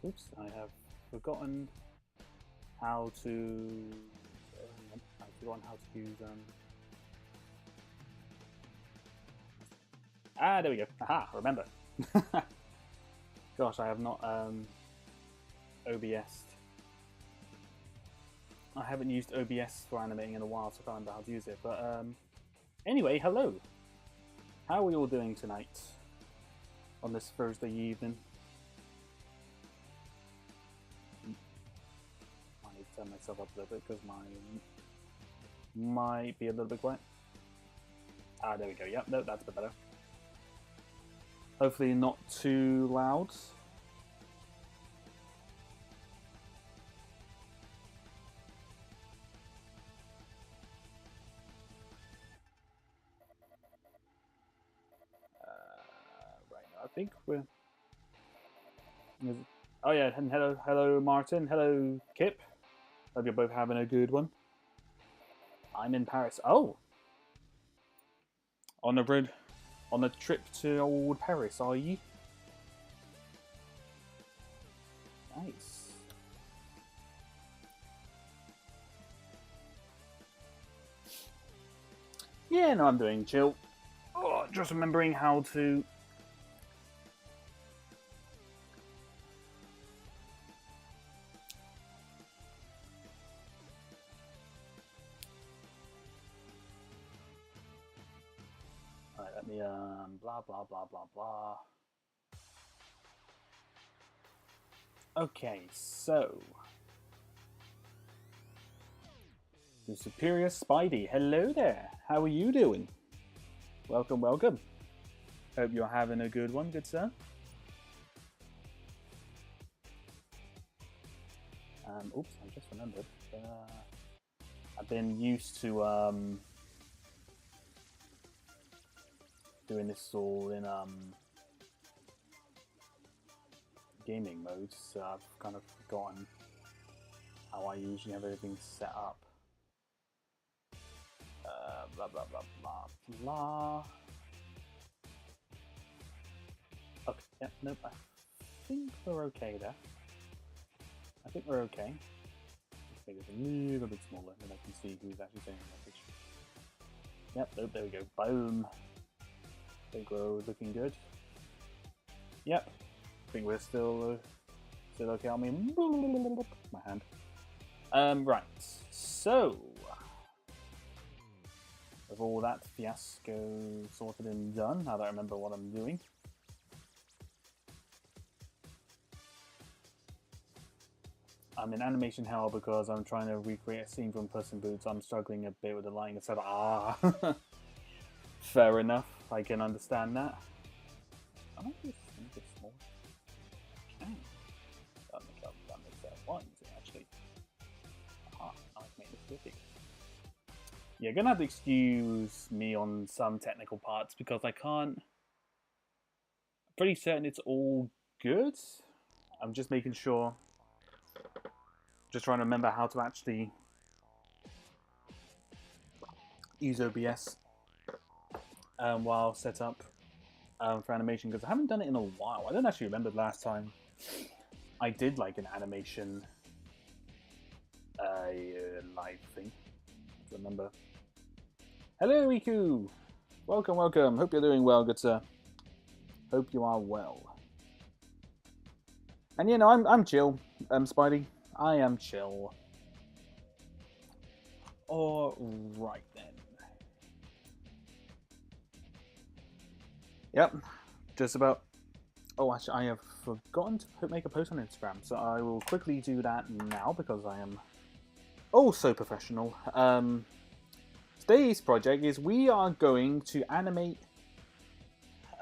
Oops, I have forgotten how to. I've forgotten how to use. Ah, there we go. Aha, remember. Gosh, I have not OBS. I haven't used OBS for animating in a while, so I can't remember how to use it. But anyway, hello. How are we all doing tonight on this Thursday evening? I need to turn myself up a little bit because mine might be a little bit quiet. Ah, there we go. Yep, no, that's a bit better. Hopefully not too loud. Right now, I think we're... Oh yeah, and hello Martin, hello Kip. Hope you're both having a good one. I'm in Paris. Oh! On a trip to old Paris, are you? Nice. Yeah, no, I'm doing chill. Oh, just remembering how to... Alright, let me, blah, blah, blah, blah, blah. Okay, so... The Superior Spidey, hello there. How are you doing? Welcome, welcome. Hope you're having a good one, good sir. Oops, I just remembered. I've been used to doing this all in gaming mode, so I've kind of forgotten how I usually have everything set up. Blah blah blah blah blah. Okay, yeah, nope. I think we're okay there. I think we're okay. Let's make it a little bit smaller, then I can see who's actually saying the message. Yep, nope, there we go. Boom. I think we're looking good. Yep. I think we're still okay. I mean, my hand. Right. So, with all that fiasco sorted and done, now that I remember what I'm doing. I'm in animation hell because I'm trying to recreate a scene from Puss in Boots. I'm struggling a bit with the line instead of Fair enough, I can understand that. I might just make it small. Okay. That makes that one, actually. Aha, now I've made this big. Yeah, you're gonna have to excuse me on some technical parts because I can't. I'm pretty certain it's all good. I'm just making sure. Just trying to remember how to actually use OBS while set up for animation because I haven't done it in a while. I don't actually remember the last time I did like an animation live thing. I don't remember. Hello, Iku! Welcome, welcome. Hope you're doing well, good sir. Hope you are well. And you know, I'm chill, Spidey. I am chill. Alright then. Yep, just about. Oh, actually, I have forgotten to make a post on Instagram, so I will quickly do that now because I am so professional. Today's project is we are going to animate.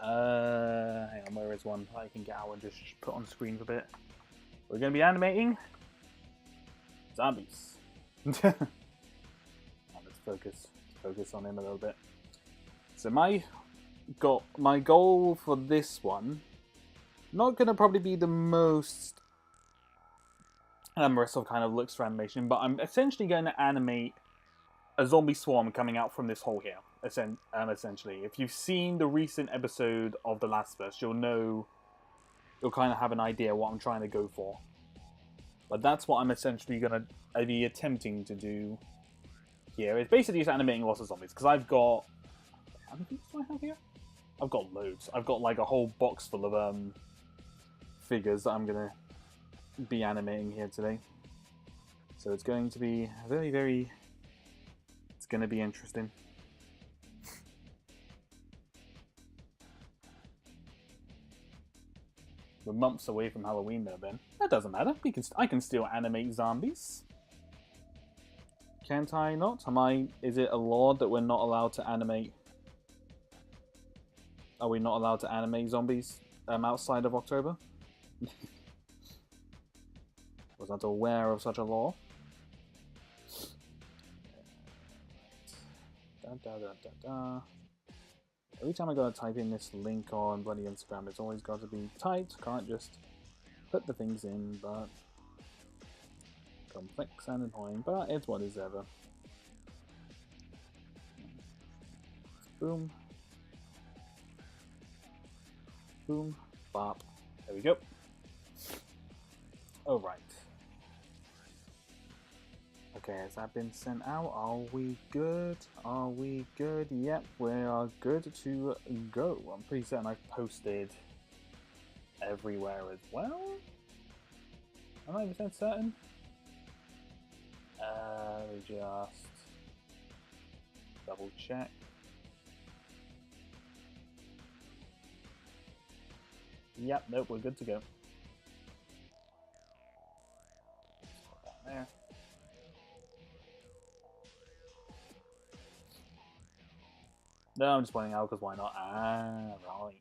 Hang on, where is one I can get out and just put on screen for a bit? We're going to be animating zombies. Let's focus on him a little bit. So my goal for this one, not gonna probably be the most immersive kind of looks for animation, but I'm essentially going to animate a zombie swarm coming out from this hole here. Essentially, if you've seen the recent episode of The Last of Us, you'll know you'll kind of have an idea what I'm trying to go for. But that's what I'm essentially going to be attempting to do here. It's basically just animating lots of zombies, because I've got... How many things do I have here? I've got loads. I've got like a whole box full of figures that I'm going to be animating here today. So it's going to be very, very... It's going to be interesting. We're months away from Halloween though, Ben. That doesn't matter. I can still animate zombies. Can't I not? Is it a law that we're not allowed to animate? Are we not allowed to animate zombies outside of October? Was not aware of such a law. Every time I gotta type in this link on bloody Instagram, it's always got to be typed. Can't just put the things in, but complex and annoying, but it's what is ever. Boom. Boom. Bop. There we go. Alright. Okay, has that been sent out? Are we good? Are we good? Yep, we are good to go. I'm pretty certain I've posted everywhere as well. Am I even certain? Just double check. Yep, nope, we're good to go. Put that there. No, I'm just pointing out because why not? Ah, right.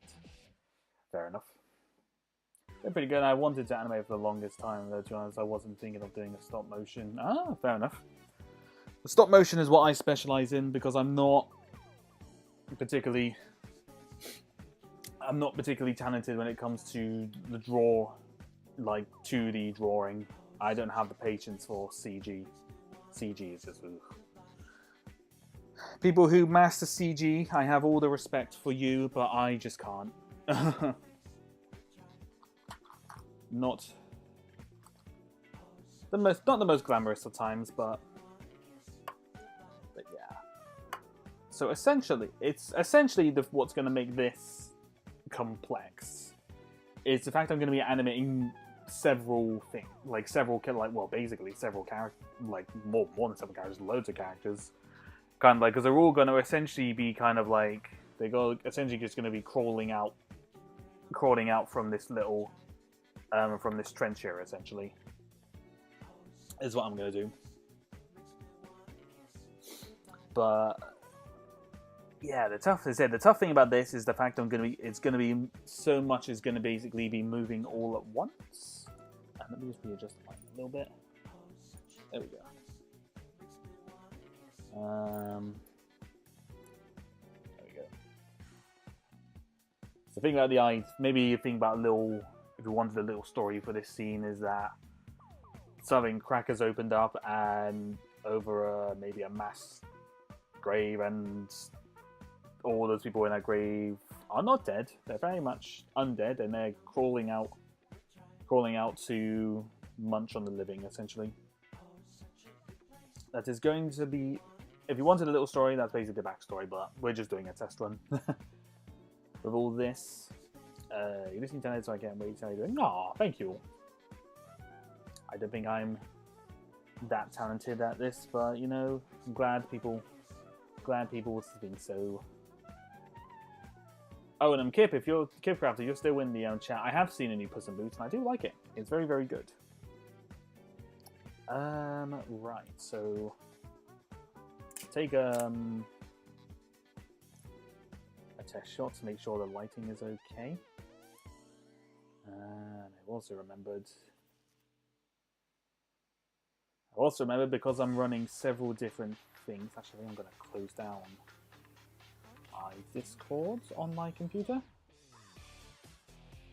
Fair enough. They're pretty good. I wanted to animate for the longest time, though, to be honest. I wasn't thinking of doing a stop motion. Ah, fair enough. The stop motion is what I specialize in because I'm not particularly talented when it comes to the draw, like 2D drawing. I don't have the patience for CG. CG is just... Ugh. People who master CG, I have all the respect for you, but I just can't. Not the most glamorous of times, but yeah. So essentially, what's going to make this complex is the fact I'm going to be animating several things, basically several characters, like more than several characters, loads of characters. Kind of like, because they're all going to essentially be kind of like, they're essentially just going to be crawling out from this little, from this trench here, essentially, is what I'm going to do. But yeah, the tough thing about this is the fact so much is going to basically be moving all at once. And let me just readjust the mic a little bit. There we go. There we go. So think about maybe think about if you wanted a little story for this scene, is that something crackers opened up and over maybe a mass grave, and all those people in that grave are not dead. They're very much undead, and they're crawling out to munch on the living, essentially. That is going to be... If you wanted a little story, that's basically the backstory, but we're just doing a test run. With all this, you're listening to it, so I can't wait to tell you doing. Aw, thank you. I don't think I'm that talented at this, but you know, I'm glad people think so. Oh, and Kip, if you're Kipcrafter, you're still in the chat. I have seen a new Puss in Boots, and I do like it. It's very, very good. Right, so take a test shot to make sure the lighting is okay. And I've also remembered because I'm running several different things. Actually, I'm going to close down my Discord on my computer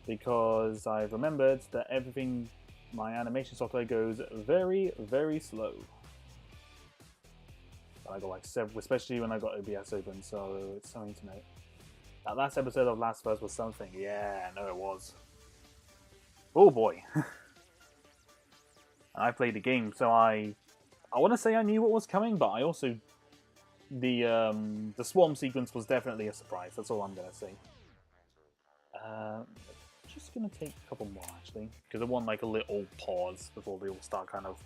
because I've remembered that my animation software goes very, very slow. I got like several, especially when I got OBS open, so it's something to note. That last episode of Last of Us was something. Yeah, no, it was. Oh boy. I played the game, so I want to say I knew what was coming, but I also the swarm sequence was definitely a surprise. That's all I'm gonna say. Just gonna take a couple more actually, because I want like a little pause before they all start kind of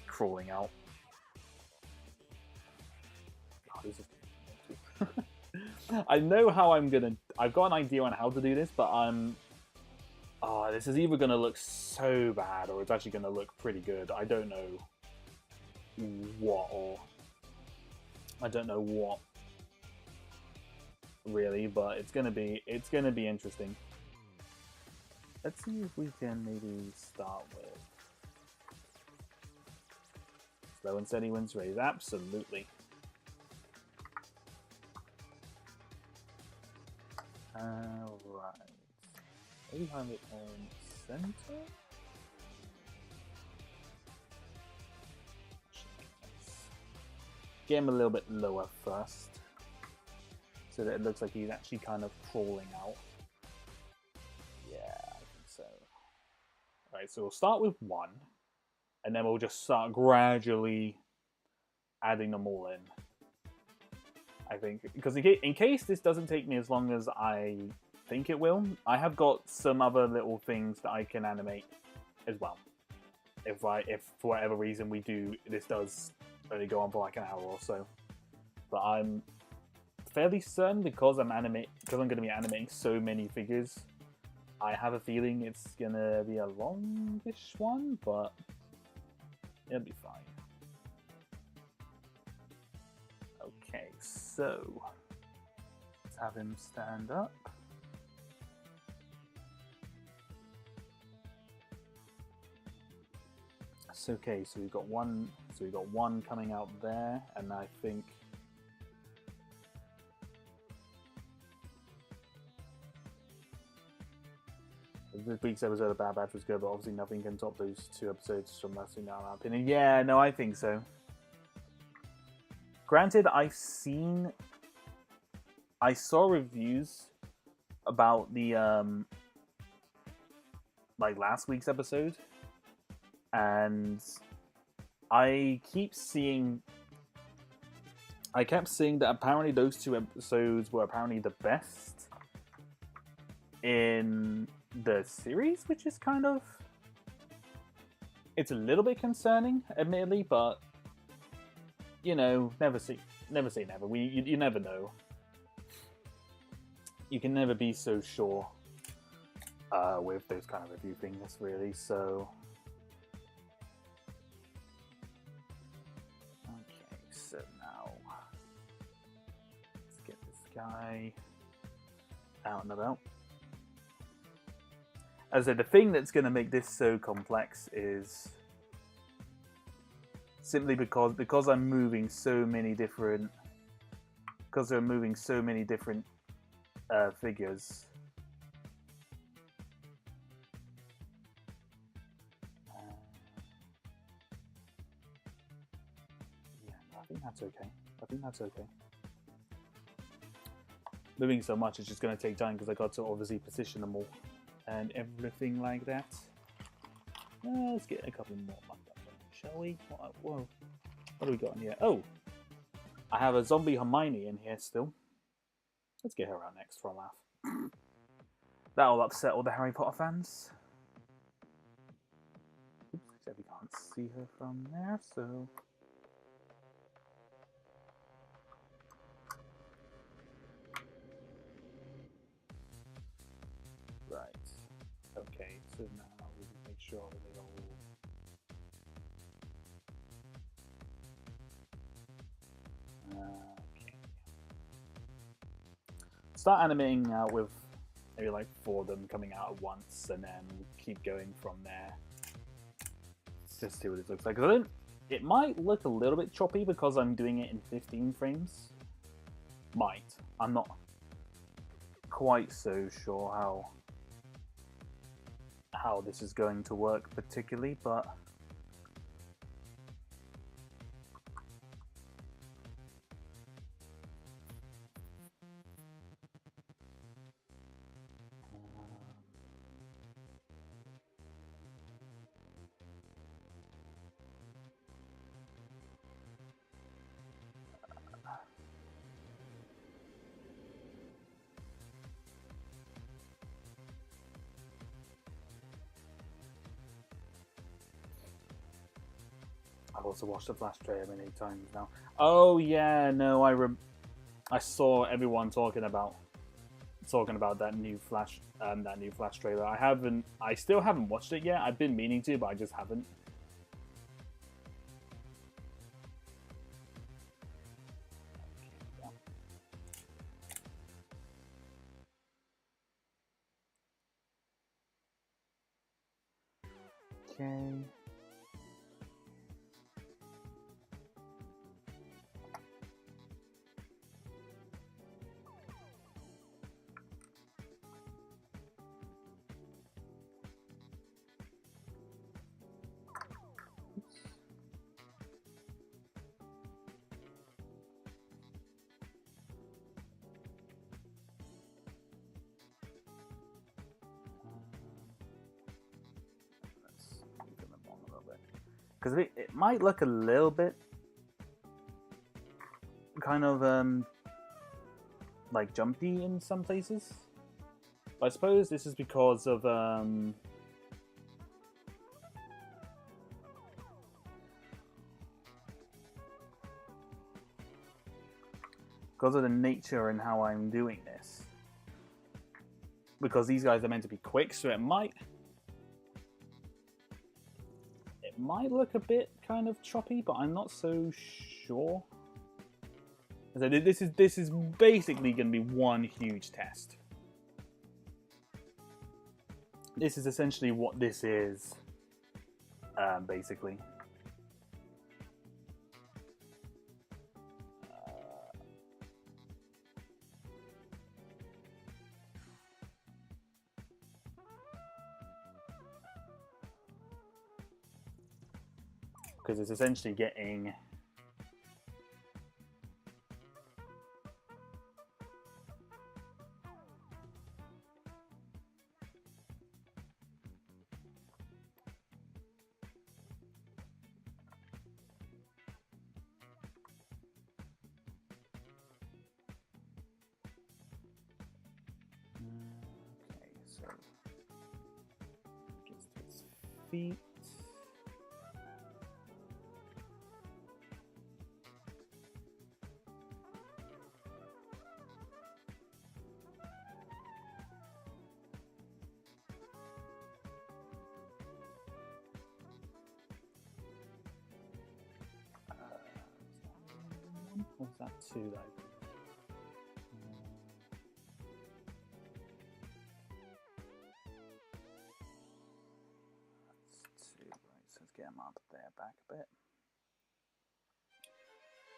crawling out. God, this is... I know how I'm gonna. I've got an idea on how to do this, but I'm. Oh, this is either gonna look so bad or it's actually gonna look pretty good. I don't know what, or I don't know what really, but it's gonna be interesting. Let's see if we can maybe start with slow and steady wins race. Absolutely. Right. 800 and center. Get him a little bit lower first, so that it looks like he's actually kind of crawling out. Yeah, I think so. Right, so we'll start with one, and then we'll just start gradually adding them all in. I think, because in case this doesn't take me as long as I think it will, I have got some other little things that I can animate as well. If for whatever reason this does only go on for like an hour or so, but I'm fairly certain because I'm going to be animating so many figures, I have a feeling it's gonna be a longish one, but it'll be fine. Okay, so let's have him stand up. It's okay, so we've got one coming out there, and I think this week's episode of Bad Batch was good, but obviously nothing can top those 2 episodes from last week, now in my opinion. Yeah, no, I think so. Granted, I saw reviews about the like last week's episode, and I kept seeing that apparently those 2 episodes were apparently the best in the series, which is kind of, it's a little bit concerning, admittedly, but you know, never say never. You never know. You can never be so sure with those kind of review things, really. So, okay, so now let's get this guy out and about. As I said, the thing that's going to make this so complex is simply because I'm moving so many different, figures. Yeah, I think that's okay. Moving so much is just going to take time because I got to obviously position them all and everything like that. Let's get a couple more like that, shall we? Whoa. What do we got in here? Oh! I have a zombie Hermione in here still. Let's get her out next for a laugh. That'll upset all the Harry Potter fans. Oops, except we can't see her from there, so... Right. Okay, so now we can make sure they all... Okay. Start animating out with maybe like 4 of them coming out at once, and then keep going from there. Just see what it looks like. It might look a little bit choppy because I'm doing it in 15 frames. Might. I'm not quite so sure how this is going to work particularly, but course, I've watched the Flash trailer many times now. Oh yeah, no, I saw everyone talking about that new Flash trailer. I still haven't watched it yet. I've been meaning to, but I just haven't. Okay. Because it might look a little bit kind of like jumpy in some places. But I suppose this is because of the nature and how I'm doing this. Because these guys are meant to be quick, so it might look a bit kind of choppy, but I'm not so sure. So this is basically going to be one huge test. This is essentially what this is, basically. Because it's essentially getting okay, so gets to its feet. What's that two though? That's two, right? So let's get them up there, back a bit.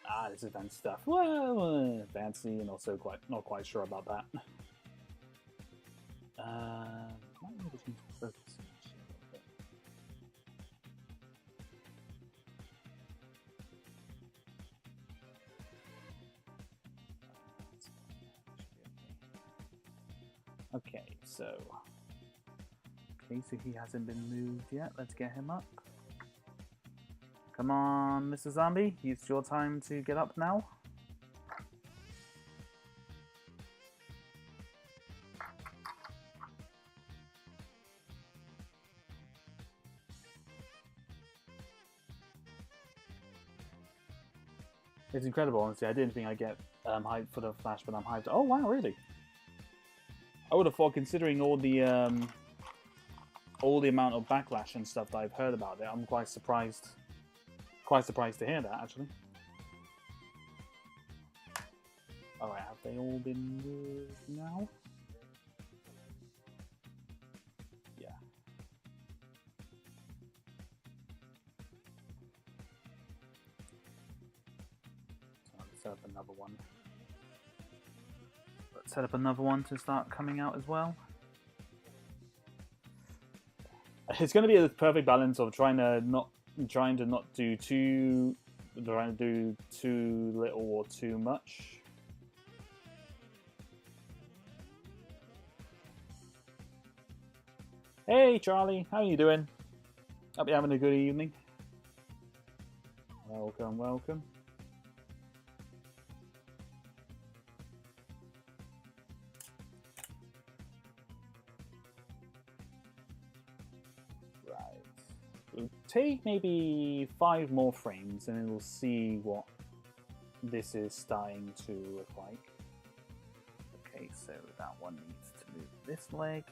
Ah, this is advanced stuff. Well, fancy, and also not quite sure about that. Might be able to focus. Okay, so he hasn't been moved yet. Let's get him up. Come on, Mr. Zombie. It's your time to get up now. It's incredible, honestly. I didn't think I'd get hyped for the Flash, but I'm hyped. Oh, wow, really? I would have thought, considering all the amount of backlash and stuff that I've heard about it, I'm quite surprised. Quite surprised to hear that, actually. Alright, have they all been moved now? Yeah. So let's set up another one. Let's set up another one to start coming out as well. It's going to be a perfect balance of trying to not do too little or too much. Hey Charlie, how are you doing? Hope you're having a good evening. Welcome, welcome. take maybe 5 more frames and then we'll see what this is starting to look like. Okay, so that one needs to move this leg.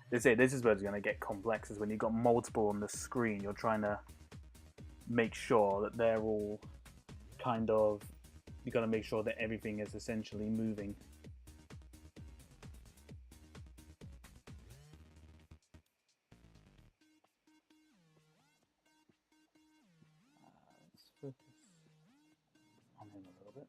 This is where it's going to get complex, is when you've got multiple on the screen, you're trying to make sure that they're all kind of, you got to make sure that everything is essentially moving. Let's focus on him a little bit.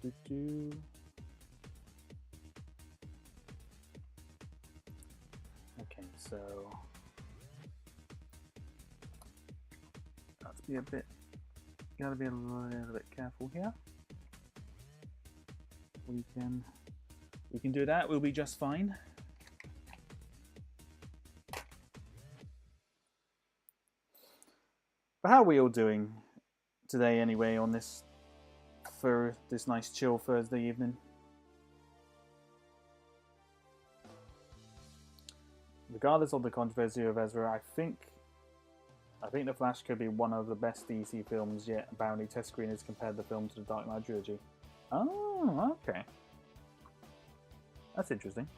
Okay. Okay, so let's be a bit, gotta be a little bit careful here. We can do that, we'll be just fine. But how are we all doing today anyway on this, for this nice chill Thursday evening? Regardless of the controversy of Ezra, I think The Flash could be one of the best DC films yet. Apparently, test screeners compared the film to the Dark Knight trilogy. Oh, okay. That's interesting.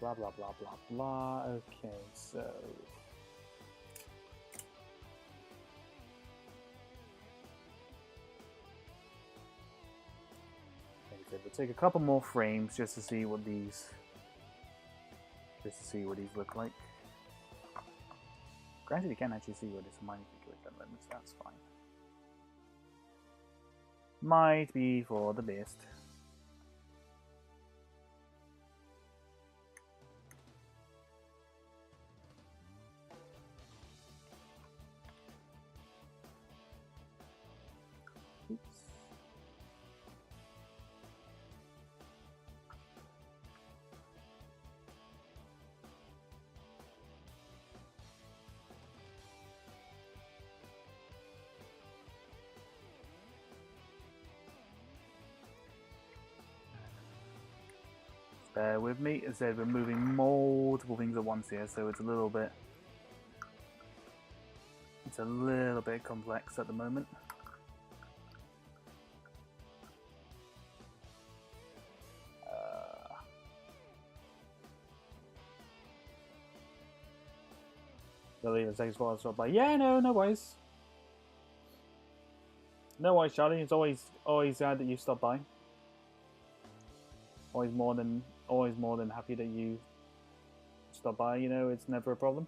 Blah, blah, blah, blah, blah. Okay, so... Okay, we'll take a couple more frames just to see what these... look like. Granted, you can't actually see what it's a minifigure at the moment, so that's fine. Might be for the best. Bear with me, as I said, we're moving multiple things at once here, so it's a little bit complex at the moment. Believe it takes a while to stop by. Yeah, no worries. No worries, Charlie. It's always glad that you stopped by. Always more than happy that you stop by. You know, it's never a problem.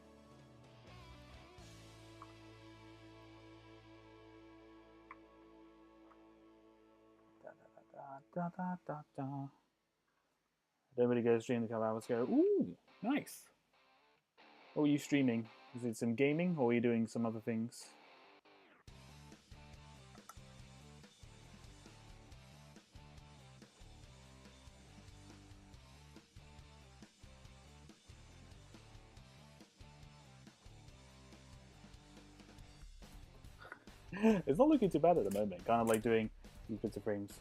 Don't really go stream a couple hours ago. Ooh, nice. What were you streaming? Is it some gaming, or are you doing some other things? It's not looking too bad at the moment. Kind of like doing these bits of frames.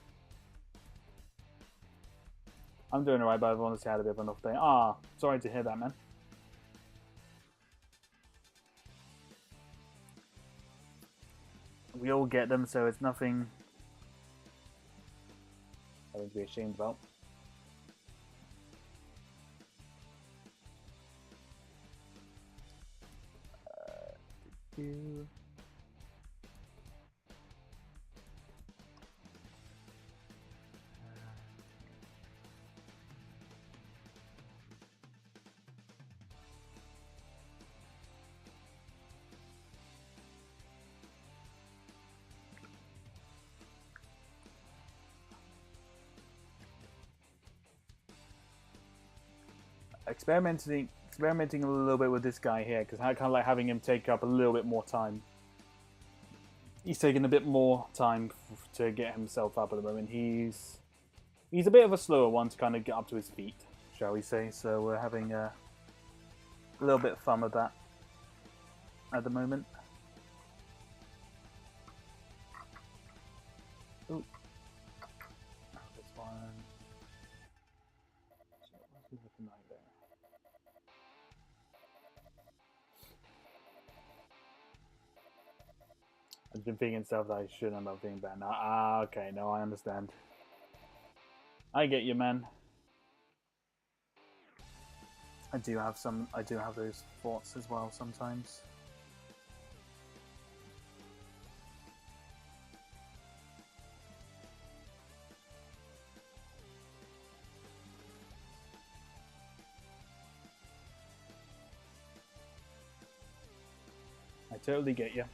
I'm doing alright, but I've honestly had a bit of an off day. Ah, sorry to hear that, man. We all get them, so it's nothing Nothing to be ashamed about. Experimenting a little bit with this guy here, because I kind of like having him take up a little bit more time. He's taking a bit more time to get himself up at the moment. He's a bit of a slower one to kind of get up to his feet, shall we say. So we're having a little bit of fun with that at the moment. Ooh. This one. What's looking like there? I've been thinking stuff that I shouldn't have been bad now. Ah, okay, no, I understand. I get you, man. I do have those thoughts as well sometimes. I totally get you.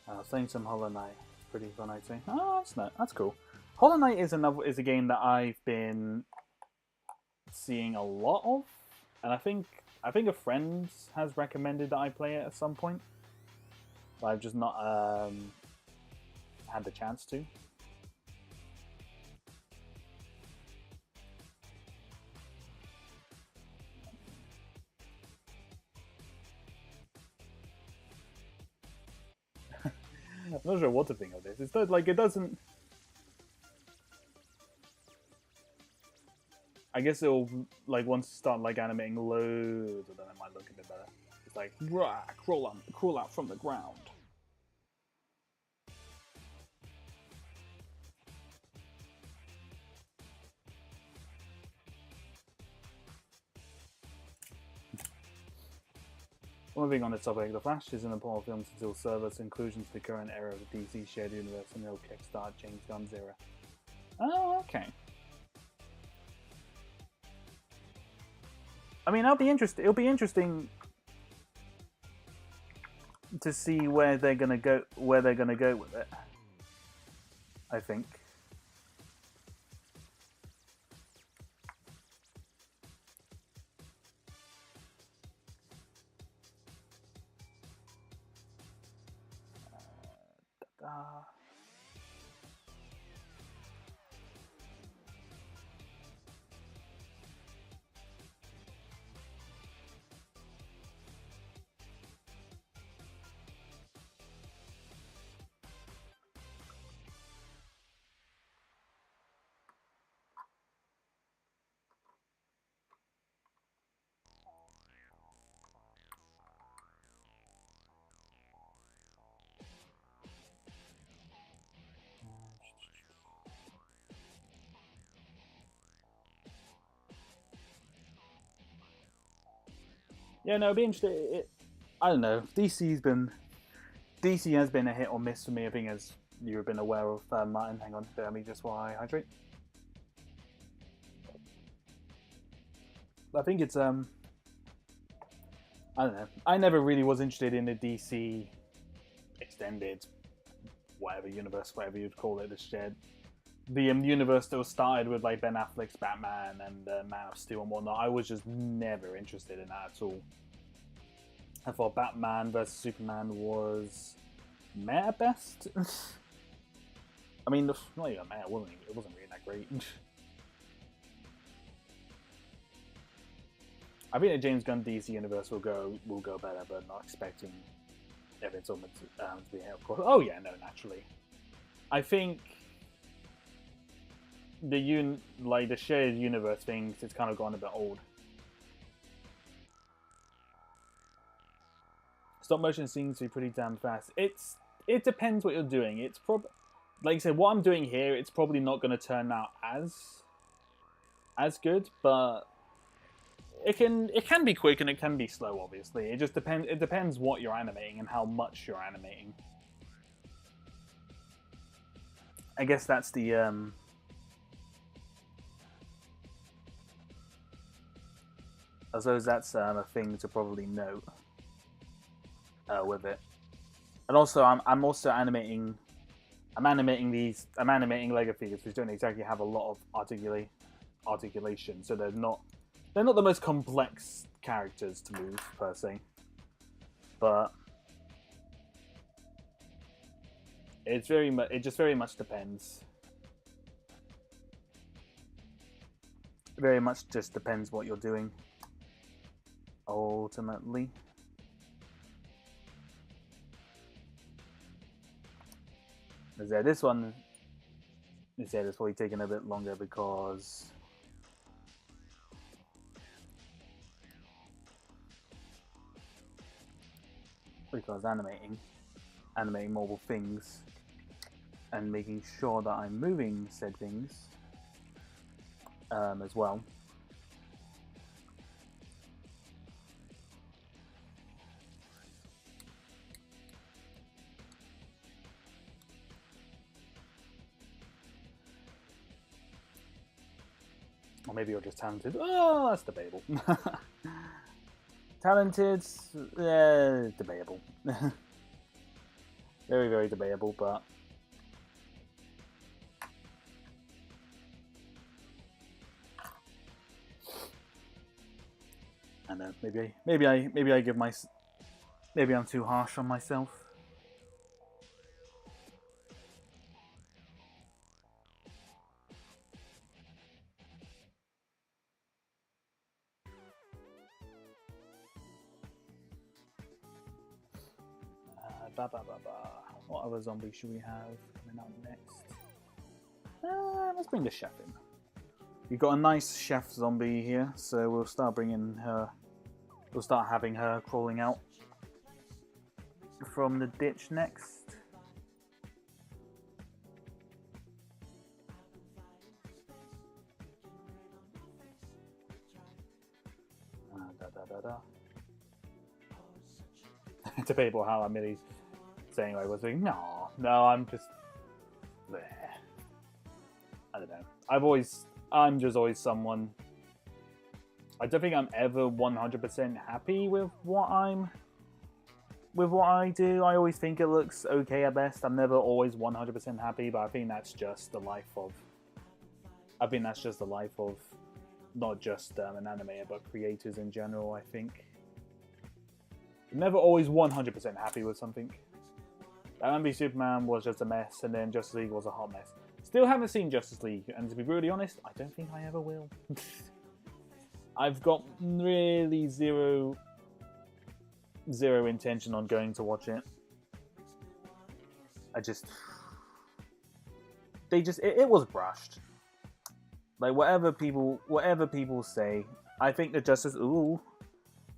I was playing some Hollow Knight. It's pretty fun, I'd say. Oh, that's cool. Hollow Knight is a game that I've been seeing a lot of, and I think a friend has recommended that I play it at some point, but I've just not had the chance to. I'm not sure what to think of this. It's like it doesn't. I guess it'll like once you start like animating loads of them, it might look a bit better. It's like rah, crawl out from the ground. Moving on to topic, The Flash is an important film to still serve as inclusion to the current era of the DC shared universe and it'll kickstart James Gunn's era. Oh, okay. I mean, it'll be interesting to see where they're gonna go with it. I think. Yeah, no, it'd be interesting. I don't know. DC has been a hit or miss for me. I think, as you've been aware of, Martin. Hang on, let me just while I hydrate. I think it's I don't know. I never really was interested in the DC extended, whatever universe, whatever you'd call it, the shared. The universe that was started with like Ben Affleck's Batman and Man of Steel and whatnot. I was just never interested in that at all. I thought Batman vs Superman was meh at best. I mean, not even meh. It wasn't really that great. I think the James Gunn DC universe will go better, but not expecting everything's all to be here, of course. Oh yeah, no, naturally. I think the shared universe things, it's kind of gone a bit old. Stop motion seems to be pretty damn fast. it depends what you're doing. It's like I said, what I'm doing here, it's probably not going to turn out as good, but it can be quick and it can be slow. Obviously, it just depends. It depends what you're animating and how much you're animating. I guess that's the I suppose that's a thing to probably note with it. And also, I'm also animating. I'm animating Lego figures, which don't exactly have a lot of articulation, so they're not the most complex characters to move per se. But it just very much depends. Very much just depends what you're doing. Ultimately. This one is probably taking a bit longer because animating mobile things and making sure that I'm moving said things as well. Or maybe you're just talented. Oh, that's debatable. Talented, debatable. Very, very debatable, but I don't know. Maybe I'm too harsh on myself. What other zombie should we have coming up next? Let's bring the chef in. We've got a nice chef zombie here, so we'll start bringing her. We'll start having her crawling out from the ditch next. Debatable how I'm really saying I was saying no, I'm just bleh. I don't know. I'm just always someone. I don't think I'm ever 100% happy with what I do. I always think it looks okay at best. I'm never always 100% happy, but I think that's just the life of. I think that's just the life of not just an animator, but creators in general. I think. I'm never always 100% happy with something. Batman v Superman was just a mess, and then Justice League was a hot mess. Still haven't seen Justice League, and to be brutally honest, I don't think I ever will. I've got really zero intention on going to watch it. It was brushed. Like whatever people say, I think the Justice. Ooh.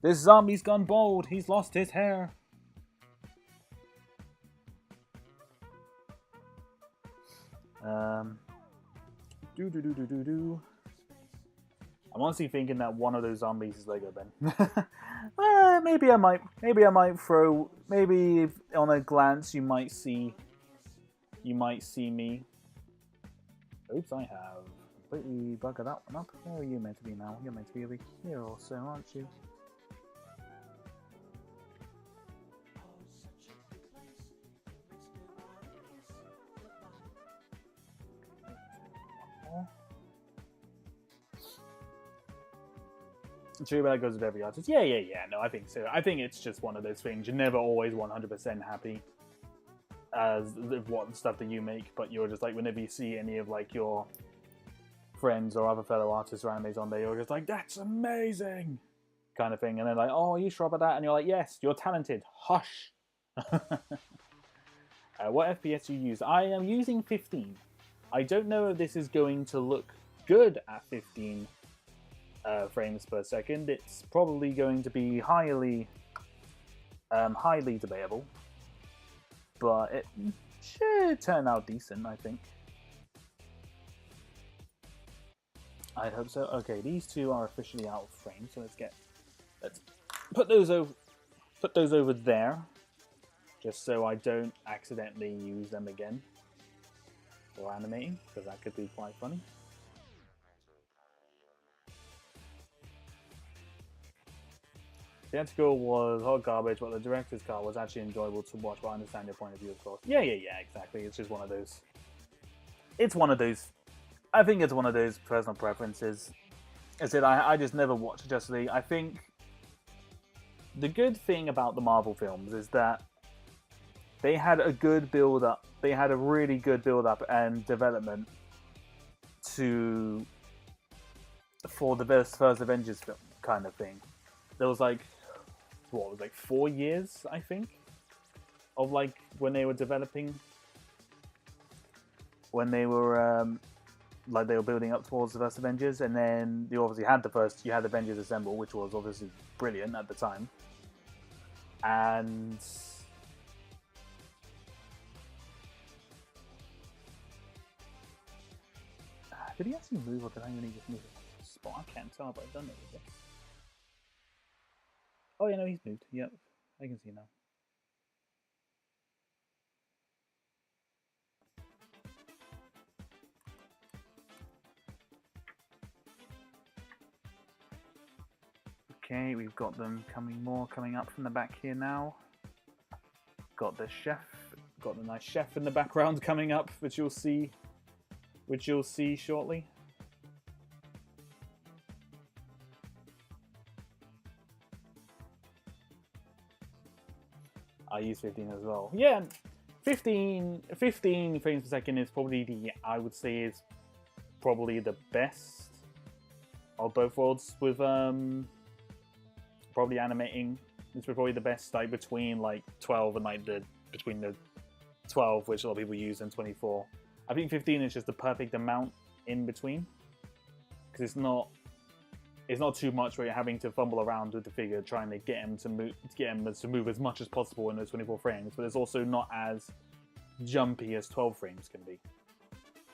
This zombie's gone bald. He's lost his hair. I'm honestly thinking that one of those zombies is Lego Ben. Maybe I might throw. Maybe if on a glance you might see me. Oops, I have completely buggered that one up. Where are you meant to be now? You're meant to be over here also, aren't you? True, but that goes with every artist. Yeah. No, I think so. I think it's just one of those things. You're never always 100% happy as what stuff that you make, but you're just like, whenever you see any of like your friends or other fellow artists or animes on there, you're just like, that's amazing, kind of thing. And they're like, oh, are you sure about that? And you're like, yes, you're talented. Hush. What FPS do you use? I am using 15. I don't know if this is going to look good at 15 frames per second. It's probably going to be highly debatable. but it should turn out decent, I think. I hope so. Okay, these two are officially out of frame, so let's put those over there, just so I don't accidentally use them again for animating, because that could be quite funny. The theatrical was hot garbage, but the director's cut was actually enjoyable to watch. But I understand your point of view, of course. Yeah, exactly. It's just one of those. It's one of those. I think it's one of those personal preferences. I said I just never watched Justice League. I think the good thing about the Marvel films is that they had a good build up. They had a really good build up and development for the first Avengers film kind of thing. There was like 4 years, I think, of like when they were developing, when they were like they were building up towards the first Avengers, and then you obviously had you had Avengers Assemble, which was obviously brilliant at the time, and did he actually move, or did I only just move it? Spot, I can't tell, but I've done it with this. Oh, yeah, no, he's moved. Yep, I can see now. Okay, we've got them coming up from the back here now. Got the nice chef in the background coming up, which you'll see shortly. I use 15 as well. Yeah, 15 frames per second is probably I would say is probably the best of both worlds, with probably animating. It's probably the best, like between like 12 and like between the 12, which a lot of people use, and 24. I think 15 is just the perfect amount in between, because it's not too much where you're having to fumble around with the figure trying to get him to move as much as possible in those 24 frames, but it's also not as jumpy as 12 frames can be.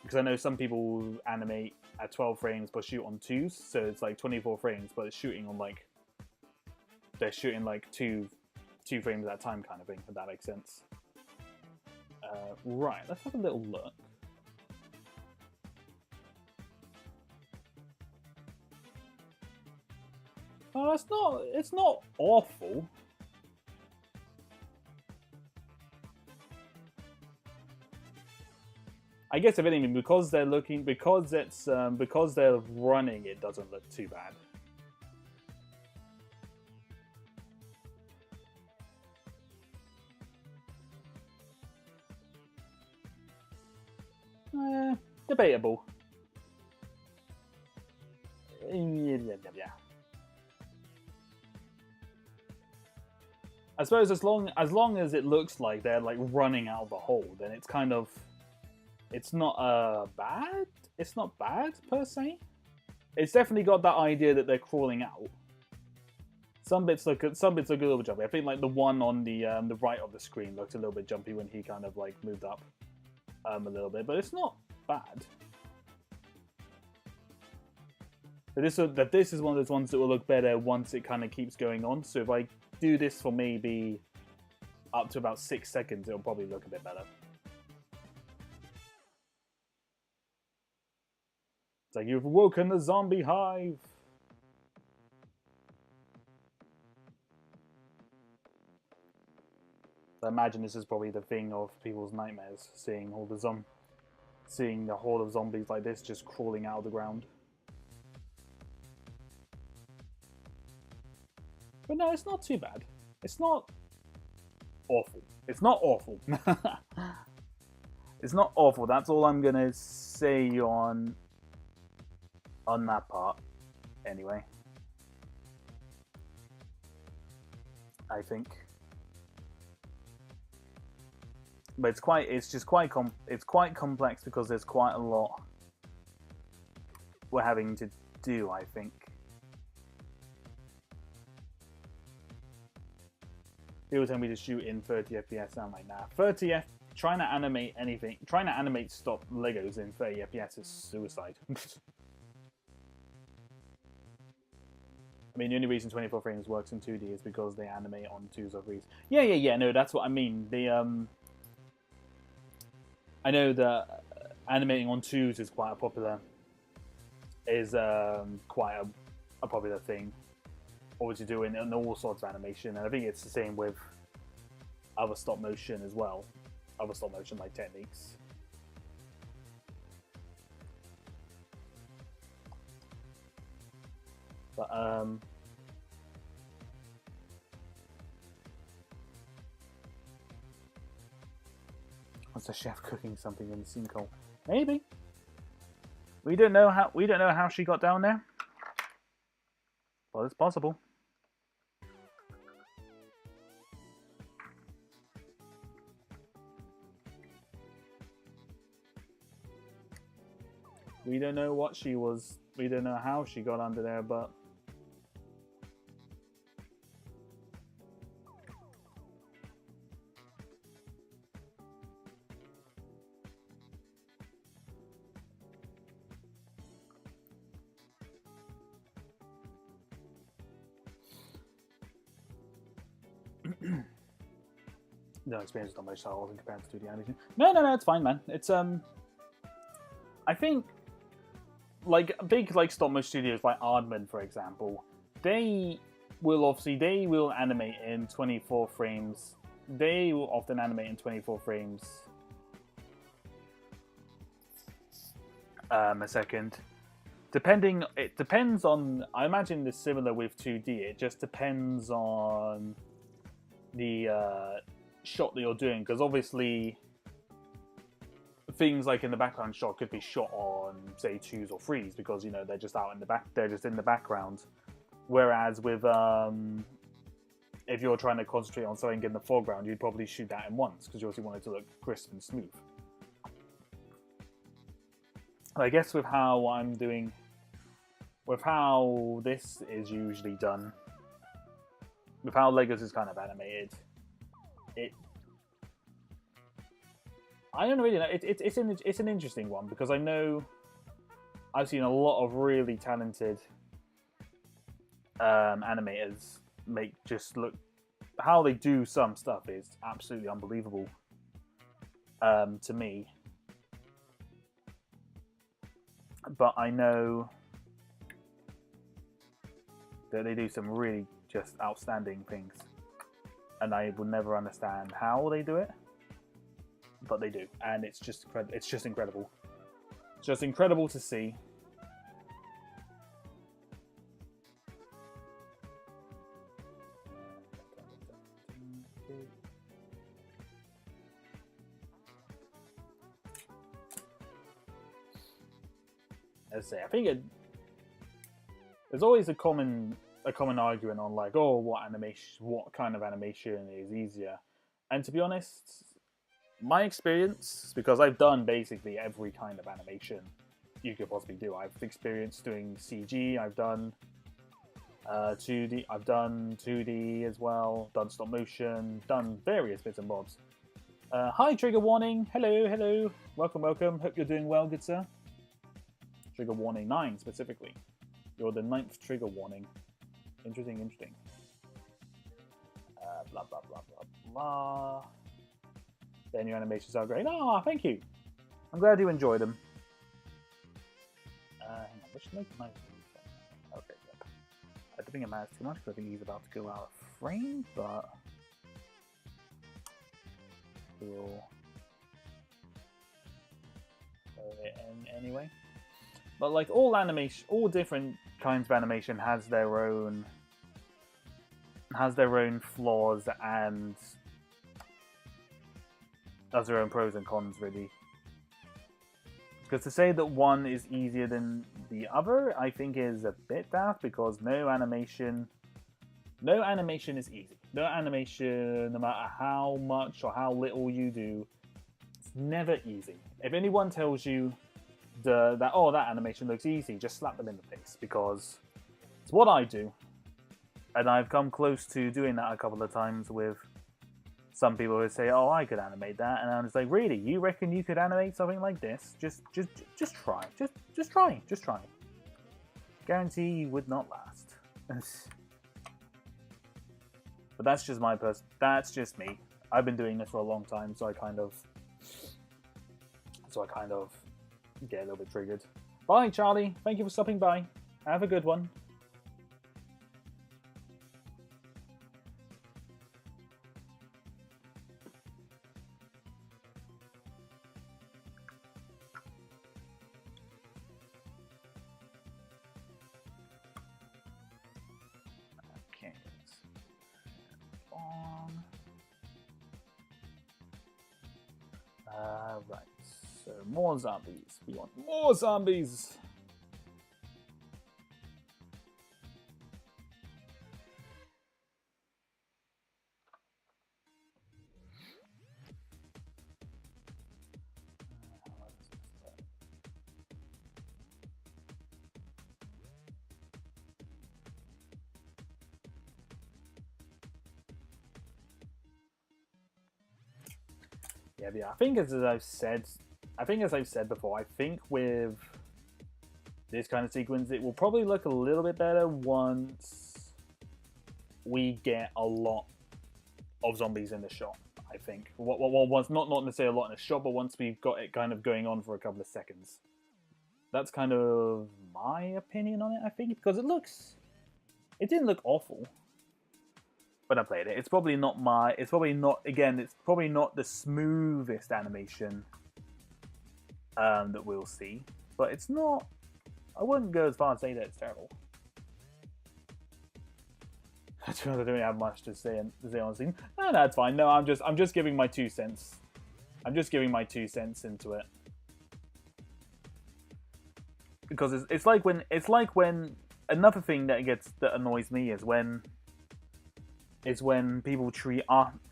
Because I know some people animate at 12 frames but shoot on 2s, so it's like 24 frames, but it's shooting on like they're shooting like two frames at a time kind of thing, if that makes sense. Right, let's have a little look. Oh, it's not awful. I guess if anything, because they're running, it doesn't look too bad. Debatable. Yeah. I suppose as long as it looks like they're like running out of a hole, then it's kind of, it's not bad. It's not bad per se. It's definitely got that idea that they're crawling out. Some bits look a little bit jumpy. I think like the one on the right of the screen looked a little bit jumpy when he kind of like moved up a little bit, but it's not bad. But this is one of those ones that will look better once it kind of keeps going on. So if I do this for maybe up to about 6 seconds, it'll probably look a bit better. It's like, you've woken the zombie hive. I imagine this is probably the thing of people's nightmares, seeing the horde of zombies like this just crawling out of the ground. But no, it's not too bad. It's not awful. It's not awful. It's not awful. That's all I'm gonna say on that part. Anyway, I think. But it's quite complex because there's quite a lot we're having to do, I think. People tell me to shoot in 30 FPS. I'm like, nah. 30 F. Trying to animate anything, trying to animate stop Legos in 30 FPS is suicide. I mean, the only reason 24 frames works in 2D is because they animate on 2s or 3s. Yeah. No, that's what I mean. I know that animating on 2s is quite a popular, popular thing. Obviously, doing in all sorts of animation, and I think it's the same with other stop motion as well. Other stop motion like techniques. But what's the chef cooking something in the sinkhole? Maybe. We don't know how she got down there. Well, it's possible. We don't know what she was. We don't know how she got under there, but no experience with my style in comparison to the animation. No, it's fine, man. It's I think like big stop motion studios like Aardman, for example, they will animate in 24 frames. They will often animate in 24 frames a second. It depends on. I imagine it's similar with 2D. It just depends on the shot that you're doing, because obviously things like in the background shot could be shot on, say, 2s or 3s, because they're just out in the back. They're just in the background. Whereas with if you're trying to concentrate on something in the foreground, you'd probably shoot that in once, because you obviously want it to look crisp and smooth. I guess with how I'm doing, with how this is usually done, with how Legos is kind of animated, I don't really know. It's an interesting one, because I know I've seen a lot of really talented animators look. How they do some stuff is absolutely unbelievable to me. But I know that they do some really just outstanding things, and I will never understand how they do it, but they do, and it's just incredible. It's just incredible. It's just incredible to see. As I say, I think there's always a common argument on like, oh, what kind of animation is easier, and to be honest, my experience, because I've done basically every kind of animation you could possibly do. I've experienced doing CG, I've done 2D, I've done 2D as well, done stop motion, done various bits and bobs. Hi, Trigger Warning. Hello. Welcome. Hope you're doing well, good sir. Trigger Warning 9 specifically. You're the 9th Trigger Warning. Interesting. Blah, blah, blah, blah, blah. Their new animations are great. Oh, thank you. I'm glad you enjoyed them. Hang on, which make my... Okay, yep. I don't think it matters too much, because I think he's about to go out of frame, but... We'll... Anyway. But like all animation, all different kinds of animation has their own flaws and has their own pros and cons, really. Because to say that one is easier than the other, I think is a bit daft, because no animation is easy. No animation, no matter how much or how little you do, it's never easy. If anyone tells you that animation looks easy, just slap them in the face, because it's what I do, and I've come close to doing that a couple of times with some people would say, "Oh, I could animate that," and I'm just like, "Really? You reckon you could animate something like this? Just try. Just try. Guarantee you would not last." But that's just my That's just me. I've been doing this for a long time, so I kind of get a little bit triggered. Bye, Charlie. Thank you for stopping by. Have a good one. Okay. Right. So more zombies. We want more zombies. Yeah. I think as I've said before, I think with this kind of sequence, it will probably look a little bit better once we get a lot of zombies in the shot. I think. Well, once not necessarily a lot in the shot, but once we've got it kind of going on for a couple of seconds. That's kind of my opinion on it. I think because it didn't look awful when I played it. It's probably not the smoothest animation that we'll see, but it's not. I wouldn't go as far as say that it's terrible. I don't really have much to say on the scene. No, that's fine. No, I'm just giving my 2 cents. I'm just giving my 2 cents into it because it's like when another thing that annoys me is when people treat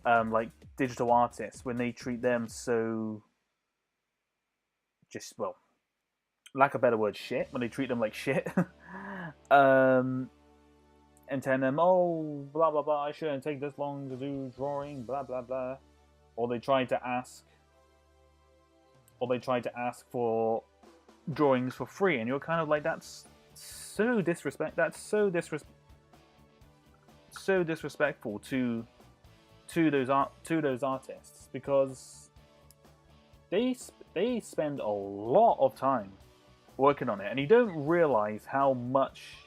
like digital artists, when they treat them so just, well, lack of a better word, shit, when they treat them like shit. And tell them, oh, blah blah blah, I shouldn't take this long to do drawing, blah blah blah. Or they try to ask for drawings for free, and you're kind of like, that's so disrespectful to those artists, because they spend a lot of time working on it, and you don't realize how much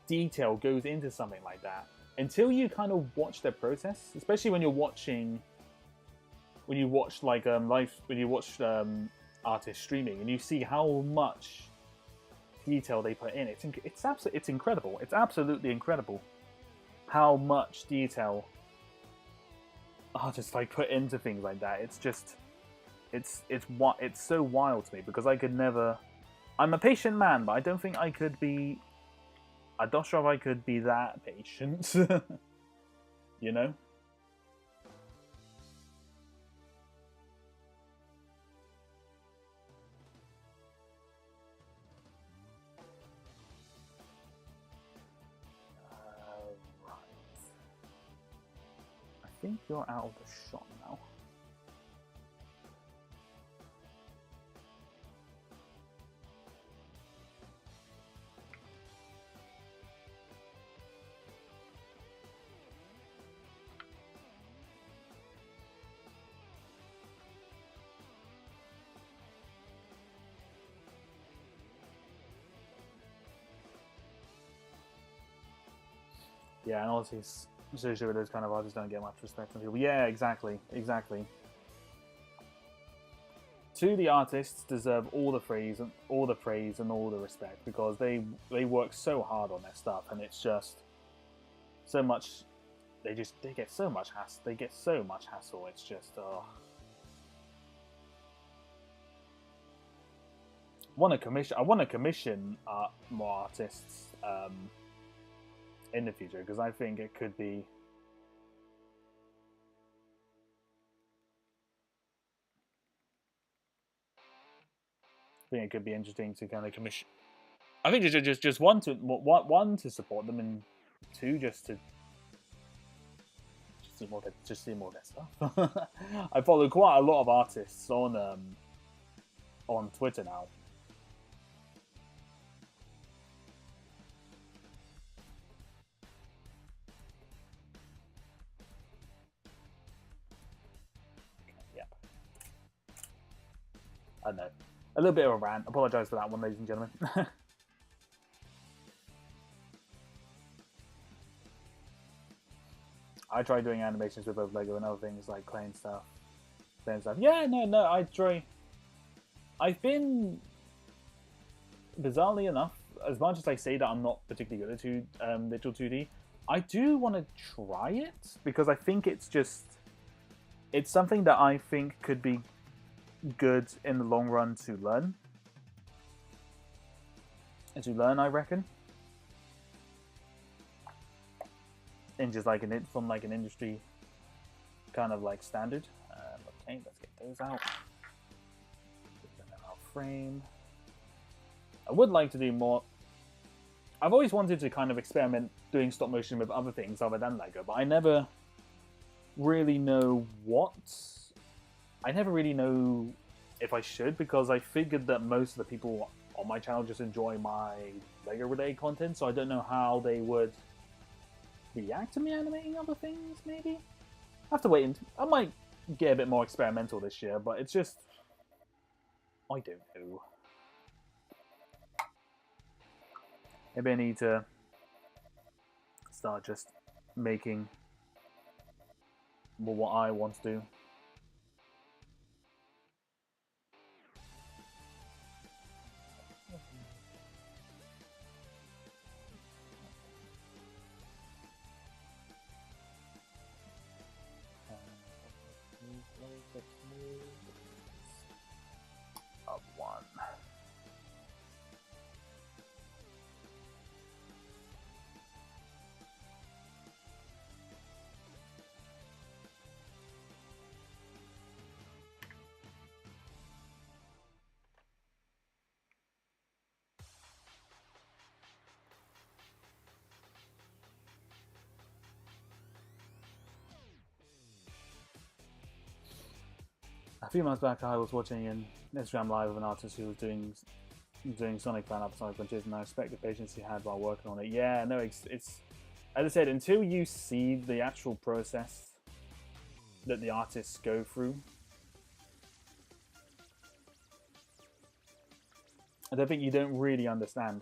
detail goes into something like that until you kind of watch their process, especially when you watch artists streaming, and you see how much detail they put in. It's incredible. It's absolutely incredible how much detail artists put into things like that. It's so wild to me, because I could never. I'm a patient man, but I don't think I could be. I'm not sure if I could be that patient. You know? Right. I think you're out of the shot now. Yeah, and also, especially with those kind of artists, don't get much respect from people. Yeah, exactly. To the artists deserve all the praise and all the respect, because they work so hard on their stuff, and it's just so much. They get so much hassle. It's just I want to commission more artists in the future, because I think it could be. I think it could be interesting to kind of commission. I think just one to support them, and two just to see more of their stuff. I follow quite a lot of artists on Twitter now. Yep. I don't know. A little bit of a rant. Apologise for that one, ladies and gentlemen. I try doing animations with both Lego and other things like clay and stuff. Yeah, no, I try. I've been, bizarrely enough, as much as I say that I'm not particularly good at digital 2D, I do want to try it because I think it's something that I think could be good in the long run to learn. I reckon. In just like from like an industry kind of like standard. Okay, let's get those out. Put them in our frame. I would like to do more. I've always wanted to kind of experiment doing stop motion with other things other than Lego, but I never really know what. I never really know if I should, because I figured that most of the people on my channel just enjoy my Lego related content, so I don't know how they would react to me animating other things, maybe? I have to wait. I might get a bit more experimental this year, but it's just, I don't know. Maybe I need to start just making what I want to do. Of one. A few months back, I was watching an Instagram live of an artist who was doing Sonic Fan up Sonic Frontiers, and I respect the patience he had while working on it. Yeah, no, it's as I said, until you see the actual process that the artists go through, I don't think you don't really understand.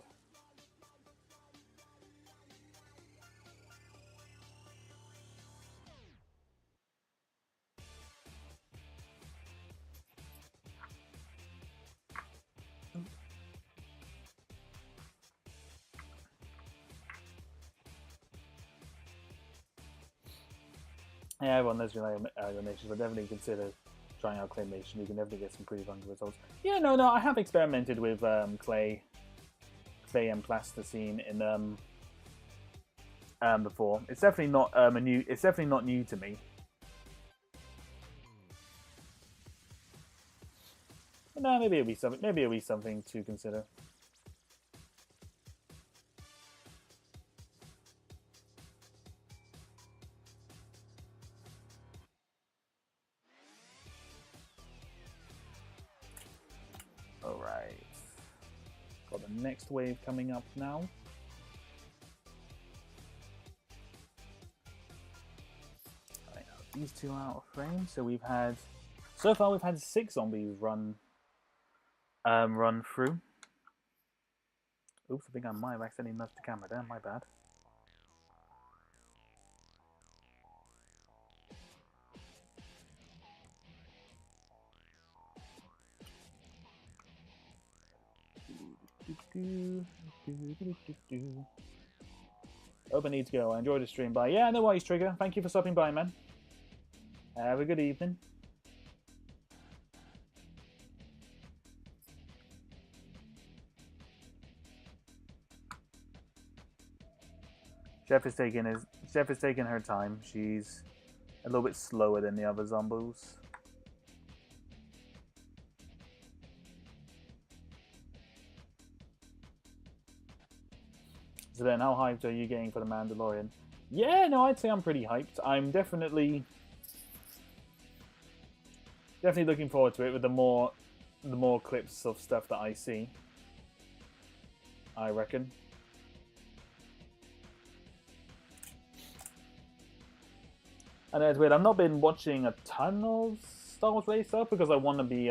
Yeah, everyone knows your animations, but definitely consider trying out claymation. You can definitely get some pretty fun results. Yeah, no, I have experimented with clay and plasticine in before. It's definitely not It's definitely not new to me. But no, maybe it'll be something. Maybe it'll be something to consider. Alright. Got the next wave coming up now. Alright, these two out of frame. So so far we've had 6 zombies run through. Oops, I think I might have accidentally nudged the camera there, my bad. Hope I need to go. I enjoyed the stream. Bye. Yeah, no worries, Trigger. Thank you for stopping by, man. Have a good evening. Chef is taking her time. She's a little bit slower than the other zombos. So then, how hyped are you getting for the Mandalorian? Yeah, no, I'd say I'm pretty hyped. I'm definitely looking forward to it with the more clips of stuff that I see. I reckon. And it's weird. I've not been watching a ton of Star Wars related stuff because I want to be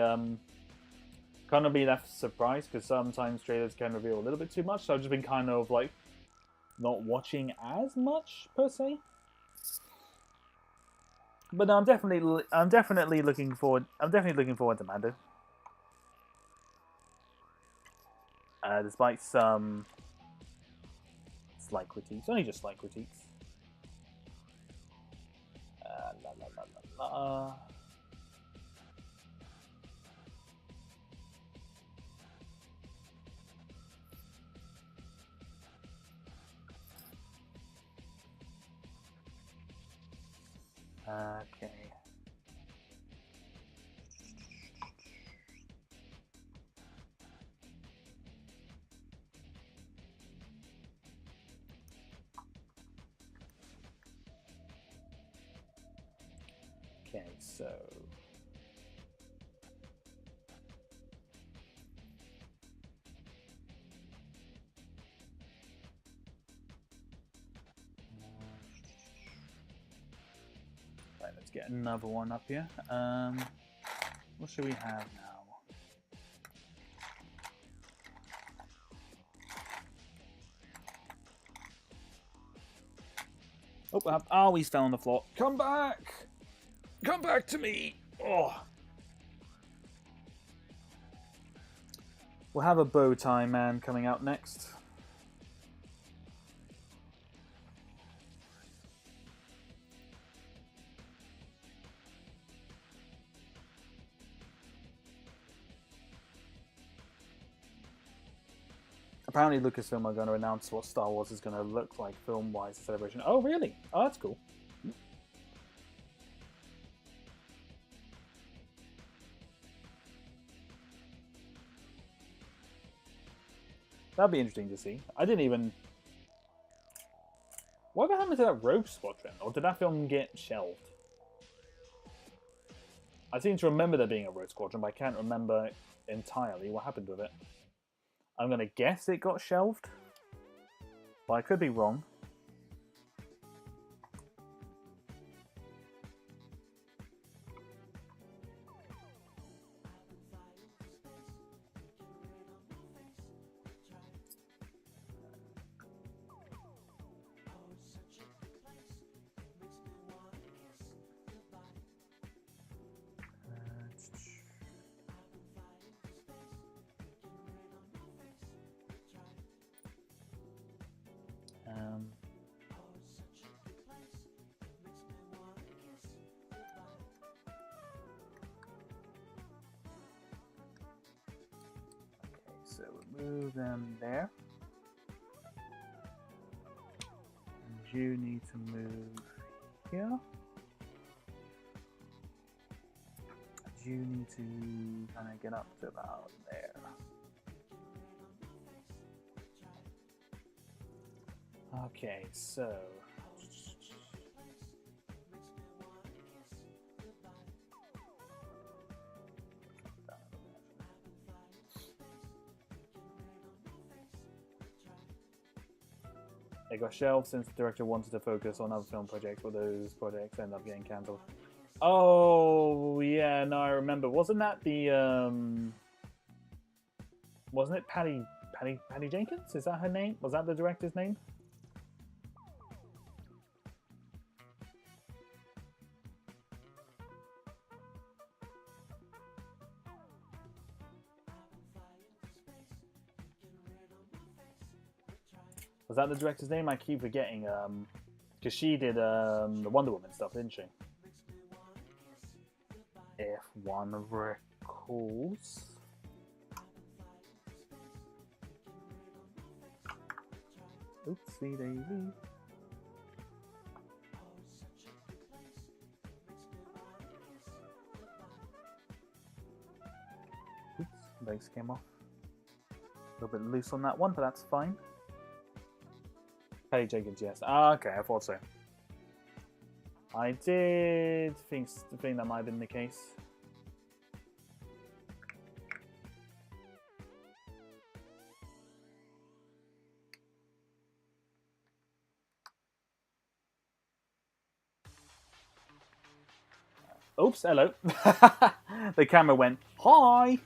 kind of be left surprised because sometimes trailers can reveal a little bit too much. So I've just been kind of like not watching as much per se. But no, I'm definitely looking forward. I'm definitely looking forward to Mando. Despite some slight critiques, only just slight critiques. La, la, la, la, la. Okay. Okay, so right, let's get another one up here. What should we have now? Oh, he's fell on the floor. Come back! Come back to me! Oh. We'll have a bow tie man coming out next. Apparently Lucasfilm are going to announce what Star Wars is going to look like film-wise at Celebration. Oh, really? Oh, that's cool. That'd be interesting to see. I didn't even... Whatever happened to that Rogue Squadron? Or did that film get shelved? I seem to remember there being a Rogue Squadron, but I can't remember entirely what happened with it. I'm going to guess it got shelved. But I could be wrong. So we'll move them there. And you need to move here. You need to kind of get up to about there. Okay, so it got shelved since the director wanted to focus on other film projects, but those projects end up getting cancelled. Oh yeah, no, I remember. Wasn't that the wasn't it Patty Jenkins? Is that her name? Was that the director's name? Was that the director's name? I keep forgetting. Because she did the Wonder Woman stuff, didn't she? If one recalls. Oopsie daisy. Oops, legs came off. A little bit loose on that one, but that's fine. Patty Jenkins, yes. Ah, okay, I thought so. I did think that might have been the case. Oops, hello. The camera went, hi!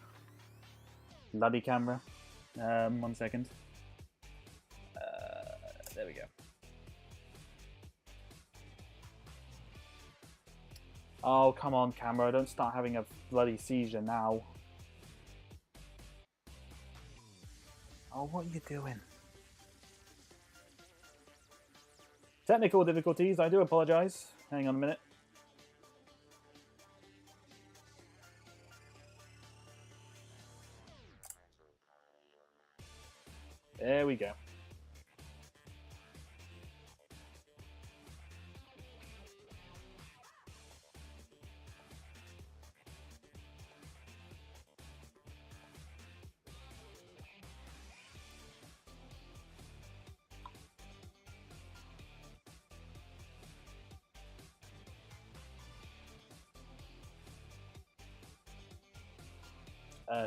Bloody camera. 1 second. There we go. Oh, come on, camera. Don't start having a bloody seizure now. Oh, what are you doing? Technical difficulties. I do apologize. Hang on a minute. There we go.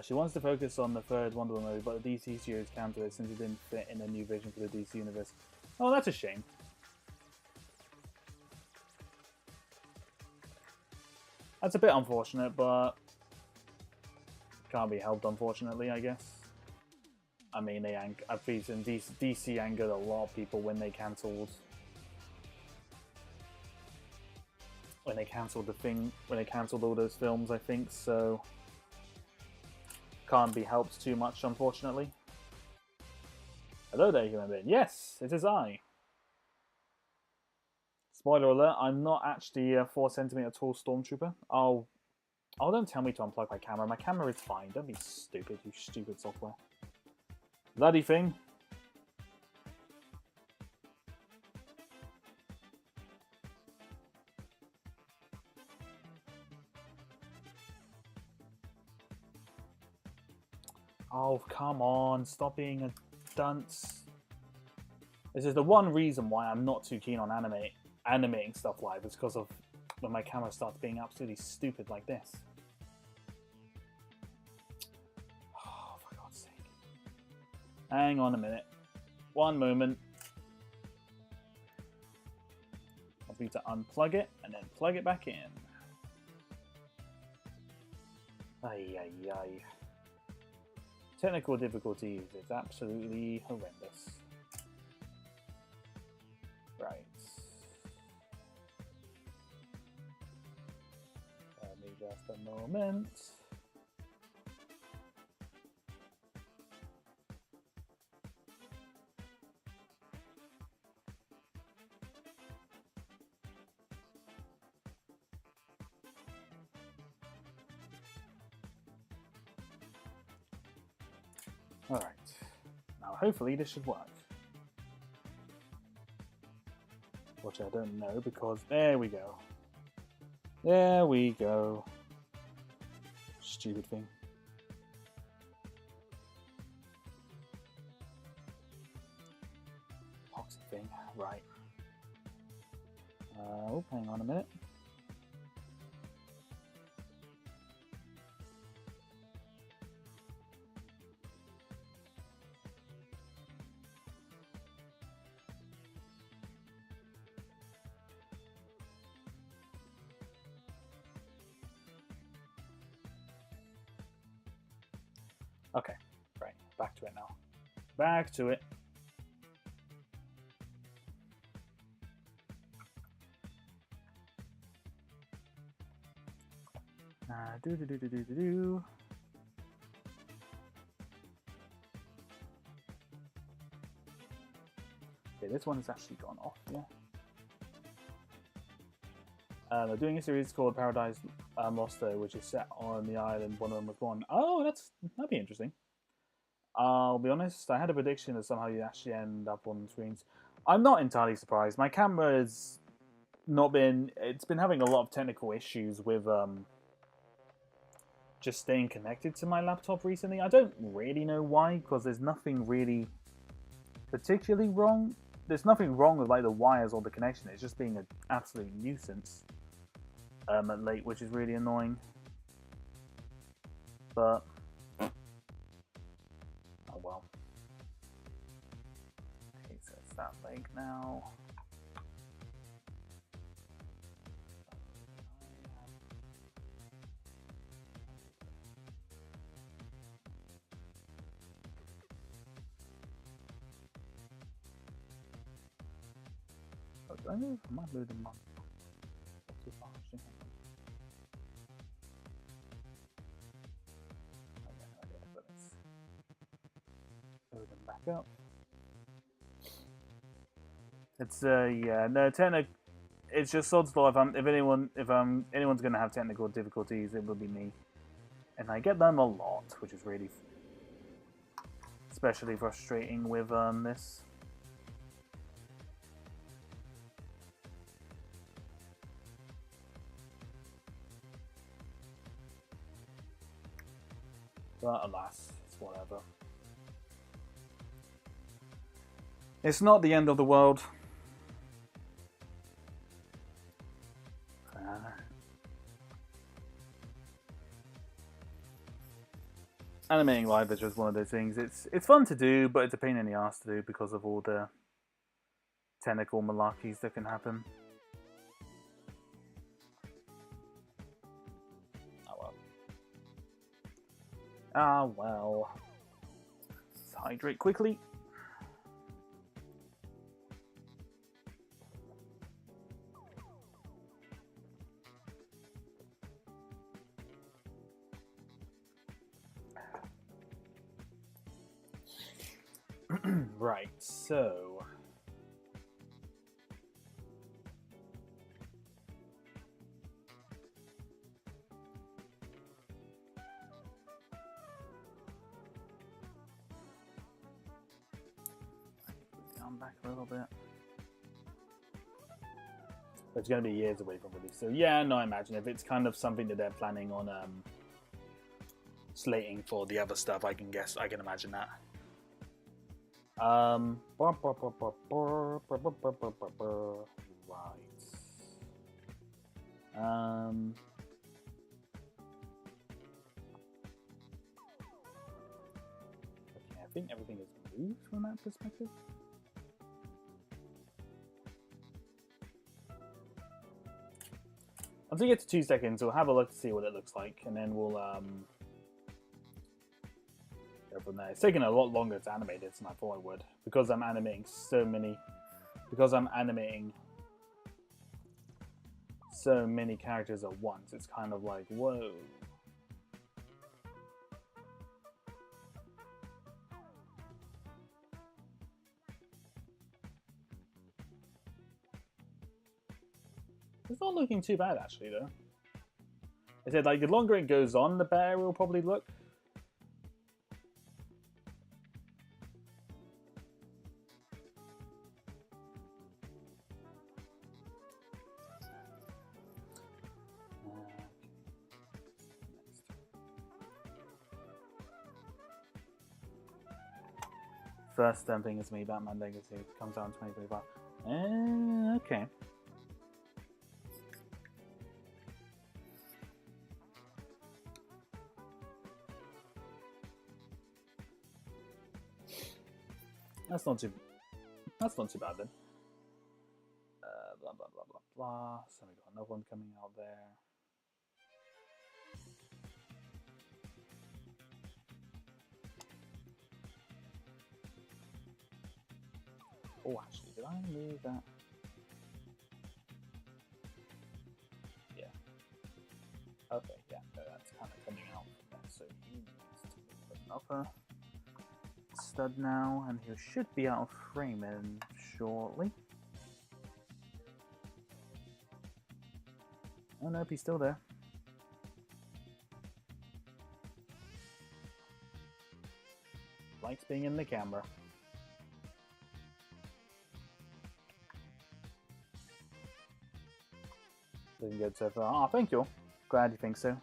She wants to focus on the third Wonder Woman movie, but the DC series countered it since it didn't fit in a new vision for the DC universe. Oh, that's a shame. That's a bit unfortunate, but can't be helped, unfortunately, I guess. I mean, I've seen DC angered a lot of people when they cancelled. When they cancelled all those films, I think, so can't be helped too much, unfortunately. Hello there, human being. Yes, it is I. Spoiler alert, I'm not actually a 4cm tall stormtrooper. Oh, don't tell me to unplug my camera. My camera is fine. Don't be stupid, you stupid software. Bloody thing. Oh, come on. Stop being a dunce. This is the one reason why I'm not too keen on animating stuff live. It's because of when my camera starts being absolutely stupid like this. Oh, for God's sake. Hang on a minute. One moment. I need to unplug it and then plug it back in. Ay, ay, ay. Technical difficulties. It's absolutely horrendous. Right. Give me just a moment. Alright. Now hopefully this should work. Which I don't know because there we go. There we go. Stupid thing. Poxy thing. Right. Oh, hang on a minute. Okay, right, back to it now. Back to it. Do. Okay, this one has actually gone off, yeah. They're doing a series called Paradise Lost, which is set on the island one of them was born. Oh, that'd be interesting. I'll be honest, I had a prediction that somehow you'd actually end up on screens. I'm not entirely surprised. My camera has it's been having a lot of technical issues with just staying connected to my laptop recently. I don't really know why, because there's nothing really particularly wrong. there's nothing wrong with like the wires or the connection. It's just being an absolute nuisance at late, which is really annoying. But oh well. Okay, so it's that leg now. I move? I might move them on. Too far, actually. Move them back up. It's yeah, no it's just sod's law. If anyone's gonna have technical difficulties, it will be me, and I get them a lot, which is really especially frustrating with this. But alas, it's whatever. It's not the end of the world. Animating live is just one of those things. It's fun to do, but it's a pain in the ass to do because of all the technical malarkeys that can happen. Ah well. Let's hydrate quickly. Right, so down back a little bit. It's going to be years away from release. So yeah, no, I imagine if it's kind of something that they're planning on slating for the other stuff, I can imagine that. Right. Okay, I think everything is moved from that perspective. Once we get to 2 seconds, we'll have a look to see what it looks like, and then we'll go from there. It's taking a lot longer to animate this than I thought it would, because I'm animating so many characters at once. It's kind of like, whoa. It's not looking too bad, actually, though. I said, like, the longer it goes on, the better it will probably look. First thing is me, Batman Legacy comes out in 2025. Okay. That's not too bad then. Blah blah blah blah blah. So we got another one coming out there. Oh, actually, did I move that? Yeah. Okay, yeah, no, that's kind of coming out. So he needs to put another stud now, and he should be out of frame in shortly. Oh nope, he's still there. Likes being in the camera. Doing good so far. Oh, thank you. Glad you think so.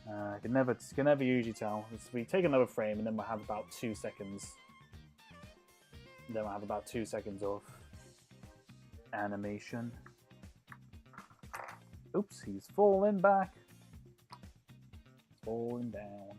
Can never usually tell. We take another frame and then we'll have about 2 seconds. Then we'll have about 2 seconds of animation. Oops, he's falling back. Falling down.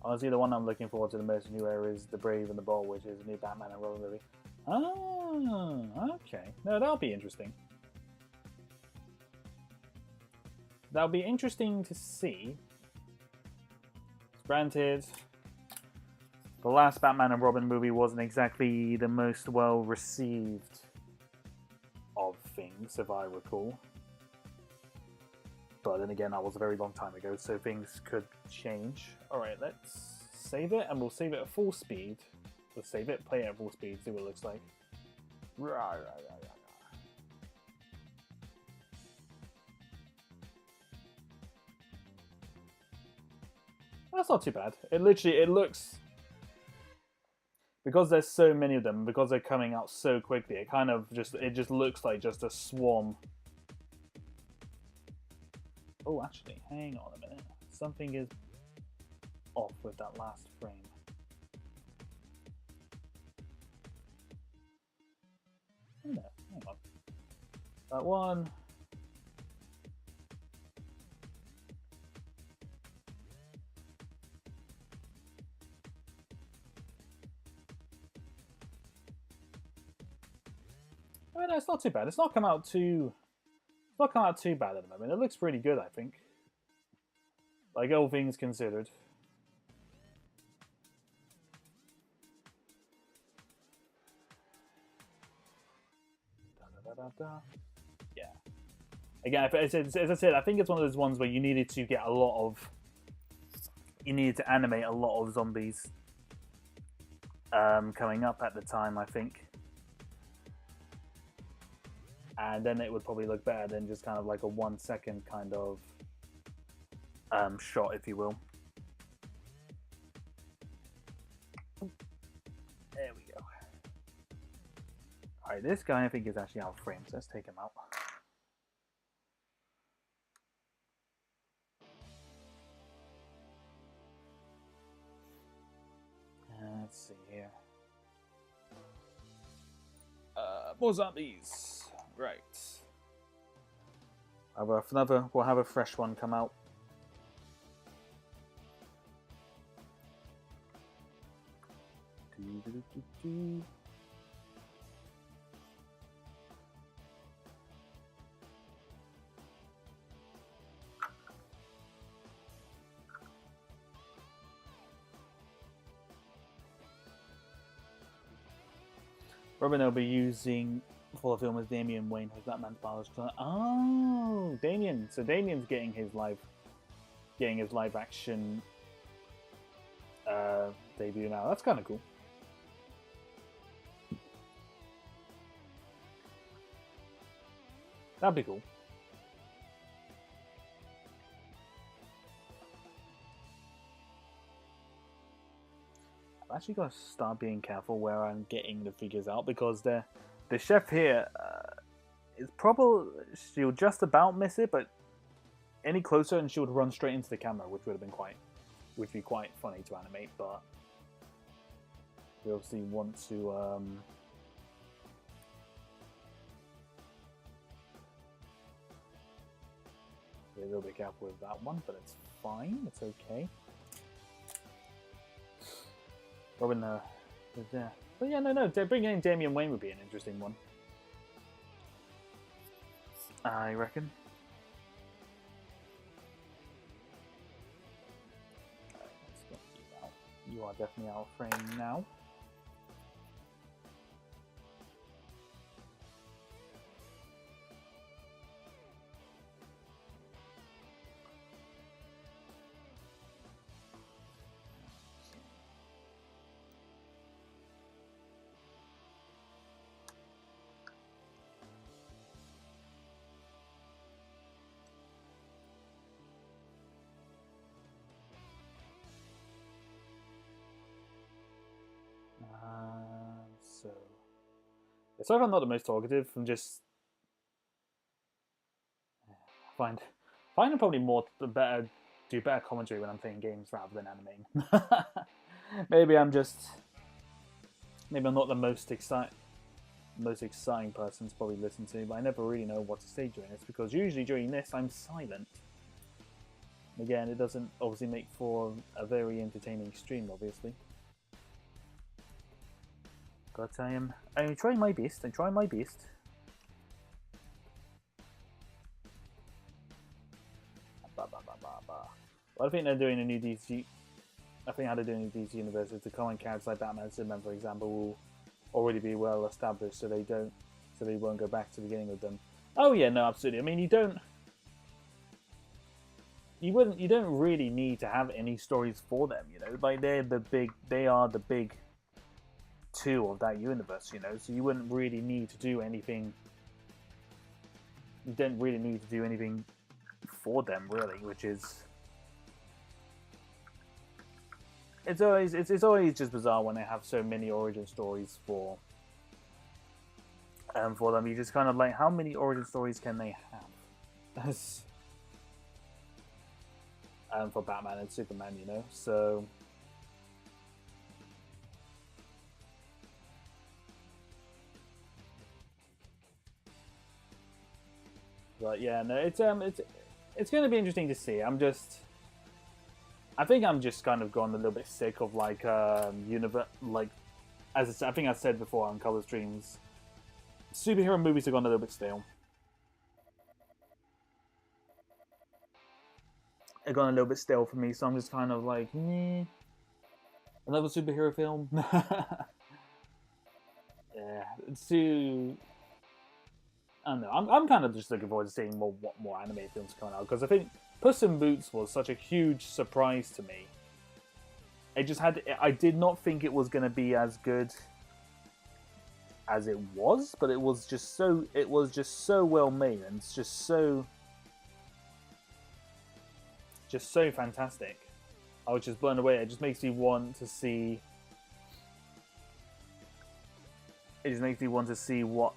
Honestly, the one I'm looking forward to the most new era is The Brave and the Bold, which is a new Batman and Robin movie. Oh, okay. No, that'll be interesting. That'll be interesting to see. Granted, the last Batman and Robin movie wasn't exactly the most well received of things, if I recall. But then again, that was a very long time ago, so things could change. Alright, let's save it, and we'll save it at full speed. We'll save it, play it at full speed, see what it looks like. That's not too bad. It looks... Because there's so many of them, because they're coming out so quickly, it just looks like just a swarm. Oh, actually, hang on a minute. Something is off with that last frame. No, hang on. That one. I mean, it's not too bad. It's not come out too bad at the moment. It looks pretty good, I think. Like, all things considered. Yeah. Again, as I said, I think it's one of those ones where you needed to get a lot of... You needed to animate a lot of zombies coming up at the time, I think. And then it would probably look better than just kind of like a 1 second kind of shot, if you will. There we go. Alright, this guy I think is actually out of frame, so let's take him out. Let's see here. More zombies. Right. We'll have a fresh one come out. Robin will be using for the film with Damian Wayne, who's Batman's biological son. Oh, Damian. So Damian's getting his live action debut now. That's kind of cool. That'd be cool. I've actually got to start being careful where I'm getting the figures out, because the chef here is probably, she'll just about miss it, but any closer and she would run straight into the camera, which would be quite funny to animate. But we obviously want to be a little bit careful with that one, but it's fine. It's okay. Robin is there. But yeah, no, bringing in Damian Wayne would be an interesting one, I reckon. Let's get you out. You are definitely out of frame now. Sorry if I'm not the most talkative. I'm just find probably more do better commentary when I'm playing games rather than animating. maybe I'm not the most exciting person to probably listen to, but I never really know what to say during this because usually during this I'm silent. Again, it doesn't obviously make for a very entertaining stream, obviously. But I'm trying my best. I'm trying my best. Well, I think they're doing a new DC. I think how they're doing a DC universe is the common characters like Batman and Superman, for example, will already be well established, so they won't go back to the beginning with them. Oh yeah, no, absolutely. I mean, you don't really need to have any stories for them, you know. Like they are the big two of that universe, you know. So you wouldn't really need to do anything. You don't really need to do anything for them, really, which is. It's always just bizarre when they have so many origin stories for them. You just kind of like, how many origin stories can they have? For Batman and Superman, you know. So but yeah, no, it's going to be interesting to see. I think I'm just kind of gone a little bit sick of like like as I think I said before on Color Streams, superhero movies have gone a little bit stale. They've gone a little bit stale for me, so I'm just kind of like, another superhero film. Yeah, it's too. I don't know. I'm kind of just looking forward to seeing more anime films coming out because I think Puss in Boots was such a huge surprise to me. I did not think it was going to be as good as it was, but it was just so well made and it's just so fantastic. I was just blown away. It just makes me want to see. It just makes me want to see what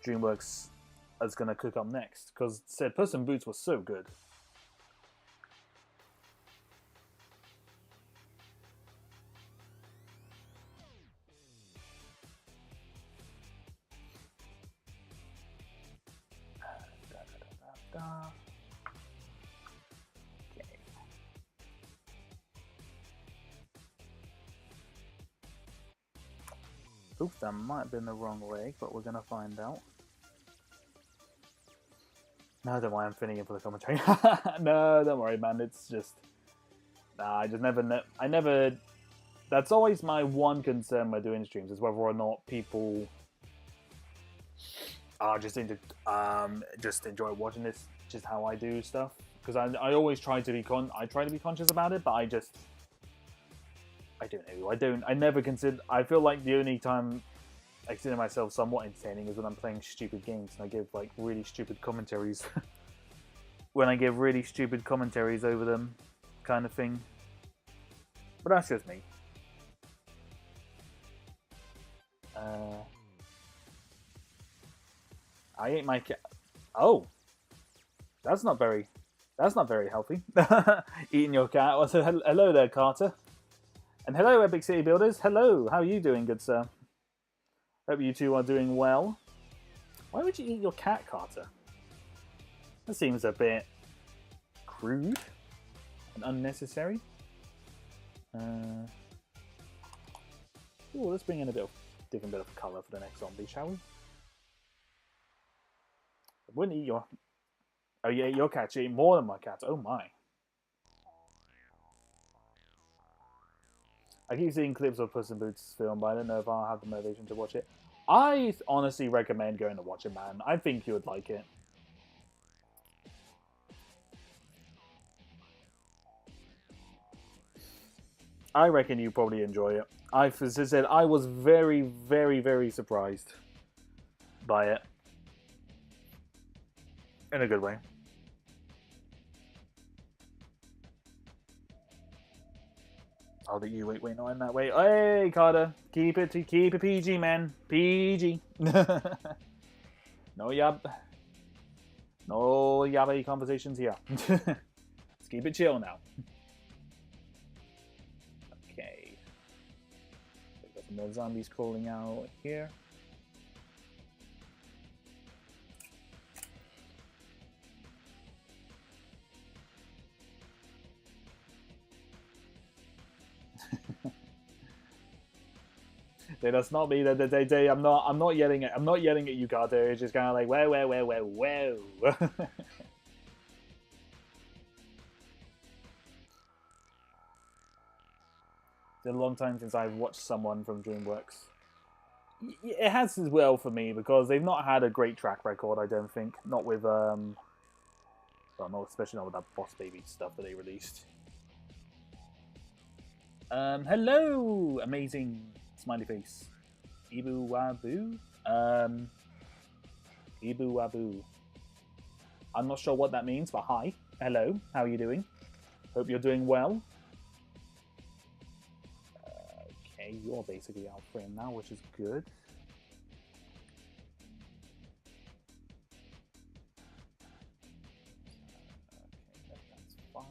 DreamWorks is going to cook up next, because said Puss in Boots was so good. Okay. Oops, that might have been the wrong leg, but we're going to find out. No, don't worry, I'm filling in for the commentary. No, don't worry, man. It's just... Nah, I just never know. I never... That's always my one concern when doing streams, is whether or not people just enjoy watching this, just how I do stuff. Because I always try to be conscious about it, but I don't know. I never consider... I feel like the only time I consider myself somewhat entertaining is when I'm playing stupid games and I give like really stupid commentaries. When I give really stupid commentaries over them, kind of thing. But that's just me. I ate my cat. Oh, that's not very healthy. Eating your cat. Also, hello there, Carter. And hello, Epic City Builders. Hello, how are you doing, good sir? Hope you two are doing well. Why would you eat your cat, Carter? That seems a bit crude and unnecessary. Ooh, let's bring in a different bit of colour for the next zombie, shall we? I wouldn't eat your... Oh, you ate your cat. You ate more than my cat. Oh, my. I keep seeing clips of Puss in Boots film, but I don't know if I'll have the motivation to watch it. I honestly recommend going to watch it, man. I think you would like it. I reckon you probably enjoy it. As I said, I was very, very, very surprised by it. In a good way. I'll let you wait, not in that way. Hey, Carter, keep it PG, man. PG. No yabby conversations here. Let's keep it chill now. Okay. We've got some more zombies crawling out here. That's not me. I'm not yelling at you, Carter. It's just kind of like whoa. It's been a long time since I've watched someone from DreamWorks. It has as well for me because they've not had a great track record. I don't think. Not with well, no, especially not with that Boss Baby stuff that they released. Hello, amazing smiley face. Ibu Wabu? Ibu Wabu. I'm not sure what that means, but hi. Hello, how are you doing? Hope you're doing well. Okay, you're basically out frame now, which is good. Okay, that's fine.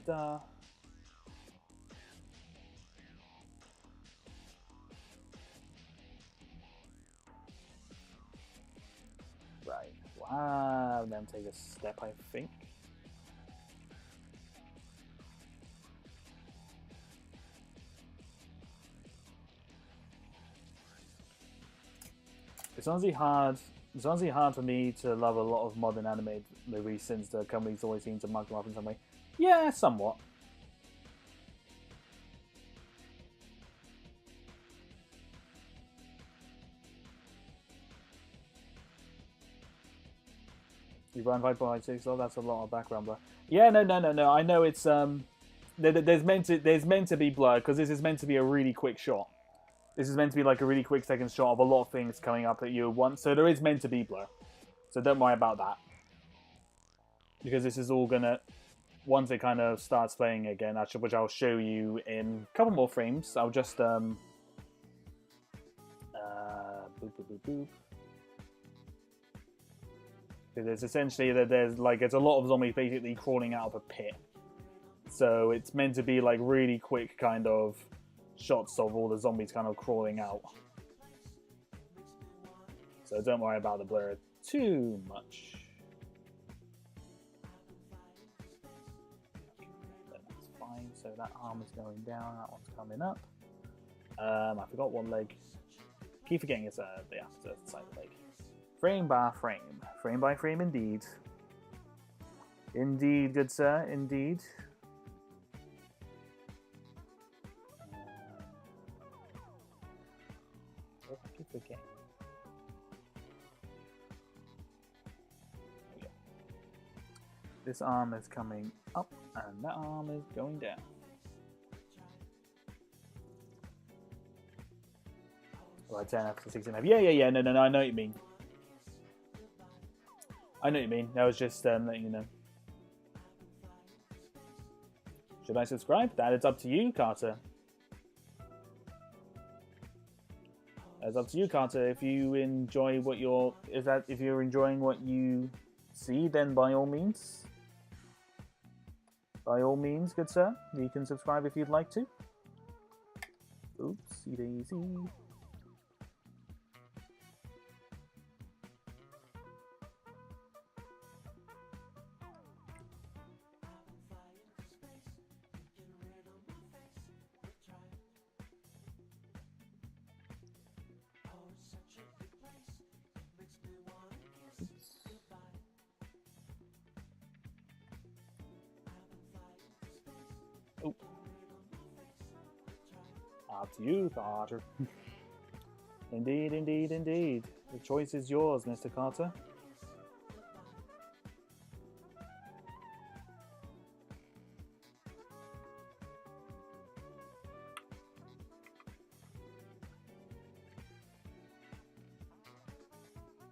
Da. Right. Wow. Then take a step, I think. It's honestly hard for me to love a lot of modern anime movies since the companies always seem to mug them up in some way. Yeah, somewhat. You run 5.6, oh, that's a lot of background blur. Yeah, no. I know it's there's meant to be blur because this is meant to be a really quick shot. This is meant to be like a really quick second shot of a lot of things coming up at you at once, so there is meant to be blur. So don't worry about that. Because this is all gonna, once it kind of starts playing again, which I'll show you in a couple more frames, I'll just boop. Because it's essentially that it's a lot of zombies basically crawling out of a pit. So it's meant to be like really quick kind of shots of all the zombies kind of crawling out. So don't worry about the blur too much. That's fine. So that arm is going down, that one's coming up. I forgot one leg. Keep forgetting it's the side of the leg. Frame by frame indeed. Indeed, good sir, indeed. I keep forgetting. Oh, yeah. This arm is coming up, and that arm is going down. Right, 10 after 16. Yeah. No. I know what you mean. That was just letting you know. Should I subscribe? That is up to you, Carter. That's up to you, Carter. If you enjoy what if you're enjoying what you see, then by all means, good sir, you can subscribe if you'd like to. Oopsie daisy. Up to you, Carter. Indeed, indeed, indeed. The choice is yours, Mr. Carter.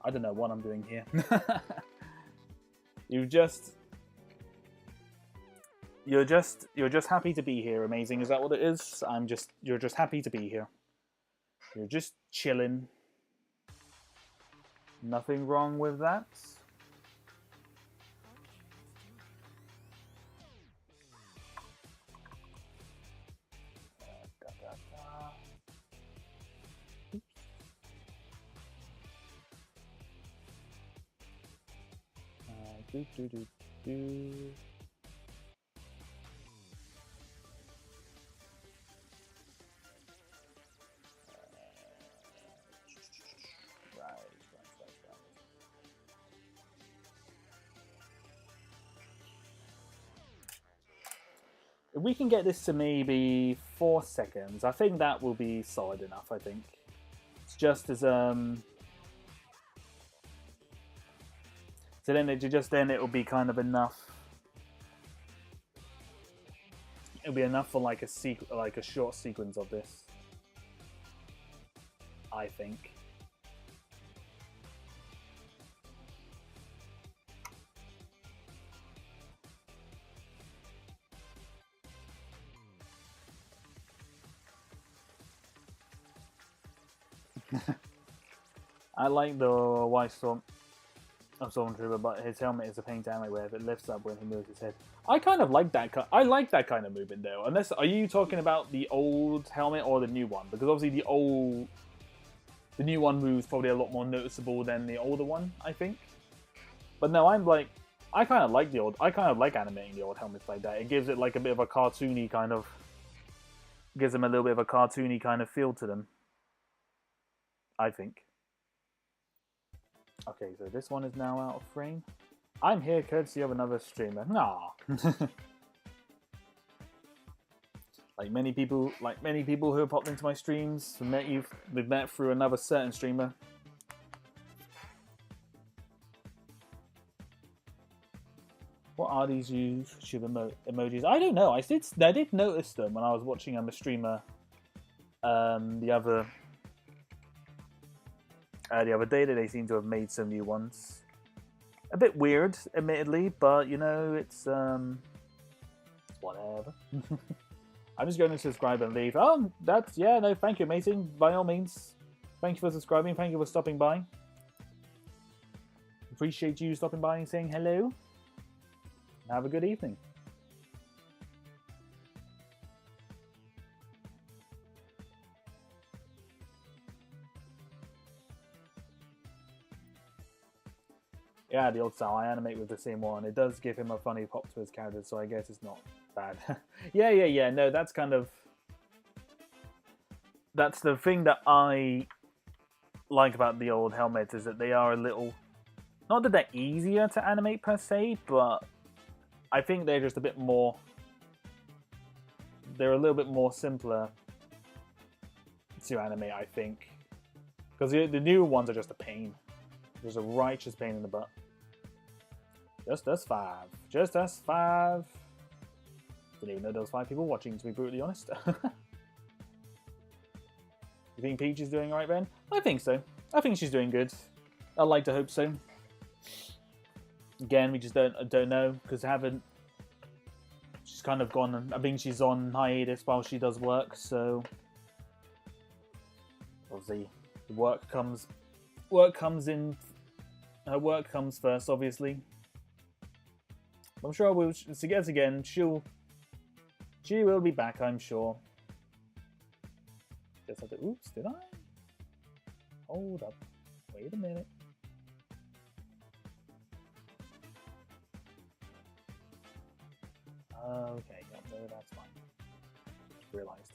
I don't know what I'm doing here. You're just happy to be here. Amazing, is that what it is? You're just happy to be here. You're just chilling. Nothing wrong with that. Do. If we can get this to maybe 4 seconds, I think that will be solid enough, I think. It's just as so then it will be kind of enough. It'll be enough for like a short sequence of this, I think. I like the white stormtrooper, but his helmet is a pain to animate with. It lifts up when he moves his head. I kind of like that. I like that kind of movement though. Unless, are you talking about the old helmet or the new one? Because obviously the new one moves probably a lot more noticeable than the older one, I think. But no, I kind of like animating the old helmets like that. It gives it like a bit of a cartoony kind of, gives them a little bit of a cartoony kind of feel to them, I think. Okay, so this one is now out of frame. I'm here courtesy of another streamer. Nah. like many people who have popped into my streams, we've met through another certain streamer. What are these YouTube emojis? I don't know. I did notice them when I was watching a streamer the other day that they seem to have made some new ones. A bit weird, admittedly, but you know, it's whatever. I'm just going to subscribe and leave. Oh, no, thank you, amazing. By all means, thank you for subscribing. Thank you for stopping by. Appreciate you stopping by and saying hello. Have a good evening. Yeah, the old style. I animate with the same one. It does give him a funny pop to his character, so I guess it's not bad. yeah. No, that's kind of... That's the thing that I like about the old helmets, is that they are a little... Not that they're easier to animate per se, but I think they're just a bit more... They're a little bit more simpler to animate, I think. Because the new ones are just a pain. There's a righteous pain in the butt. Just us 5. Just us 5. Didn't even know there was 5 people watching, to be brutally honest. You think Peach is doing alright, Ben? I think so. I think she's doing good. I'd like to hope so. Again, we just don't know, because she's kind of gone. I think she's on hiatus while she does work, so obviously the work comes in. Her work comes first, obviously. I'm sure we'll again. She will be back, I'm sure. Just have to. Oops, did I? Hold up. Wait a minute. Okay, yeah, no, that's fine. Just realized.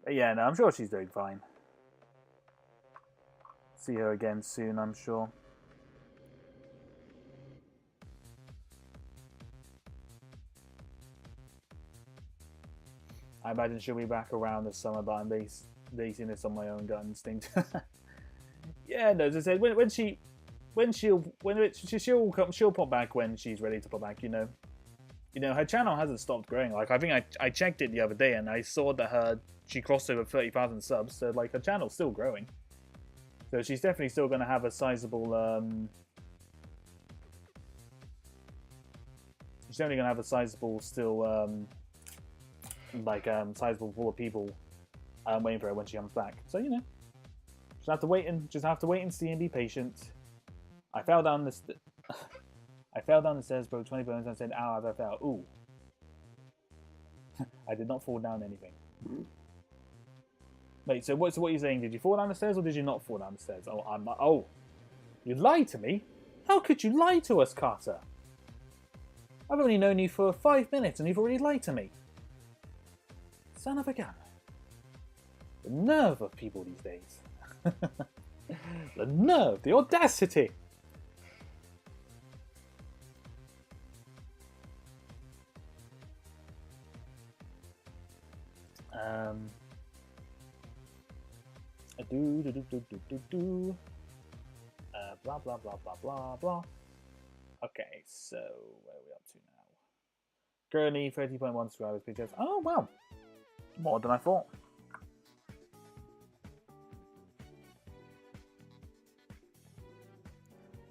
But yeah, no, I'm sure she's doing fine. See her again soon, I'm sure. I imagine she'll be back around this summer, but I'm basing this on my own gut instinct. Yeah, no, as I said, she'll pop back when she's ready to pop back. You know, her channel hasn't stopped growing. Like I think I checked it the other day and I saw that she crossed over 30,000 subs. So like her channel's still growing. So she's definitely still going to have a sizable. She's definitely going to have a sizable still. Sizable pool of people waiting for her when she comes back. So you know, just have to wait and see and be patient. I fell down the stairs, broke 20 bones, and said, "Ow, I fell." Ooh, I did not fall down anything. Wait, so what are you saying? Did you fall down the stairs or did you not fall down the stairs? Oh, you lied to me? How could you lie to us, Carter? I've only known you for 5 minutes and you've already lied to me. Son of a gun. The nerve of people these days. The nerve, the audacity. Blah blah blah blah blah blah. Okay, so where are we up to now? Currently 30.1 subscribers, pictures. Oh wow, more than I thought.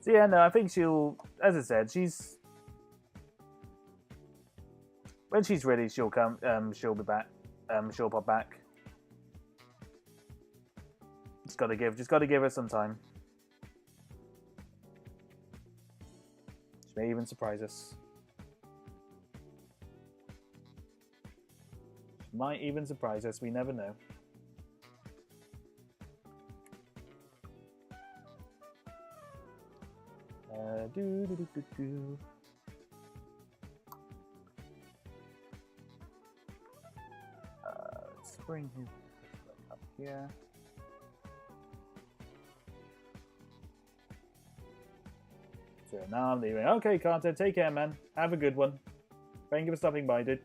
So yeah, no, I think she'll, as I said, when she's ready, she'll come. She'll be back. She'll pop back. Just gotta give her some time. She may even surprise us. She might even surprise us. We never know. Let's bring him up here. So now I'm leaving. Okay, Carter, take care, man. Have a good one. Thank you for stopping by, dude.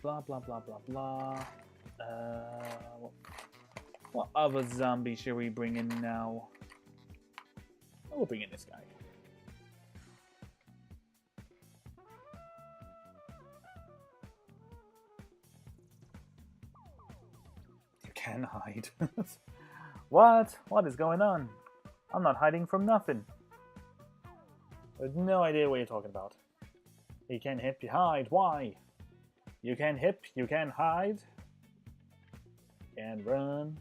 Blah blah blah blah blah. What other zombie should we bring in now? We'll bring in this guy. You can hide. What? What is going on? I'm not hiding from nothing. I have no idea what you're talking about. You can hip, you hide. Why? You can hip, you can hide. Can run.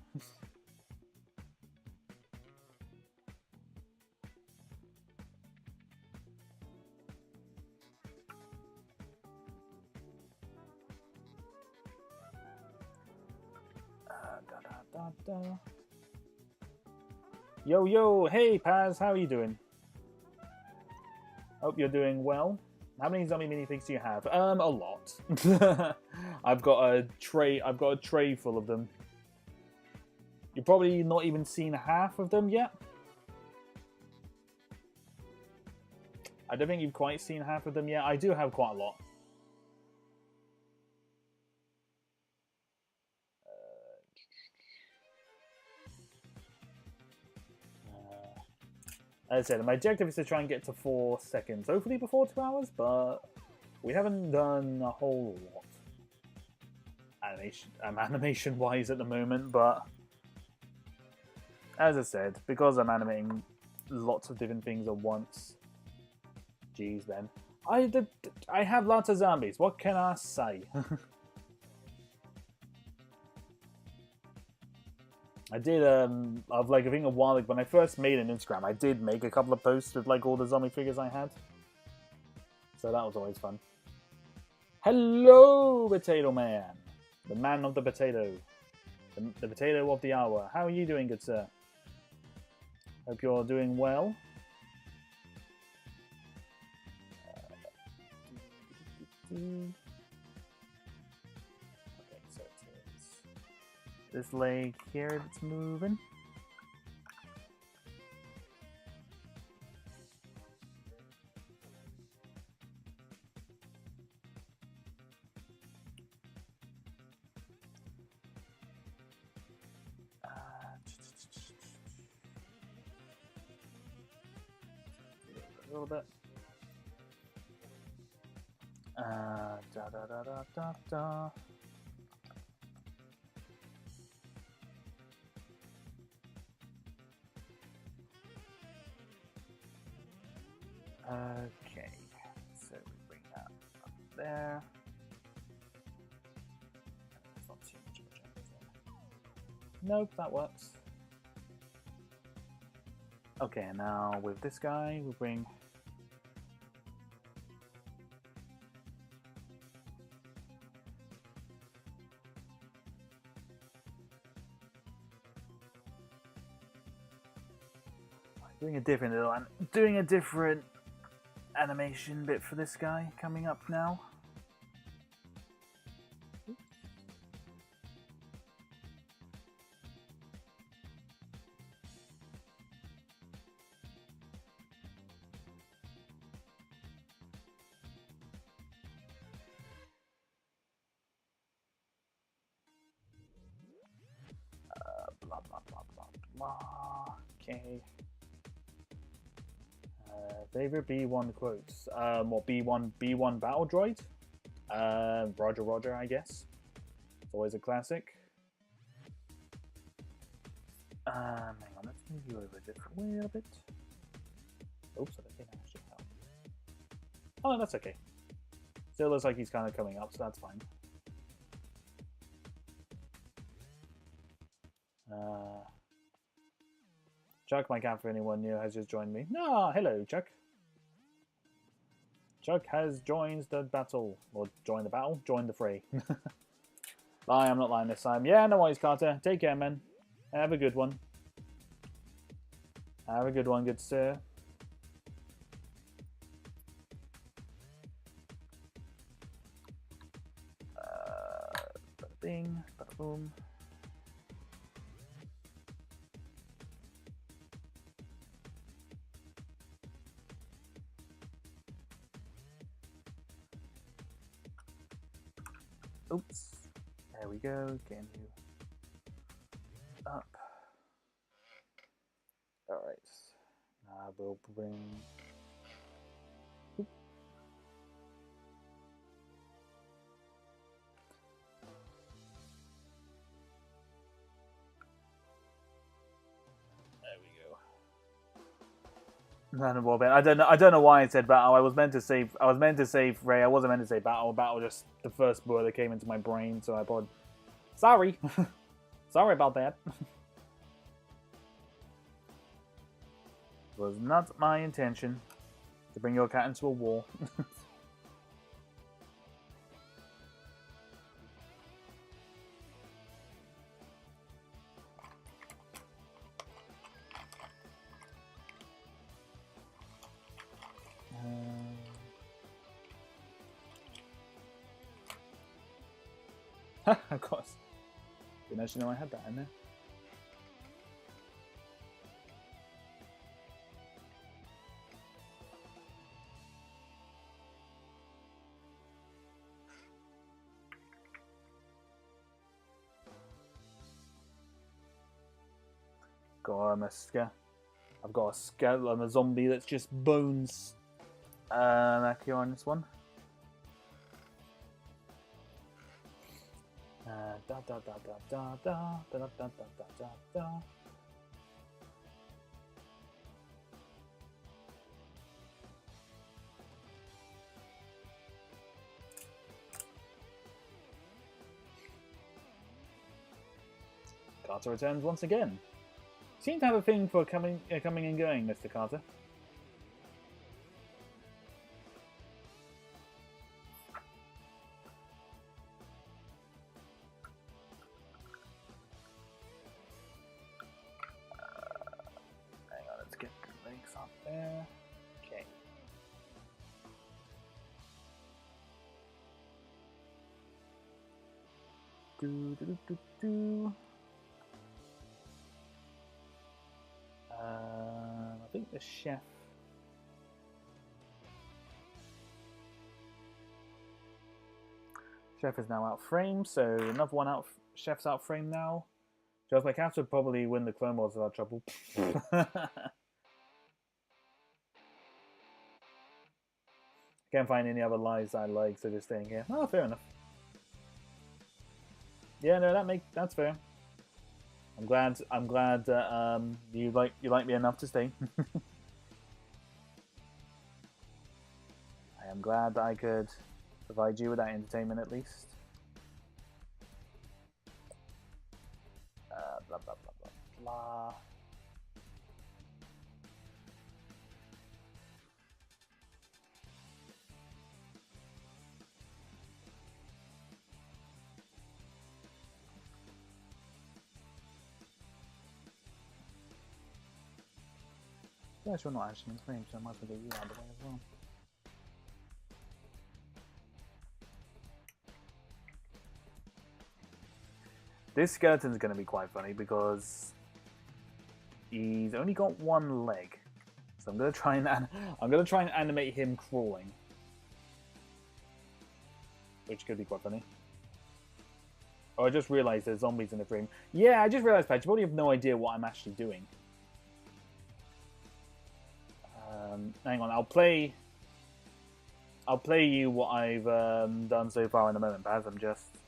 Yo, yo, hey Paz, how are you doing? Hope you're doing well. How many zombie minifigs do you have? A lot. I've got a tray full of them. You've probably not even seen half of them yet. I don't think you've quite seen half of them yet. I do have quite a lot. As I said, my objective is to try and get to 4 seconds, hopefully before 2 hours, but we haven't done a whole lot animation-wise at the moment, but as I said, because I'm animating lots of different things at once, geez then, I have lots of zombies, what can I say? I did, I think a while ago, when I first made an Instagram, I did make a couple of posts with, like, all the zombie figures I had. So that was always fun. Hello, Potato Man! The man of the potato. The potato of the hour. How are you doing, good sir? Hope you're doing well. Okay, so it is this leg here that's moving. A little bit. Da da da da da da. Okay, so we bring that up there. That's not too much of a jump, is it? Nope, that works. Okay, now with this guy, we bring. Doing a different animation bit for this guy coming up now. Blah blah blah blah blah. Okay. Favorite B1 quotes? Or B1 battle droid? Roger Roger, I guess. It's always a classic. Hang on, let's move you over a different way a bit. Oops, I don't think I actually help. Oh, no, that's okay. Still looks like he's kind of coming up, so that's fine. Chuck, my cat for anyone new, has just joined me. Ah, hello, Chuck. Chuck has joined the battle. Or joined the battle? Joined the fray. Lie, I'm not lying this time. Yeah, no worries, Carter. Take care, man. Have a good one. Have a good one, good sir. Bada bing, bada boom. Oops. There we go. Getting you up. Alright. Now we'll bring. Oop. There we go. None of bit. I don't know why I said battle. I was meant to save Ray. I wasn't meant to say battle. Battle just the first word that came into my brain, so I thought sorry. Sorry about that. It was not my intention to bring your cat into a war. Of course. Didn't actually know I had that in there. I've got a skeleton, I'm a zombie that's just bones. Back here on this one. Da da da da da da da da da da da. Carter returns once again. Seem to have a thing for coming and going, Mr. Carter. I think the chef. Chef is now out frame, so another one out. Chef's out frame now. Just like have to probably win the Clone Wars without trouble. Can't find any other lives I like, so just staying here. Oh, fair enough. Yeah, no, that's fair. I'm glad that you like me enough to stay. I am glad that I could provide you with that entertainment at least. Blah blah blah blah blah. Yeah, sure, not actually in frame, so I might as well get you out of the way as well. This skeleton's going to be quite funny because he's only got one leg, so I'm going to try and animate him crawling, which could be quite funny. Oh, I just realised there's zombies in the frame. Yeah, I just realised, Pat, you probably have no idea what I'm actually doing. Hang on, I'll play you what I've done so far in a moment, Baz. I'm just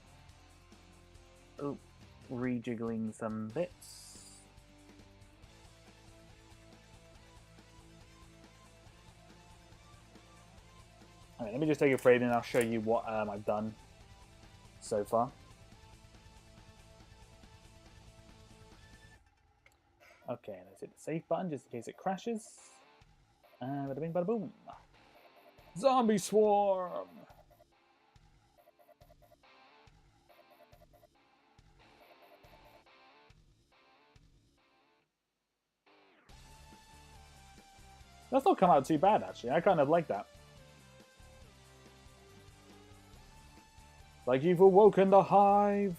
rejiggling some bits. Alright, let me just take a frame and I'll show you what I've done so far. Okay, let's hit the save button just in case it crashes. Bada bing, bada boom. Zombie swarm! That's not come out too bad, actually. I kind of like that. Like you've awoken the hive.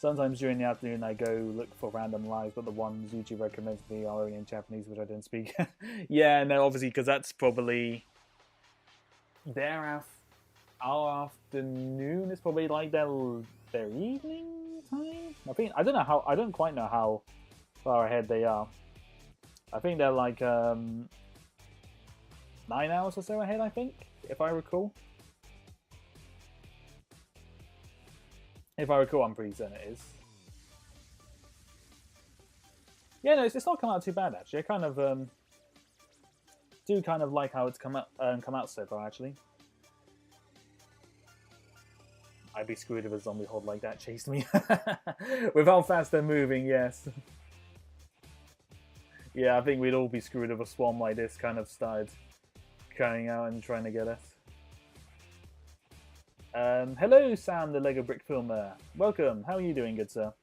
Sometimes during the afternoon I go look for random lives, but the ones YouTube recommends me are only in Japanese, which I don't speak. Yeah, no, obviously, because that's probably our afternoon is probably like their evening time. I don't quite know how far ahead they are. I think they're like 9 hours or so ahead, I think, if I recall. If I recall, I'm pretty certain it is. Yeah, no, it's not come out too bad actually. I kind of do kind of like how it's come out so far actually. I'd be screwed if a zombie horde like that chased me. With how fast they're moving, yes. Yeah, I think we'd all be screwed if a swarm like this kind of started coming out and trying to get us. Hello, Sam, the Lego Brick Filmer. Welcome. How are you doing, good sir?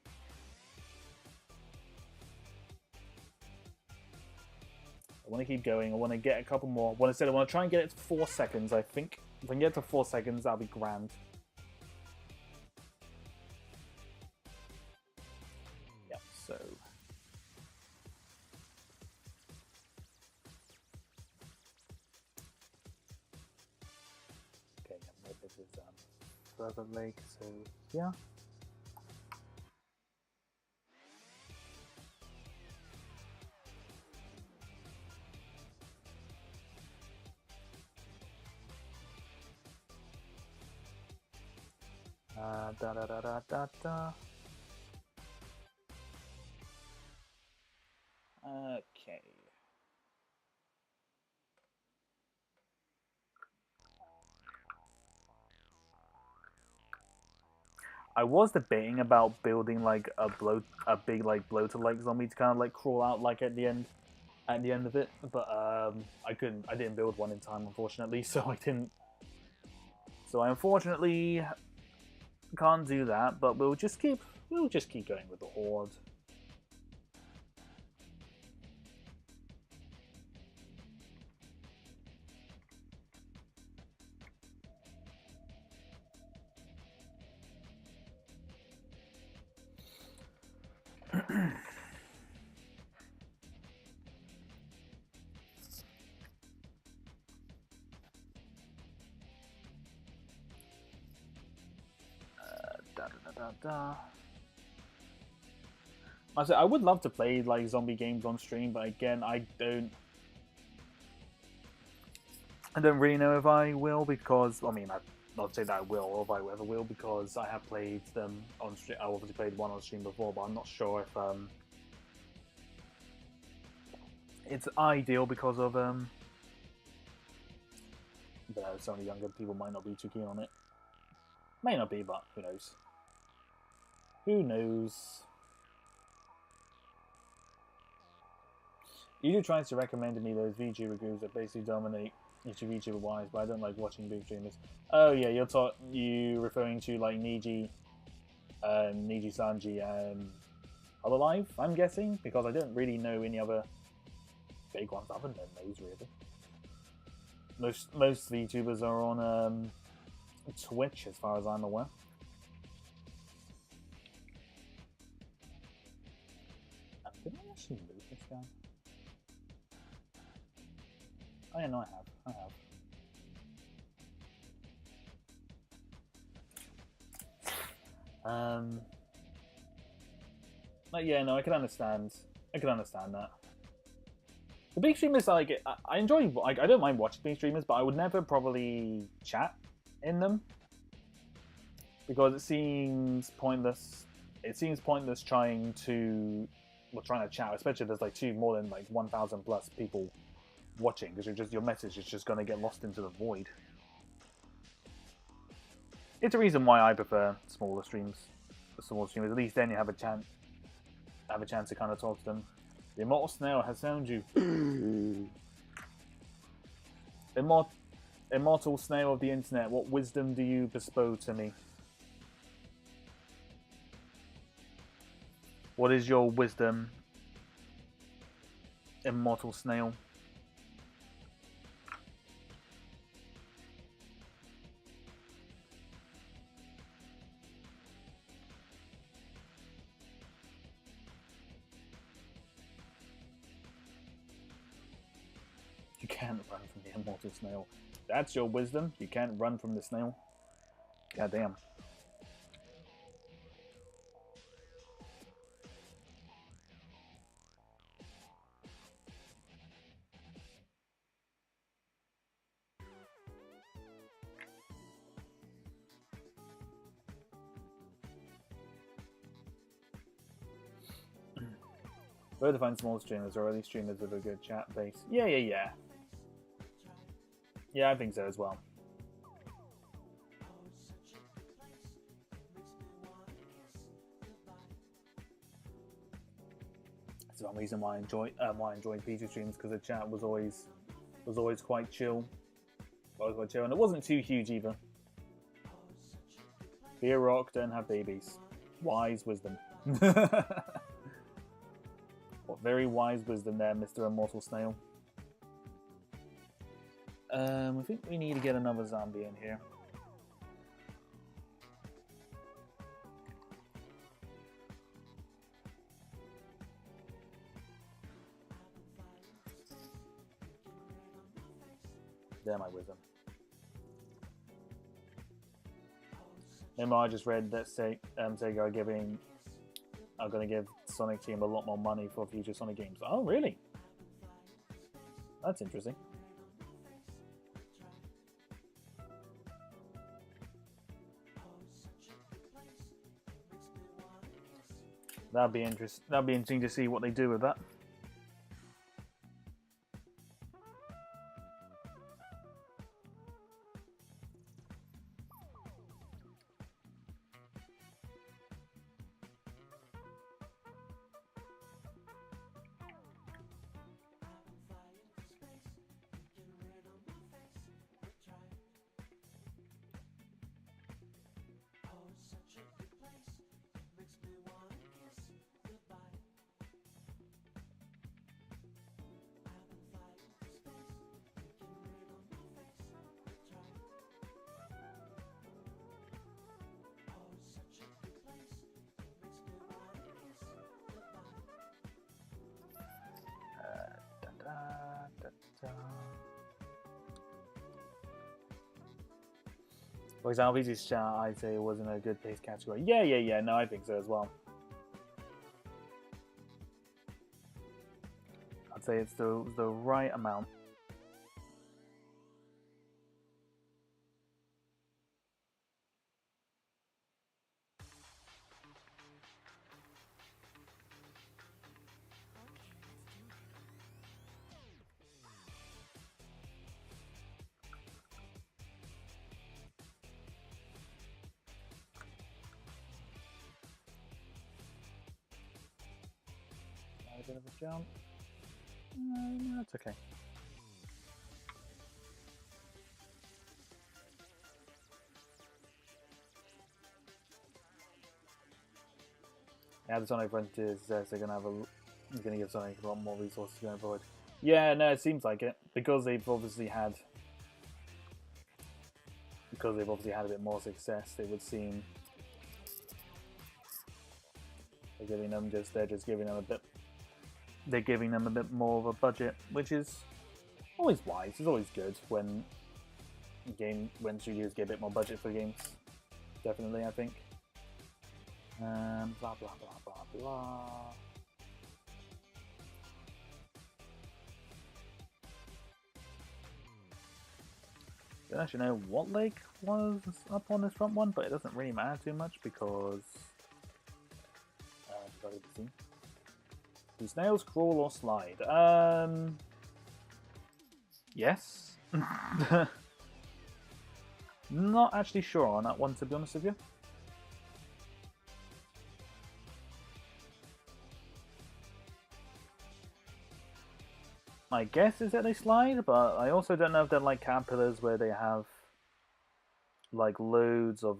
I want to keep going. I want to get a couple more. I want to try and get it to 4 seconds, I think. If I can get to 4 seconds, that'll be grand. Yep, so... Okay, yeah, this is further lake, so yeah. Da da da da da da. Okay. I was debating about building like a big like bloater-like zombie to kind of like crawl out like at the end of it, but I didn't build one in time, unfortunately, so I didn't. So I unfortunately Can't do that, but we'll just keep going with the horde. I would love to play like zombie games on stream, but again, I don't really know if I will, because I mean, I not say that I will or if I ever will, because I have played them on stream. I obviously played one on stream before, but I'm not sure if it's ideal because of I don't know, some of the younger people might not be too keen on it. May not be, but who knows? Who knows? YouTube tries to recommend to me those VTuber groups that basically dominate YouTube VTuber wise, but I don't like watching big streamers. Oh yeah, you referring to like Niji Sanji and AreaLight, I'm guessing, because I don't really know any other big ones other than those really. Most VTubers are on Twitch, as far as I'm aware. Did I actually move this guy? Oh yeah, no, I have. But yeah, no, I can understand that. The big streamers, like, I enjoy, like, I don't mind watching big streamers, but I would never probably chat in them, because it seems pointless. It seems pointless trying to chat, especially if there's like more than like 1,000 plus people watching, because your message is just going to get lost into the void. It's a reason why I prefer smaller streams. Smaller streamers, at least then you have a chance to kind of talk to them. The immortal snail has found you. Immortal snail of the internet, what wisdom do you bestow to me? What is your wisdom, immortal snail? You can't run from the immortal snail. That's your wisdom? You can't run from the snail? Goddamn. Where to find small streamers or early streamers with a good chat base? Yeah. Yeah, I think so as well. That's one reason why I enjoyed PG streams, because the chat was always quite chill. And it wasn't too huge either. Be a rock, don't have babies. Wise wisdom. What very wise wisdom there, Mr. Immortal Snail. I think we need to get another zombie in here. There, my wisdom. Remember, I just read that Sega are going to give Sonic Team a lot more money for future Sonic games. Oh, really? That's interesting. That'd be interesting to see what they do with that. For example, this chat, I'd say it wasn't a good taste category. Yeah. No, I think so as well. I'd say it's the right amount. A bit of a jump. No, it's okay. Yeah, the Sonic Frontiers says they're gonna give Sonic a lot more resources going forward. Yeah, no, it seems like it because they've obviously had a bit more success. It would seem they're giving them a bit more of a budget, which is always wise. It's always good when studios get a bit more budget for games. Definitely, I think. Blah blah blah blah blah. I don't actually know what lake was up on this front one, but it doesn't really matter too much because do snails crawl or slide? Yes. Not actually sure on that one, to be honest with you. My guess is that they slide, but I also don't know if they're like caterpillars where they have like loads of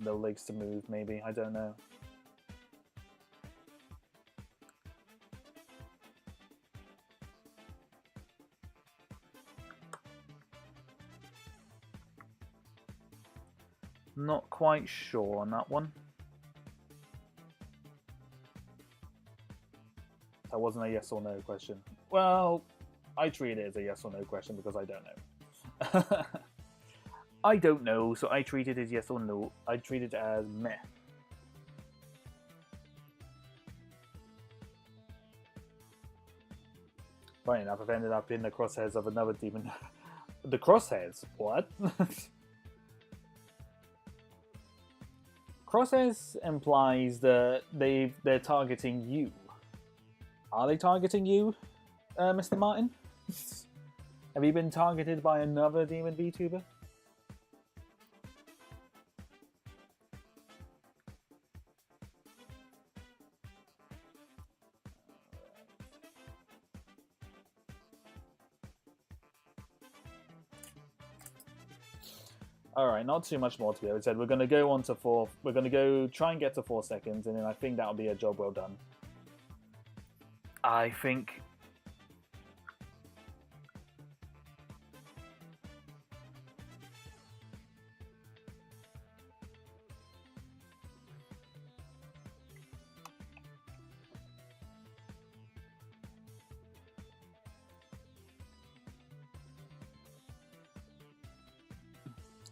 the legs to move. Maybe, I don't know. Not quite sure on that one. That wasn't a yes or no question. Well, I treat it as a yes or no question because I don't know. I don't know, so I treat it as yes or no. I treat it as meh. Funny enough, I've ended up in the crosshairs of another demon. The crosshairs? What? Crosshairs implies that they're targeting you. Are they targeting you, Mr. Martin? Have you been targeted by another demon VTuber? Alright, not too much more to be said. We're going to go on to 4. We're going to go try and get to 4 seconds, and then I think that'll be a job well done. I think...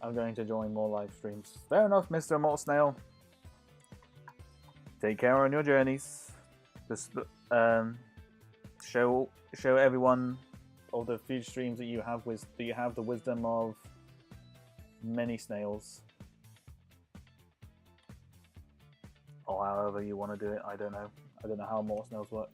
I'm going to join more live streams. Fair enough, Mr. Immortal Snail. Take care on your journeys. Just show everyone of the few streams that you have the wisdom of many snails, or however you want to do it. I don't know. I don't know how more snails work.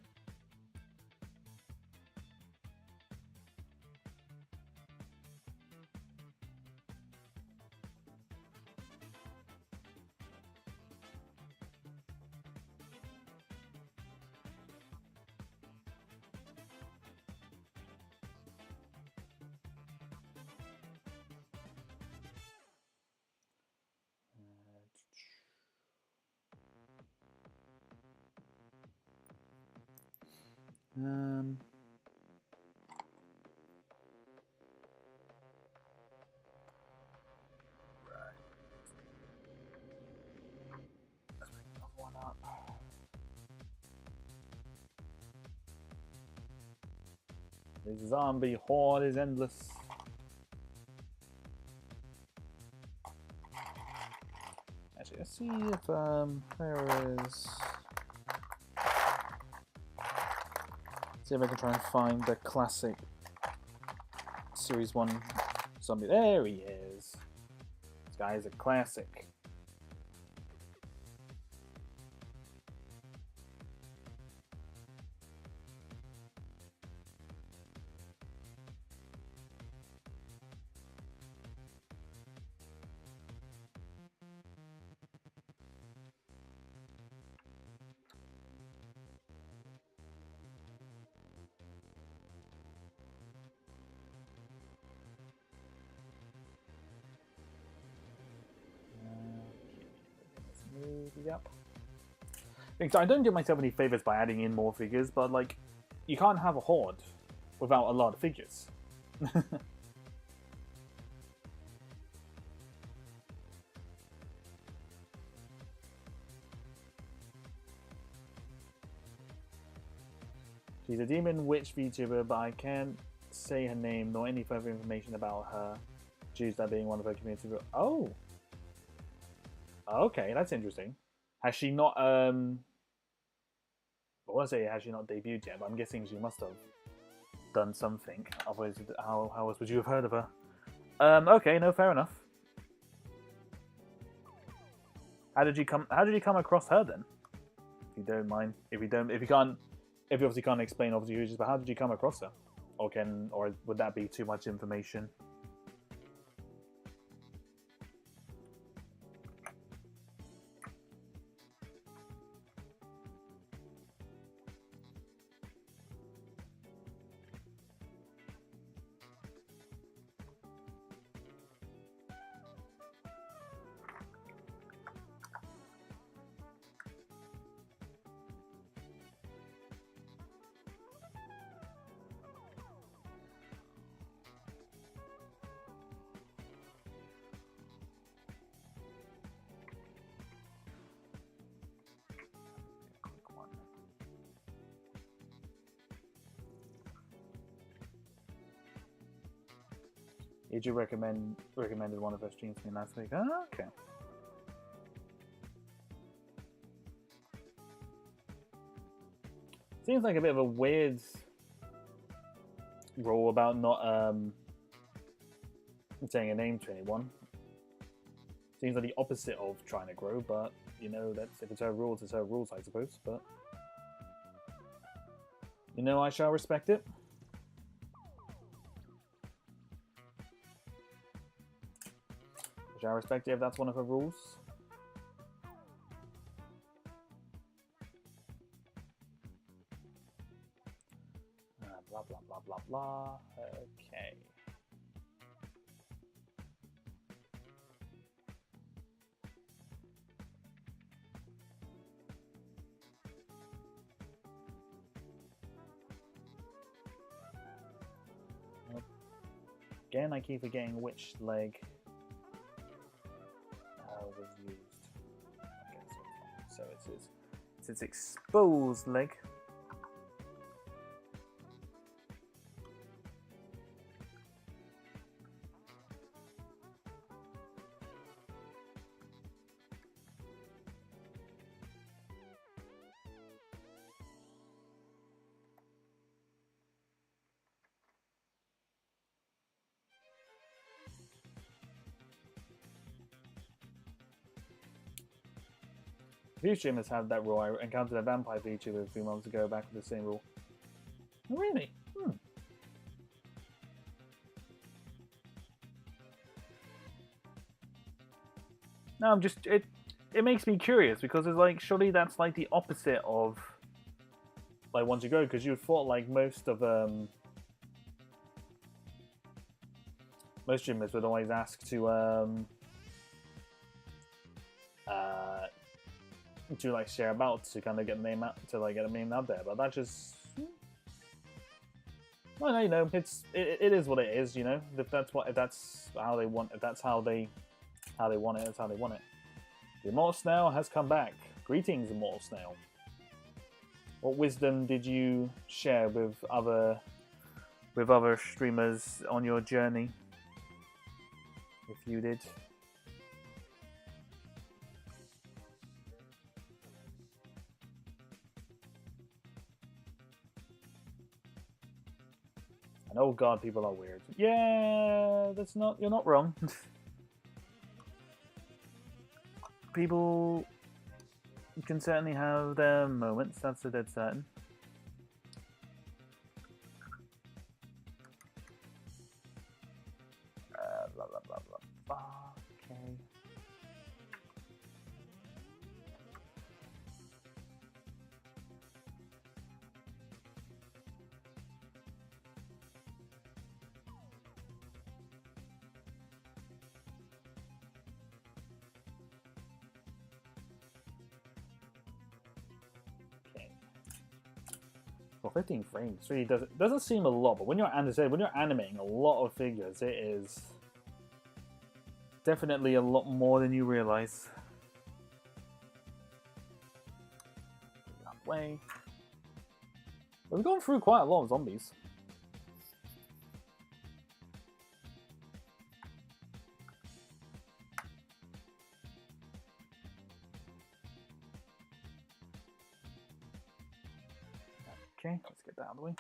Let's pick another one up. This zombie horde is endless. Actually, let's see if there is. See if I can try and find the classic Series 1 zombie. There he is. This guy is a classic. Yep. I don't do myself any favors by adding in more figures, but like, you can't have a horde without a lot of figures. She's a demon witch VTuber, but I can't say her name nor any further information about her. Choose that being one of her community. Oh, okay, that's interesting. Has she not? I want to say has she not debuted yet? But I'm guessing she must have done something. Otherwise, how else would you have heard of her? Okay, no, fair enough. How did you come across her then? If you don't mind, if you obviously can't explain obviously who she is, but how did you come across her? Or would that be too much information? Did you recommended one of her streams to me last week? Oh, okay. Seems like a bit of a weird rule about not saying a name to anyone. Seems like the opposite of trying to grow, but you know, that's if it's her rules, it's her rules, I suppose. But you know, I shall respect it. I respect it if that's one of her rules. Blah blah blah blah blah. Okay. Again, I keep forgetting which leg was used. Okay, so it's its exposed leg. Few streamers have that rule. I encountered a vampire VTuber a few months ago back with the same rule. Oh, really? No, I'm just it makes me curious because it's like surely that's like the opposite of like once you go, because you thought like most streamers would always ask to like share about to kind of get a name out get a name out there, but that just well, you know, it is what it is, you know. If that's how they want it, that's how they want it. That's how they want it. The Immortal Snail has come back. Greetings, Immortal Snail. What wisdom did you share with other with other streamers on your journey, if you did. And oh god, people are weird. Yeah, that's not, you're not wrong. People can certainly have their moments, that's a dead certain. Blah, blah, blah, blah, blah. Okay. Well, 15 frames really doesn't seem a lot, but when you're animating a lot of figures, it is definitely a lot more than you realize. That way. We've gone through quite a lot of zombies. Okay, let's get that out of the way.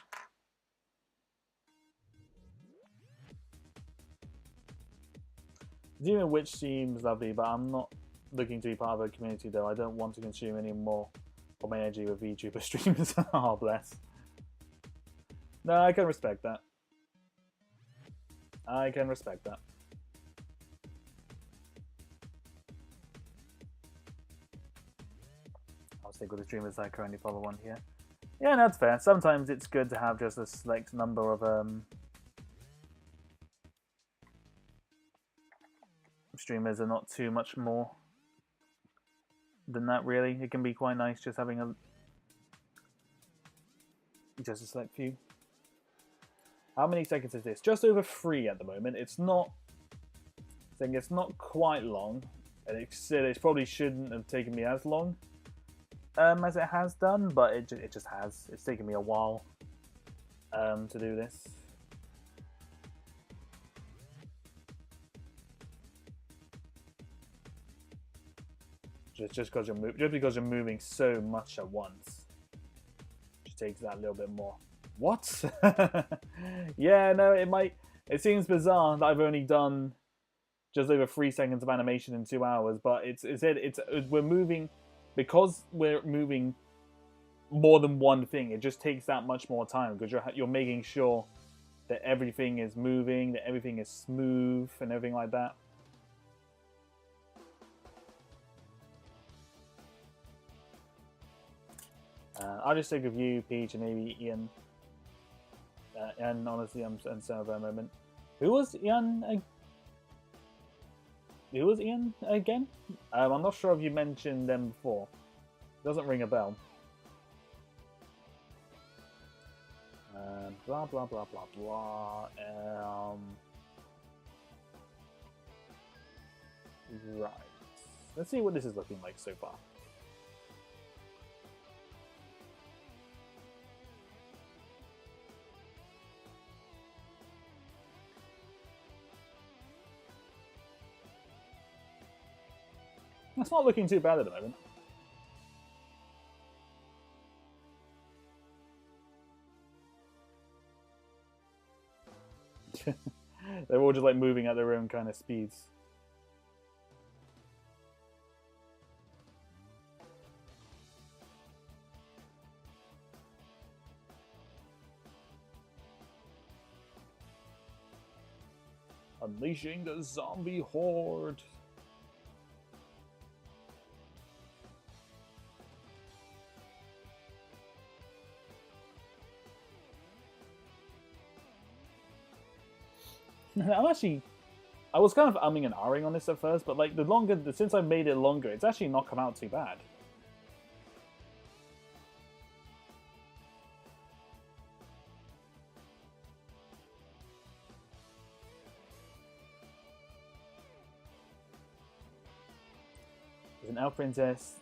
Doing Witch seems lovely, but I'm not looking to be part of a community though. I don't want to consume any more of my energy with VTuber streamers. Oh, bless. No, I can respect that. I can respect that. I'll stick with the streamers I currently follow on here. Yeah, that's fair. Sometimes it's good to have just a select number of streamers and not too much more than that, really. It can be quite nice just having just a select few. How many seconds is this? Just over 3 at the moment. It's not, I think it's not quite long, and it probably shouldn't have taken me as long as it has done, but it just has. It's taken me a while to do this. Just because you're moving so much at once, it takes that little bit more. What? Yeah, no, it seems bizarre that I've only done just over 3 seconds of animation in 2 hours, but we're moving, because we're moving more than one thing. It just takes that much more time because you're making sure that everything is moving, that everything is smooth, and everything like that. I'll just take a view, Peach, and maybe Ian. And honestly, I'm uncertain of a moment. Who was Ian? Who was Ian again? I'm not sure if you mentioned them before. Doesn't ring a bell. Blah blah blah blah blah. Right. Let's see what this is looking like so far. It's not looking too bad at the moment. They're all just like moving at their own kind of speeds. Unleashing the zombie horde. I was kind of umming and ahhing on this at first, but like since I've made it longer, it's actually not come out too bad. There's an elf princess,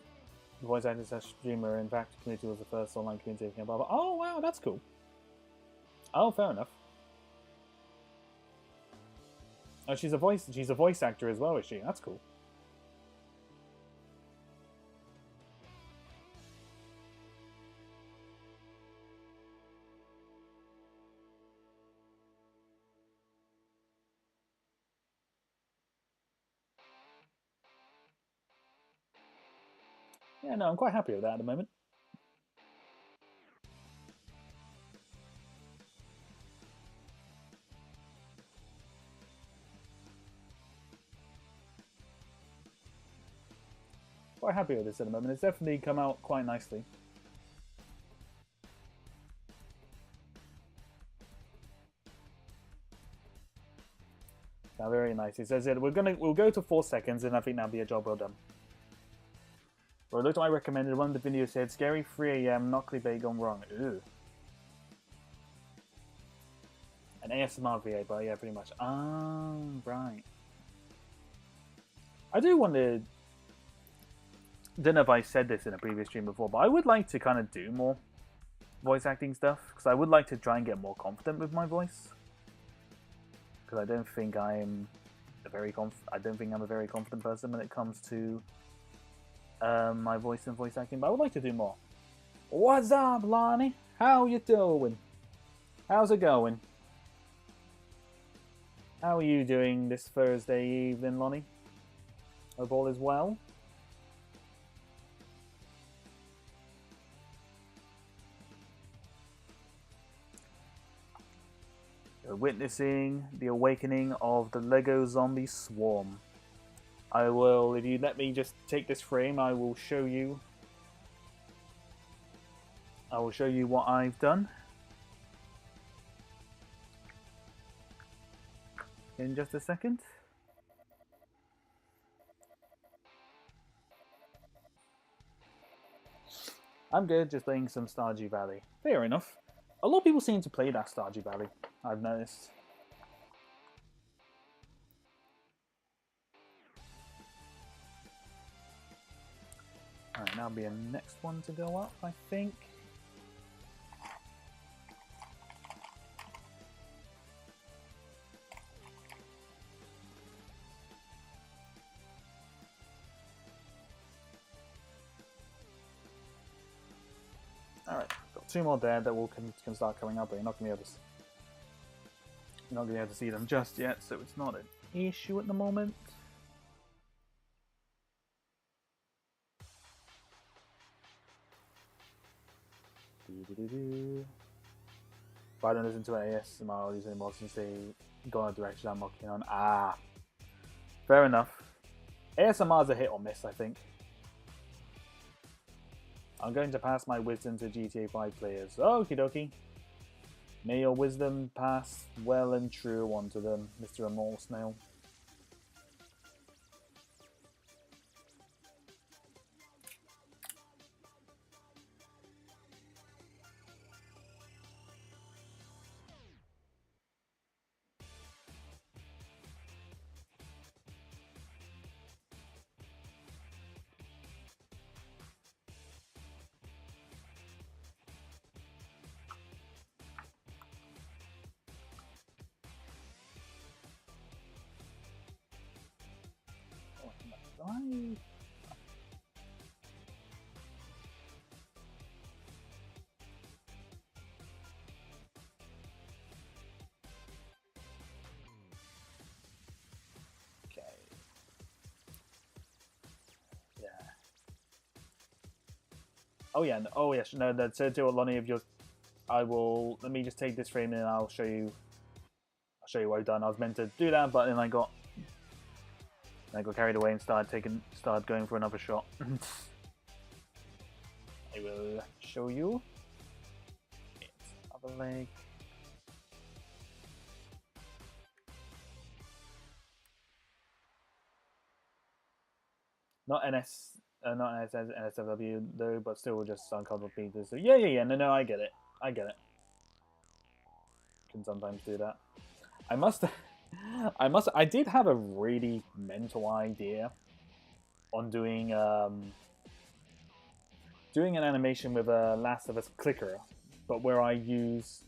voice actor / streamer. In fact, community was the first online community. Blah, blah. Oh wow, that's cool. Oh, fair enough. Oh, she's a voice actor as well, is she? That's cool. Yeah, no, I'm quite happy with that at the moment. Quite happy with this at the moment. It's definitely come out quite nicely. Now, very nice. It says it. We'll go to 4 seconds, and I think that'll be a job well done. Or looked I recommended. One of the videos said scary 3 a.m. not clickbait gone wrong. Ooh. An ASMR VA, but yeah, pretty much. Ah, right. I do want to. Don't know if I said this in a previous stream before, but I would like to kind of do more voice acting stuff because I would like to try and get more confident with my voice. Because I don't think I'm a very confident person when it comes to my voice and voice acting. But I would like to do more. What's up, Lonnie? How you doing? How's it going? How are you doing this Thursday evening, Lonnie? Hope all is well. You're witnessing the awakening of the Lego zombie swarm. I will, if you let me just take this frame, I will show you. I will show you what I've done. In just a second. I'm good, just playing some Stardew Valley. Fair enough. A lot of people seem to play that Stardew Valley, I've noticed. Alright, now will be a next one to go up, I think. Alright, got 2 more there that can start coming up, but you're not going to be able to see them just yet, so it's not an issue at the moment. If I don't listen to ASMR audios anymore since they go in a direction I'm working on. Ah, fair enough. ASMR is a hit or miss, I think. I'm going to pass my wisdom to GTA 5 players. Okie dokie. May your wisdom pass well and true onto them, Mr. Immortal Snail. Right. Okay. Yeah. Oh yeah. Oh yes. No. That said to Lonnie of yours. I will. Let me just take this frame and I'll show you. I'll show you what I've done. I was meant to do that, but then I got carried away and started going for another shot. I will show you. It's other leg. Not NSFW though, but still just uncomfortable pieces. So yeah. No, I get it. I can sometimes do that. I did have a really mental idea on doing an animation with a Last of Us clicker, but where I use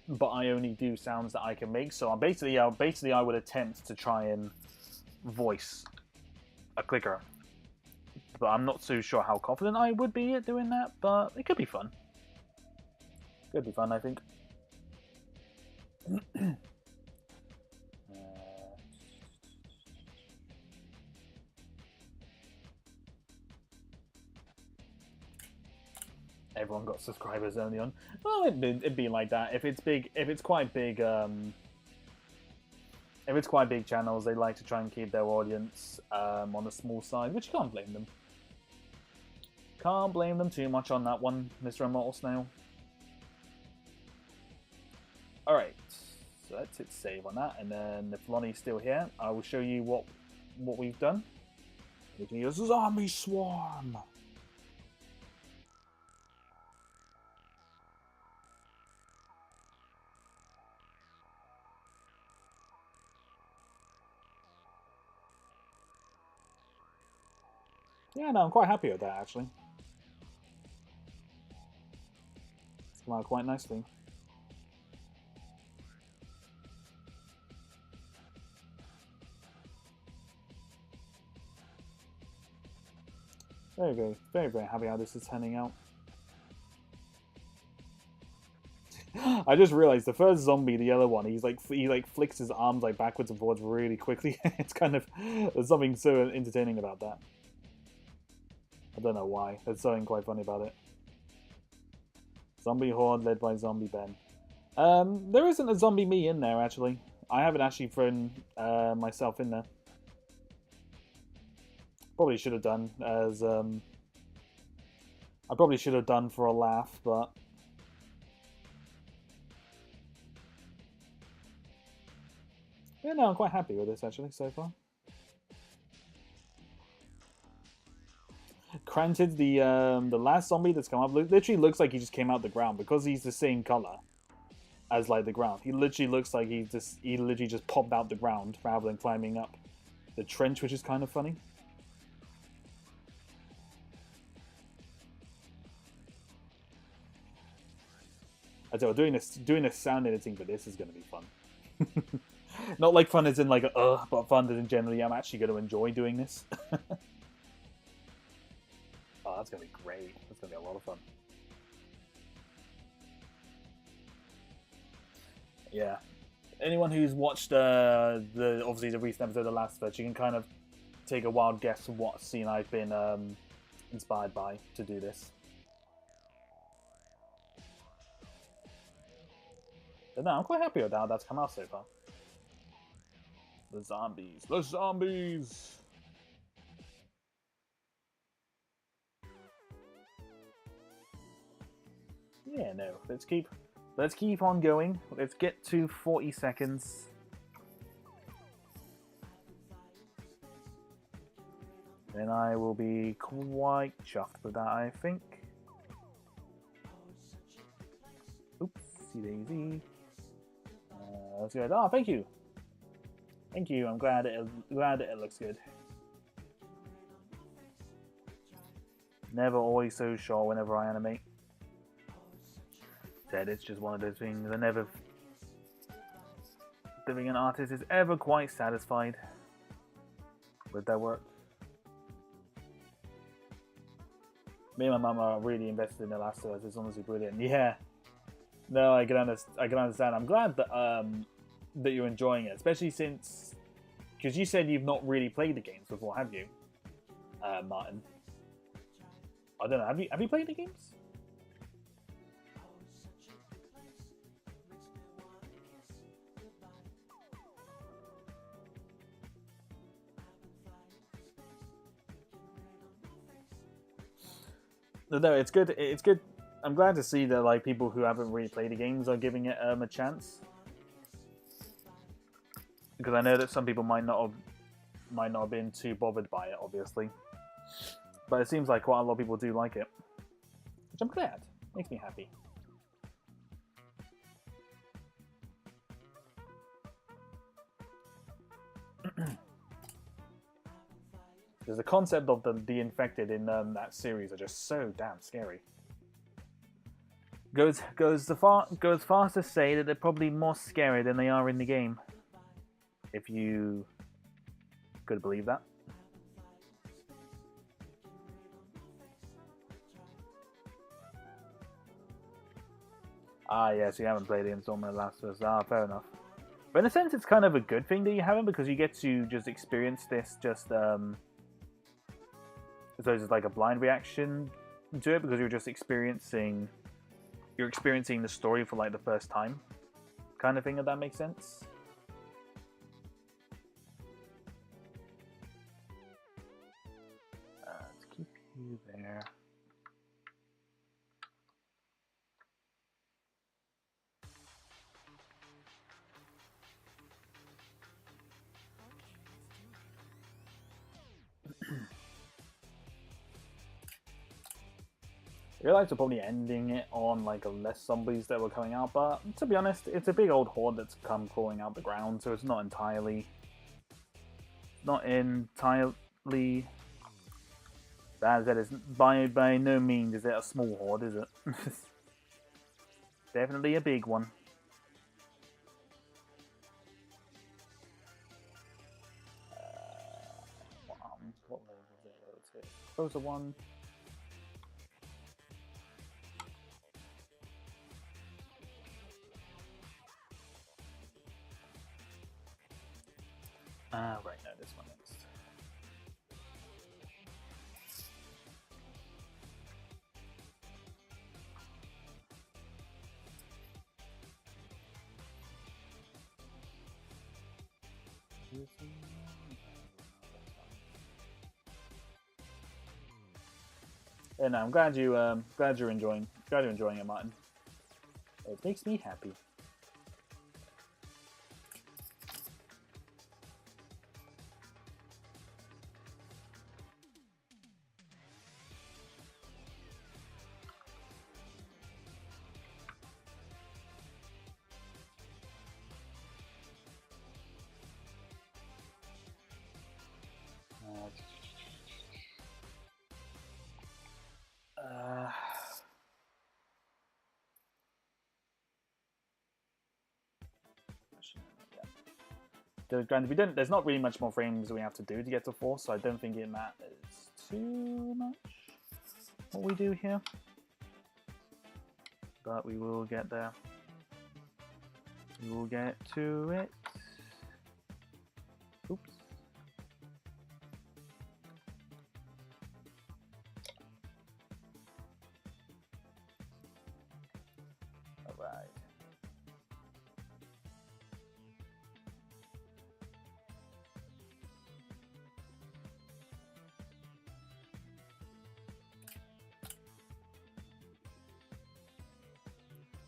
but I only do sounds that I can make. So I'm basically I would attempt to try and voice a clicker, but I'm not so sure how confident I would be at doing that. But it could be fun. Could be fun, I think. Everyone got subscribers only on. Well, it'd be like that. If it's big, if it's quite big channels, they like to try and keep their audience on the small side, which you can't blame them. Can't blame them too much on that one, Mr. Immortal Snail. Alright, so let's hit save on that, and then if Lonnie's still here, I will show you what we've done. We can use Zombie Swarm. Yeah, no, I'm quite happy with that, actually. It's come out quite nicely. Very, very, very happy how this is turning out. I just realized the first zombie, the yellow one, he flicks his arms like backwards and forwards really quickly. It's kind of, there's something so entertaining about that. I don't know why. There's something quite funny about it. Zombie Horde led by Zombie Ben. There isn't a Zombie Me in there, actually. I haven't actually thrown myself in there. Probably should have done, as I probably should have done for a laugh, but yeah, no, I'm quite happy with this actually so far. Granted, the last zombie that's come up literally looks like he just came out the ground because he's the same color as like the ground. He literally looks like he literally just popped out the ground rather than climbing up the trench, which is kind of funny. I tell you, doing this sound editing for this is going to be fun. Not like fun as in like but fun as in generally I'm actually going to enjoy doing this. Oh, that's going to be great. That's going to be a lot of fun. Yeah. Anyone who's watched obviously the recent episode of The Last of Us, you can kind of take a wild guess of what scene I've been inspired by to do this. But no, I'm quite happy with how that's come out so far. The zombies. The zombies! Yeah, no. Let's keep on going. Let's get to 40 seconds. Then I will be quite chuffed with that, I think. Oopsie daisy. That's good. Oh, thank you. Thank you. I'm glad it looks good. Never always so sure whenever I animate. Said it's just one of those things. I never think an artist is ever quite satisfied with their work. Me and my mum are really invested in The Last of Us. It's honestly brilliant. Yeah. No, I can understand. I'm glad that that you're enjoying it, especially since, because you said you've not really played the games before, have you, Martin? I don't know. Have you played the games? No, it's good. It's good. I'm glad to see that like people who haven't really played the games are giving it a chance, because I know that some people might not have been too bothered by it, obviously, but it seems like quite a lot of people do like it, which I'm glad. Makes me happy. Because the concept of the infected in that series are just so damn scary. goes far as to say that they're probably more scary than they are in the game. If you could believe that. Ah, yes, you haven't played the installment of Last of Us. Ah, fair enough. But in a sense, it's kind of a good thing that you haven't, because you get to just experience this just so it's like a blind reaction to it, because you're just experiencing the story for like the first time, kind of thing. If that makes sense. Let's keep you there. AreaLights are probably ending it on like a less zombies that were coming out, but to be honest, it's a big old horde that's come crawling out the ground, so it's not entirely bad. That is by no means is it a small horde, is it? Definitely a big one. What level was it? Closer one. Right, no, this one next. Yeah, no, I'm glad you're enjoying it, Martin. It makes me happy. Granted, there's not really much more frames we have to do to get to 4, so I don't think it matters too much what we do here. But we will get there. We will get to it. Oops. Alright.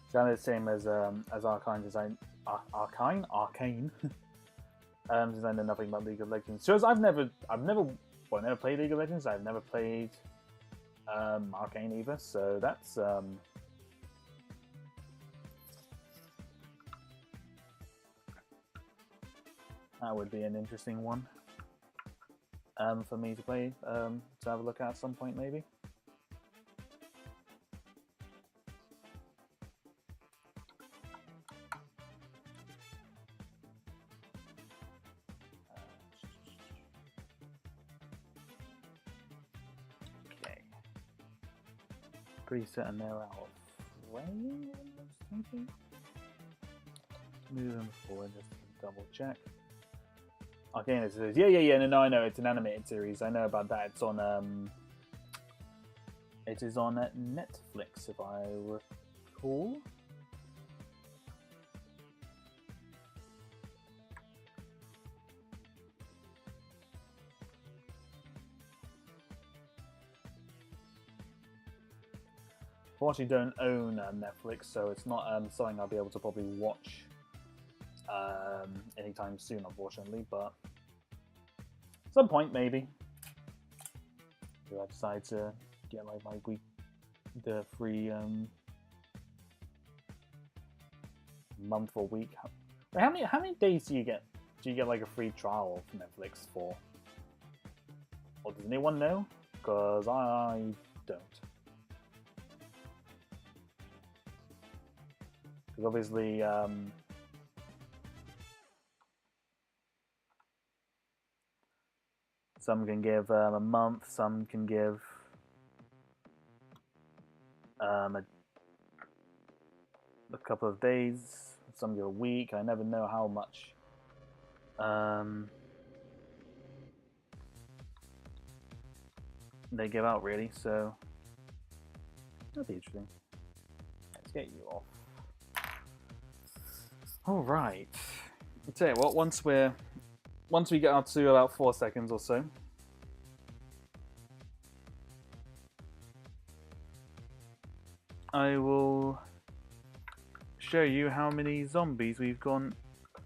It's kind of the same as Arcane design. Arcane. Design know nothing about League of Legends. Shows I've never played League of Legends. I've never played Arcane either. So that's that would be an interesting one for me to play, to have a look at some point maybe. Pretty certain they're out of frame, maybe? Move them forward just to double check. Okay, this is no, I know it's an animated series. I know about that. It's on it is on Netflix, if I recall. Unfortunately, don't own Netflix, so it's not something I'll be able to probably watch anytime soon, unfortunately. But at some point, maybe, if I decide to get like my the free month or week. How many days do you get? Do you get like a free trial of Netflix for? Or does anyone know? Because I don't. Because obviously, some can give a month, some can give a couple of days, some give a week. I never know how much they give out, really, so that'd be interesting. Let's get you off. All right. I'll tell you what, once we get up to about 4 seconds or so, I will show you how many zombies we've gone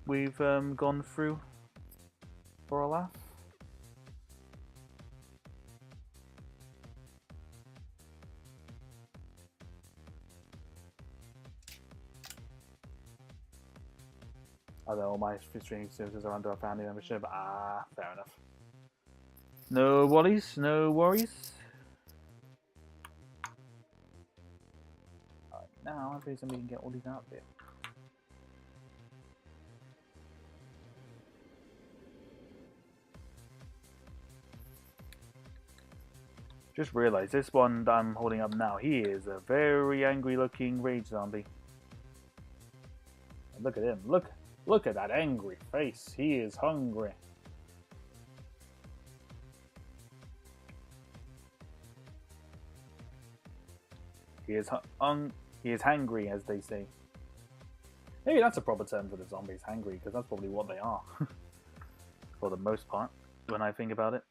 through for a laugh. Although all my streaming services are under a family membership. Fair enough. No worries, no worries. Alright, now I think somebody can get all these out there. Just realised this one that I'm holding up now, he is a very angry looking rage zombie. Look at him, look at that angry face, he is hungry. He is hangry, as they say. Maybe that's a proper term for the zombies, hangry, because that's probably what they are. For the most part, when I think about it.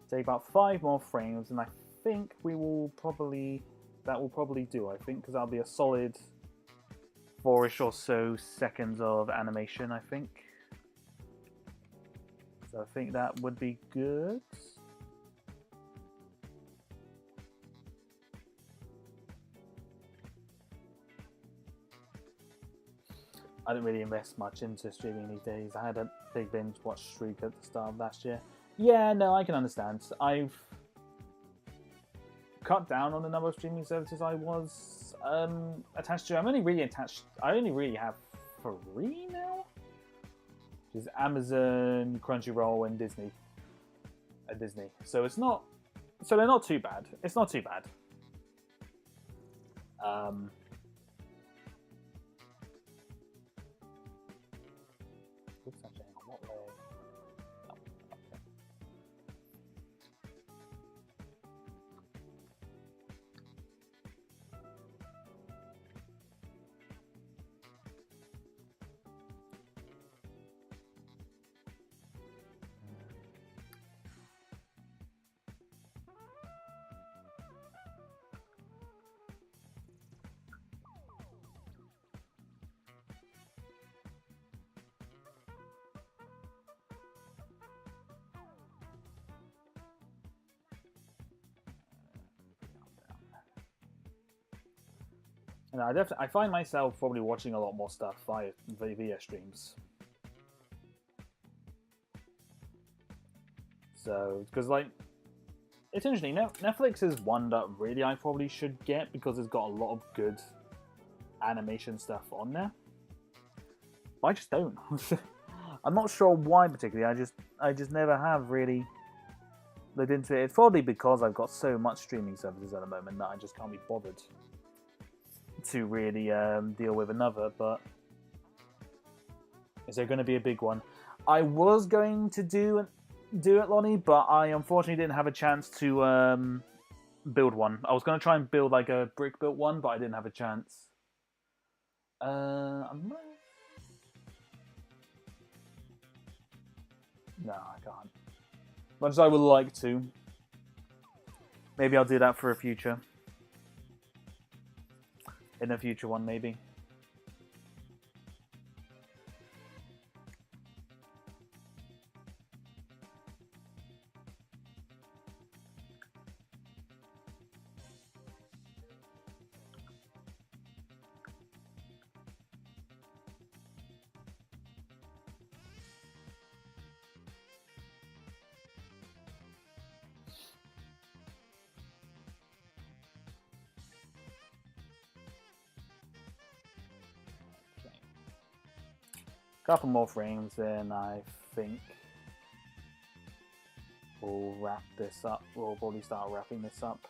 Take about 5 more frames, and I think that will probably do. I think because that'll be a solid 4-ish or so seconds of animation. I think so. I think that would be good. I don't really invest much into streaming these days. I had a big binge watch streak at the start of last year. Yeah, no, I can understand. I've cut down on the number of streaming services I was attached to. I only really have 3 now, which is Amazon, Crunchyroll, and Disney. So it's not. So they're not too bad. It's not too bad. Oops, actually, hang on, what way? And I find myself probably watching a lot more stuff via streams. So, because like, it's interesting. Netflix is one that really I probably should get because it's got a lot of good animation stuff on there. But I just don't. I'm not sure why particularly. I just never have really looked into it. It's probably because I've got so much streaming services at the moment that I just can't be bothered to really deal with another. But is there going to be a big one? I was going to do it, Lonnie, but I unfortunately didn't have a chance to build one. I was going to try and build like a brick built one, but I didn't have a chance. No, I can't. Much as I would like to. Maybe I'll do that for a future. In a future one, maybe. Couple more frames, then I think we'll wrap this up. We'll probably start wrapping this up.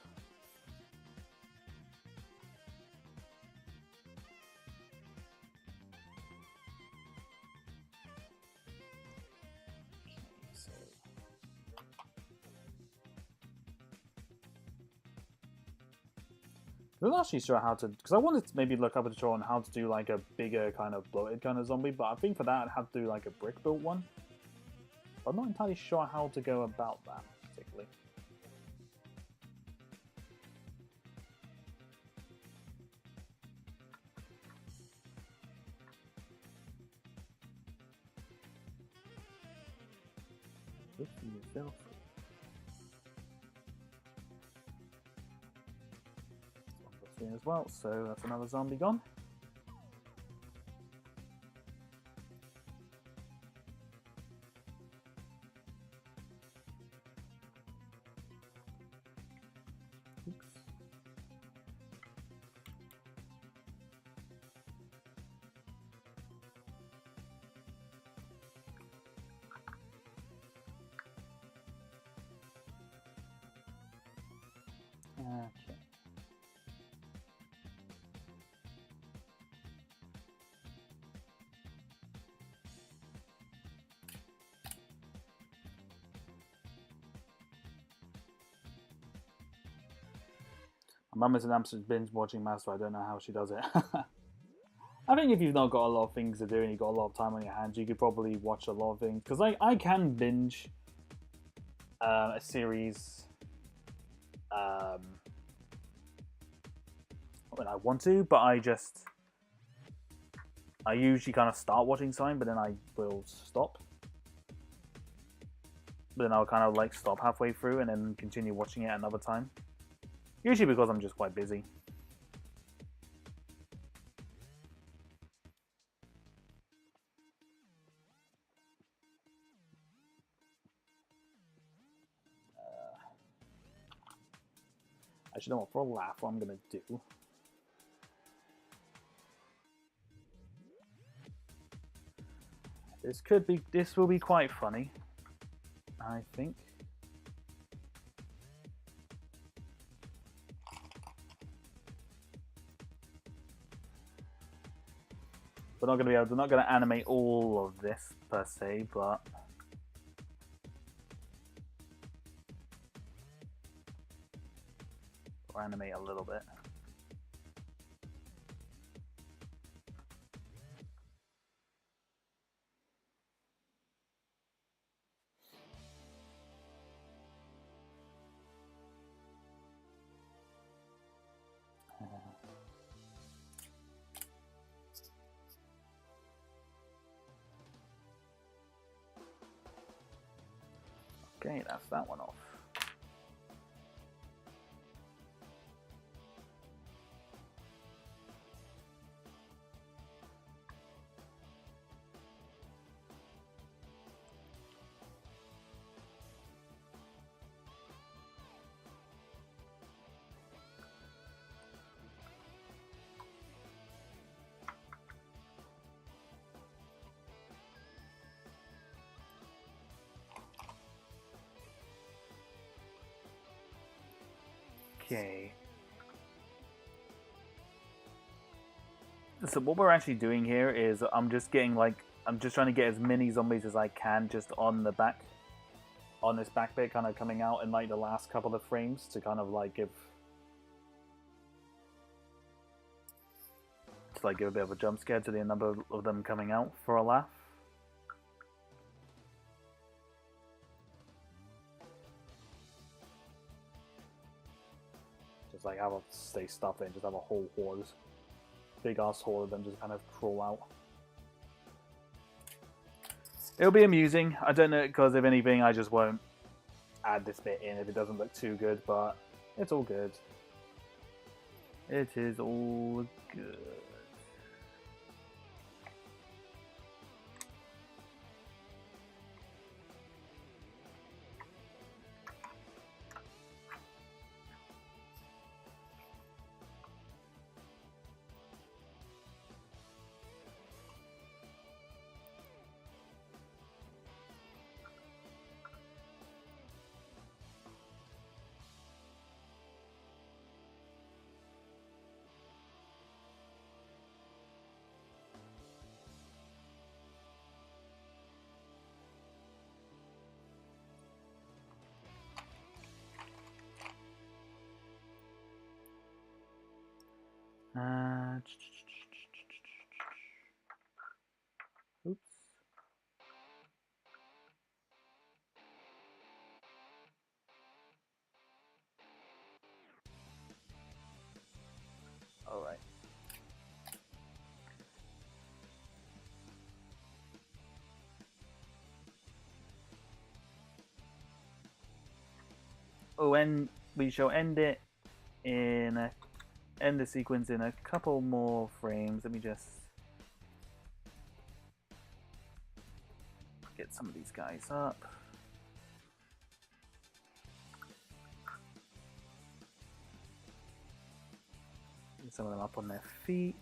I'm not actually sure how to, because I wanted to maybe look up a tutorial on how to do like a bigger kind of bloated kind of zombie, but I think for that I'd have to do like a brick built one. But I'm not entirely sure how to go about that particularly. As well, so that's another zombie gone. Oops. Okay. My mum is an absolute binge watching master. I don't know how she does it. I think if you've not got a lot of things to do and you've got a lot of time on your hands, you could probably watch a lot of things. Because I can binge a series when I want to, but I usually kind of start watching something, but then I will stop. But then I'll kind of like stop halfway through and then continue watching it another time. Usually because I'm just quite busy. Actually, know what? For a laugh, what I'm gonna do. This will be quite funny, I think. We're not gonna animate all of this per se, but we'll animate a little bit. Okay, that's that one off. Okay. So what we're actually doing here is I'm just trying to get as many zombies as I can just on the back, on this back bit, kind of coming out in like the last couple of frames to kind of like give a bit of a jump scare to the number of them coming out for a laugh. Just like have a stay stuffed in, just have a whole horde, big ass horde of them just kind of crawl out. It'll be amusing. I don't know, because if anything, I just won't add this bit in if it doesn't look too good, but it's all good. It is all good. Oops. All right. Oh, and we shall end it in end the sequence in a couple more frames. Let me just get some of these guys up. Get some of them up on their feet.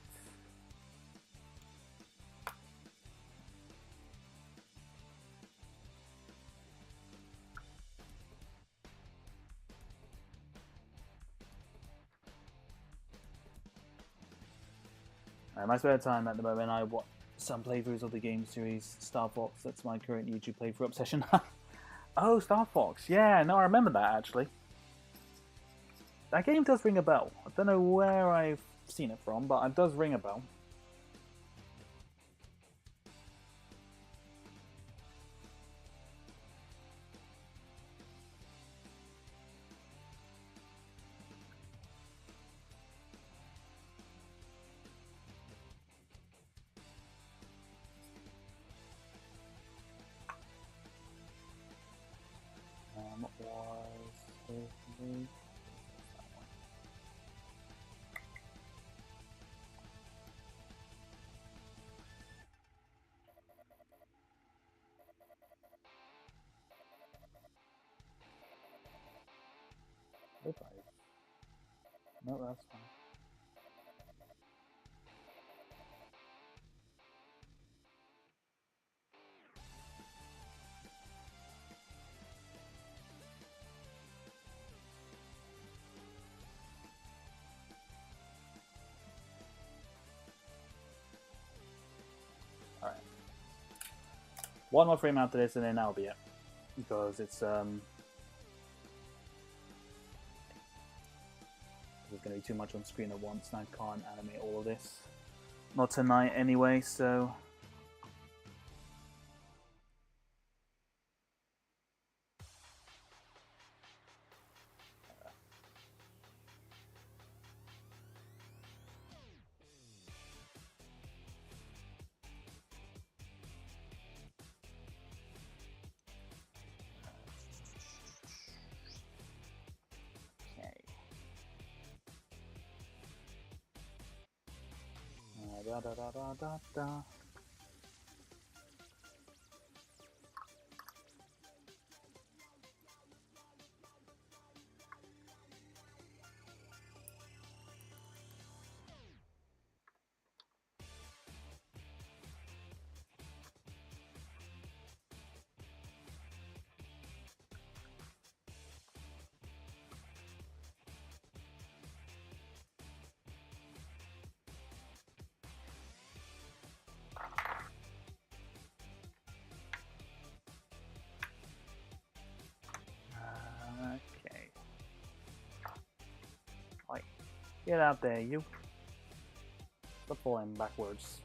My spare time at the moment, I watch some playthroughs of the game series Star Fox. That's my current YouTube playthrough obsession. Oh, Star Fox. Yeah, no, I remember that actually. That game does ring a bell. I don't know where I've seen it from, but it does ring a bell. What was this? No, that's fine. Alright. One more frame after this and then that'll be it. Because it's there's going to be too much on screen at once and I can't animate all of this. Not tonight anyway, so... Da da da da da da. Okay. Right. Get out there, you. Stop falling backwards.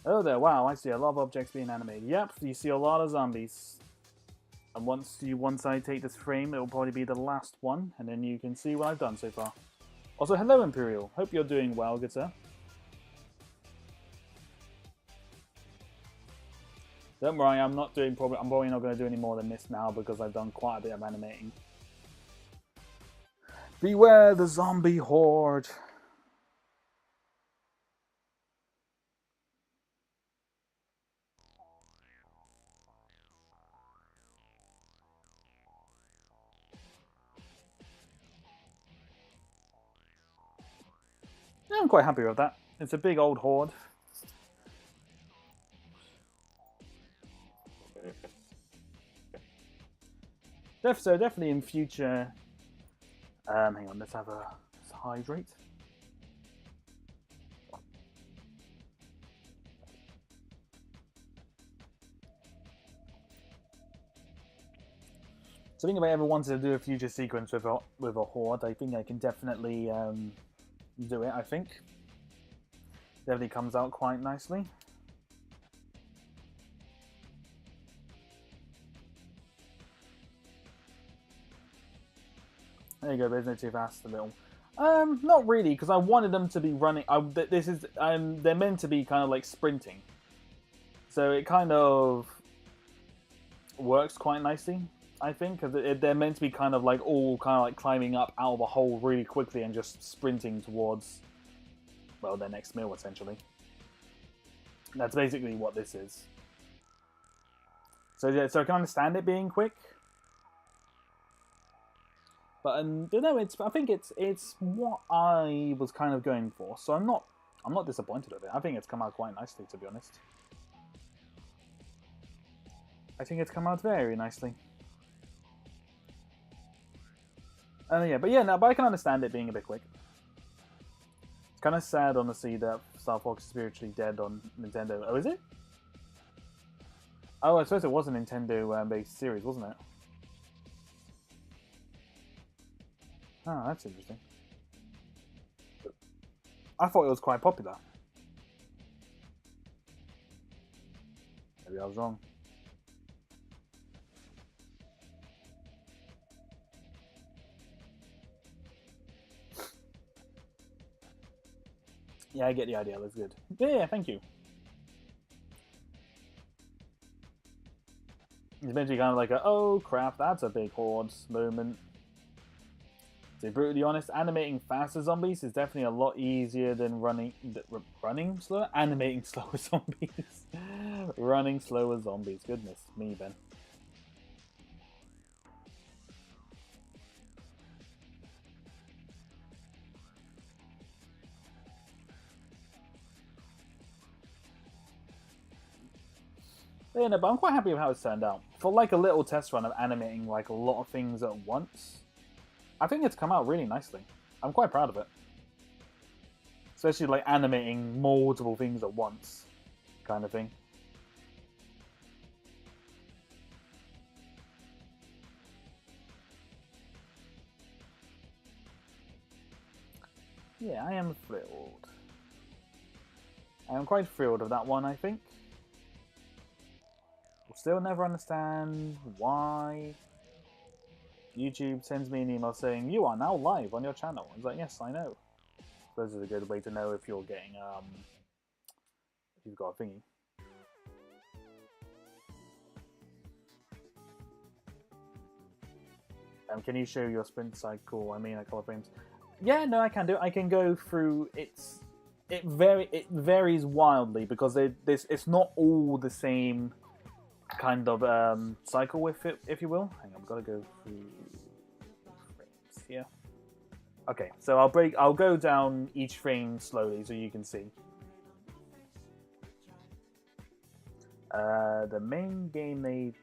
Oh there, wow, I see a lot of objects being animated. Yep, you see a lot of zombies. And once I take this frame, it will probably be the last one, and then you can see what I've done so far. Also, hello Imperial. Hope you're doing well, good sir. Don't worry, I'm probably not going to do any more than this now because I've done quite a bit of animating. Beware the zombie horde. Yeah, I'm quite happy with that. It's a big old horde. So definitely in future... hang on, let's hydrate. So I think if I ever wanted to do a future sequence with a horde, I think I can definitely do it. I think definitely comes out quite nicely. There you go. There's no too fast a little. Not really, because I wanted them to be running. They're meant to be kind of like sprinting, so it kind of works quite nicely, I think, because they're meant to be kind of like climbing up out of a hole really quickly and just sprinting towards, well, their next meal essentially. That's basically what this is. So yeah, so I can understand it being quick. But no, I think it's what I was kind of going for. So I'm not disappointed with it. I think it's come out quite nicely, to be honest. I think it's come out very nicely. Yeah, but I can understand it being a bit quick. It's kind of sad, honestly, that Star Fox is spiritually dead on Nintendo. Oh, is it? Oh, I suppose it was a Nintendo-based series, wasn't it? Oh, that's interesting. I thought it was quite popular. Maybe I was wrong. Yeah, I get the idea. That's good. Yeah, thank you. It's meant to be kind of like a, oh crap, that's a big horde moment. To be brutally honest, animating faster zombies is definitely a lot easier than running slower? Animating slower zombies. Running slower zombies. Goodness me, Ben. Yeah, no, but I'm quite happy with how it's turned out. For like a little test run of animating like a lot of things at once, I think it's come out really nicely. I'm quite proud of it. Especially like animating multiple things at once, kind of thing. Yeah, I am thrilled. I am quite thrilled of that one, I think. Still never understand why YouTube sends me an email saying, you are now live on your channel. I was like, yes, I know. This is a good way to know if you're getting, if you've got a thingy. Can you show your sprint cycle? I mean, a couple of frames. Yeah, no, I can do it. I can go through. It varies wildly because it's not all the same kind of cycle with it, if you will. Hang on, I've got to go through frames here. Okay, so I'll go down each frame slowly so you can see. The main game they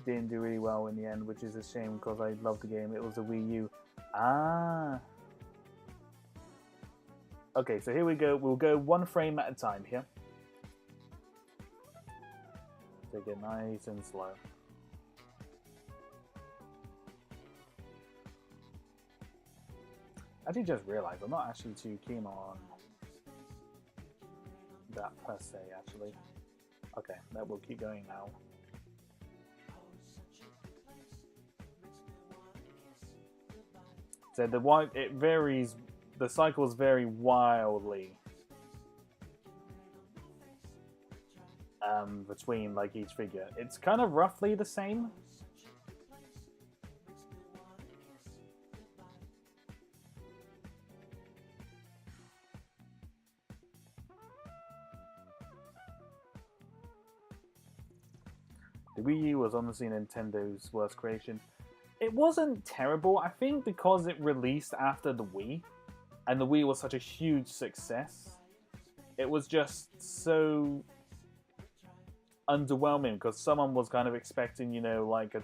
didn't do really well in the end, which is a shame because I loved the game. It was a Wii U. Ah. Okay, so here we go. We'll go one frame at a time here. Take it nice and slow. I did just realize I'm not actually too keen on that per se, actually. Okay, that will keep going now. So it varies. The cycles vary wildly between like each figure. It's kind of roughly the same. The Wii U was honestly Nintendo's worst creation. It wasn't terrible, I think, because it released after the Wii, and the Wii was such a huge success. It was just so underwhelming because someone was kind of expecting, you know, like a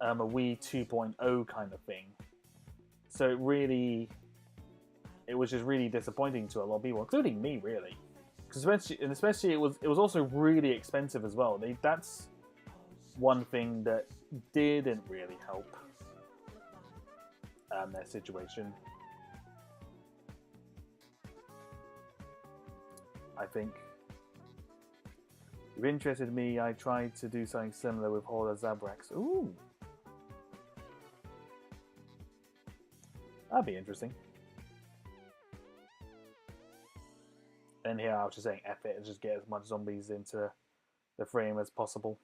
Wii 2.0 kind of thing. So it was just really disappointing to a lot of people, including me, really. Especially it was also really expensive as well. one thing that didn't really help their situation. I think if you're interested in me, I tried to do something similar with Horda Zabrax. Ooh. That'd be interesting. And here I was just saying F it and just get as much zombies into the frame as possible.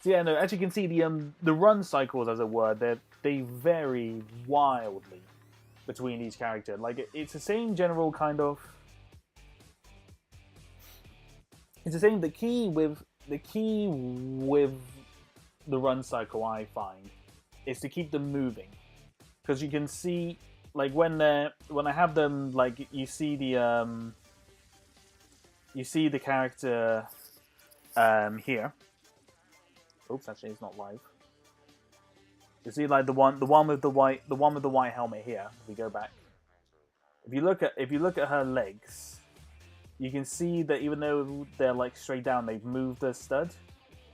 So yeah, no, as you can see, the run cycles, as it were, they vary wildly between each character. Like it's the same general kind of. It's the same. The key with the run cycle, I find, is to keep them moving, because you can see, like when I have them, like you see the character here. Oops, actually, it's not live. You see, like the one with the white helmet here. If we go back, if you look at her legs, you can see that even though they're like straight down, they've moved the stud.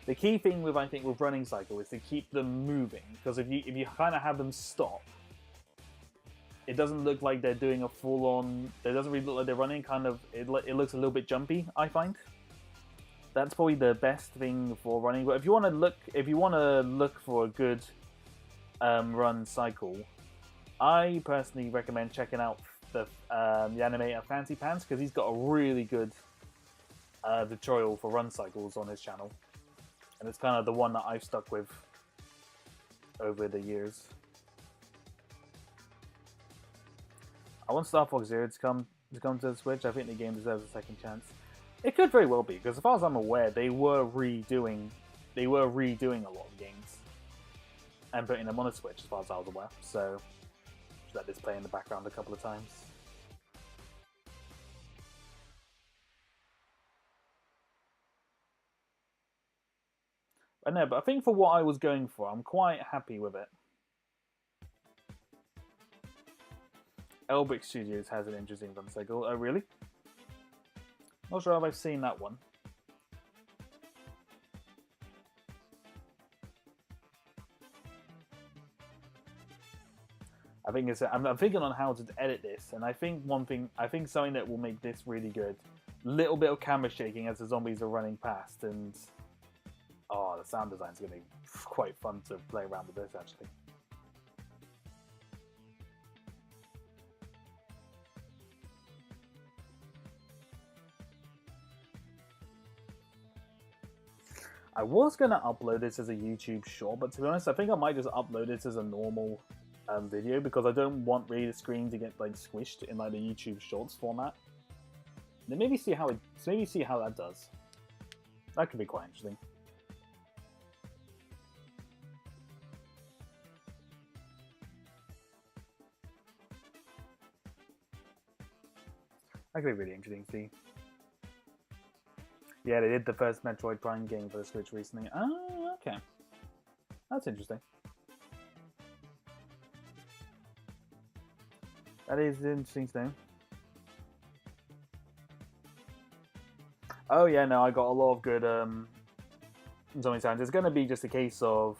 The key thing with running cycle is to keep them moving, because if you kind of have them stop, it doesn't look like they're doing a full on. It doesn't really look like they're running. Kind of, it looks a little bit jumpy, I find. That's probably the best thing for running. But if you want to look for a good run cycle, I personally recommend checking out the animator Fancy Pants, because he's got a really good tutorial for run cycles on his channel, and it's kind of the one that I've stuck with over the years. I want Star Fox Zero to come to the Switch. I think the game deserves a second chance. It could very well be, because as far as I'm aware, they were redoing a lot of games and putting them on a Switch, as far as I was aware. So just let this play in the background a couple of times. I know, but I think for what I was going for, I'm quite happy with it. Elbrick Studios has an interesting run cycle. Oh, really? Not sure if I've seen that one. I think I'm thinking on how to edit this, and I think something that will make this really good. Little bit of camera shaking as the zombies are running past, and oh, the sound design is going to be quite fun to play around with this, actually. I was going to upload this as a YouTube short, but to be honest, I think I might just upload this as a normal video, because I don't want really the screen to get like squished in like the YouTube Shorts format. Then maybe see how that does. That could be quite interesting. That could be really interesting to see. Yeah, they did the first Metroid Prime game for the Switch recently. Oh, okay. That's interesting. That is interesting to know. Oh yeah, no, I got a lot of good zombie sounds. It's going to be just a case of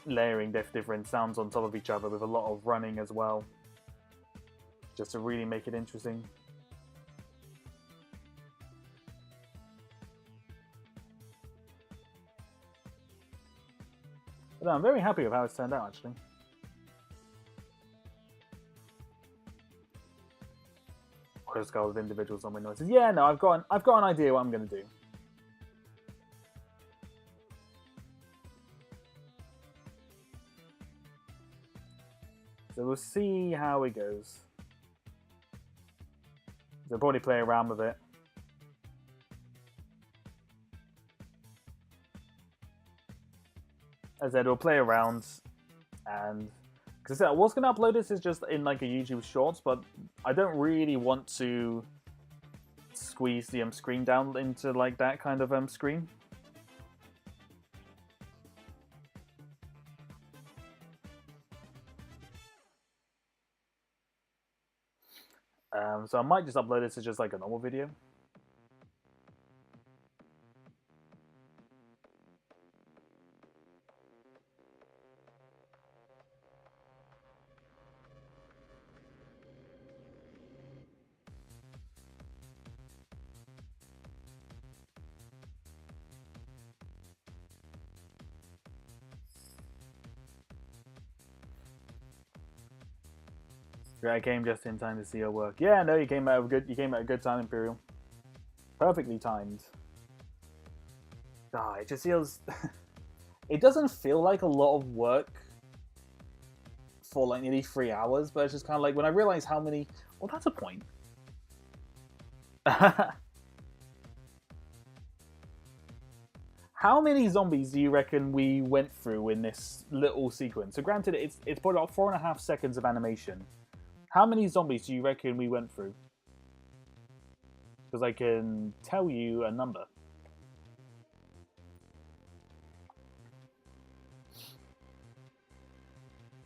layering different sounds on top of each other with a lot of running as well, just to really make it interesting. But no, I'm very happy with how it's turned out, actually. Or skull with individual zombie noises. Yeah, no, I've got an idea what I'm going to do. So we'll see how it goes. So I'll probably play around with it. As I said, we'll play around, and because I was going to upload this as just in like a YouTube Shorts, but I don't really want to squeeze the screen down into like that kind of screen. So I might just upload this as just like a normal video. Yeah, I came just in time to see your work. Yeah, no, you came at a good time, Imperial. Perfectly timed. Ah, it just feels... it doesn't feel like a lot of work for like nearly 3 hours, but it's just kind of like when I realize how many... Well, that's a point. How many zombies do you reckon we went through in this little sequence? So granted, it's probably about 4.5 seconds of animation. How many zombies do you reckon we went through? Because I can tell you a number.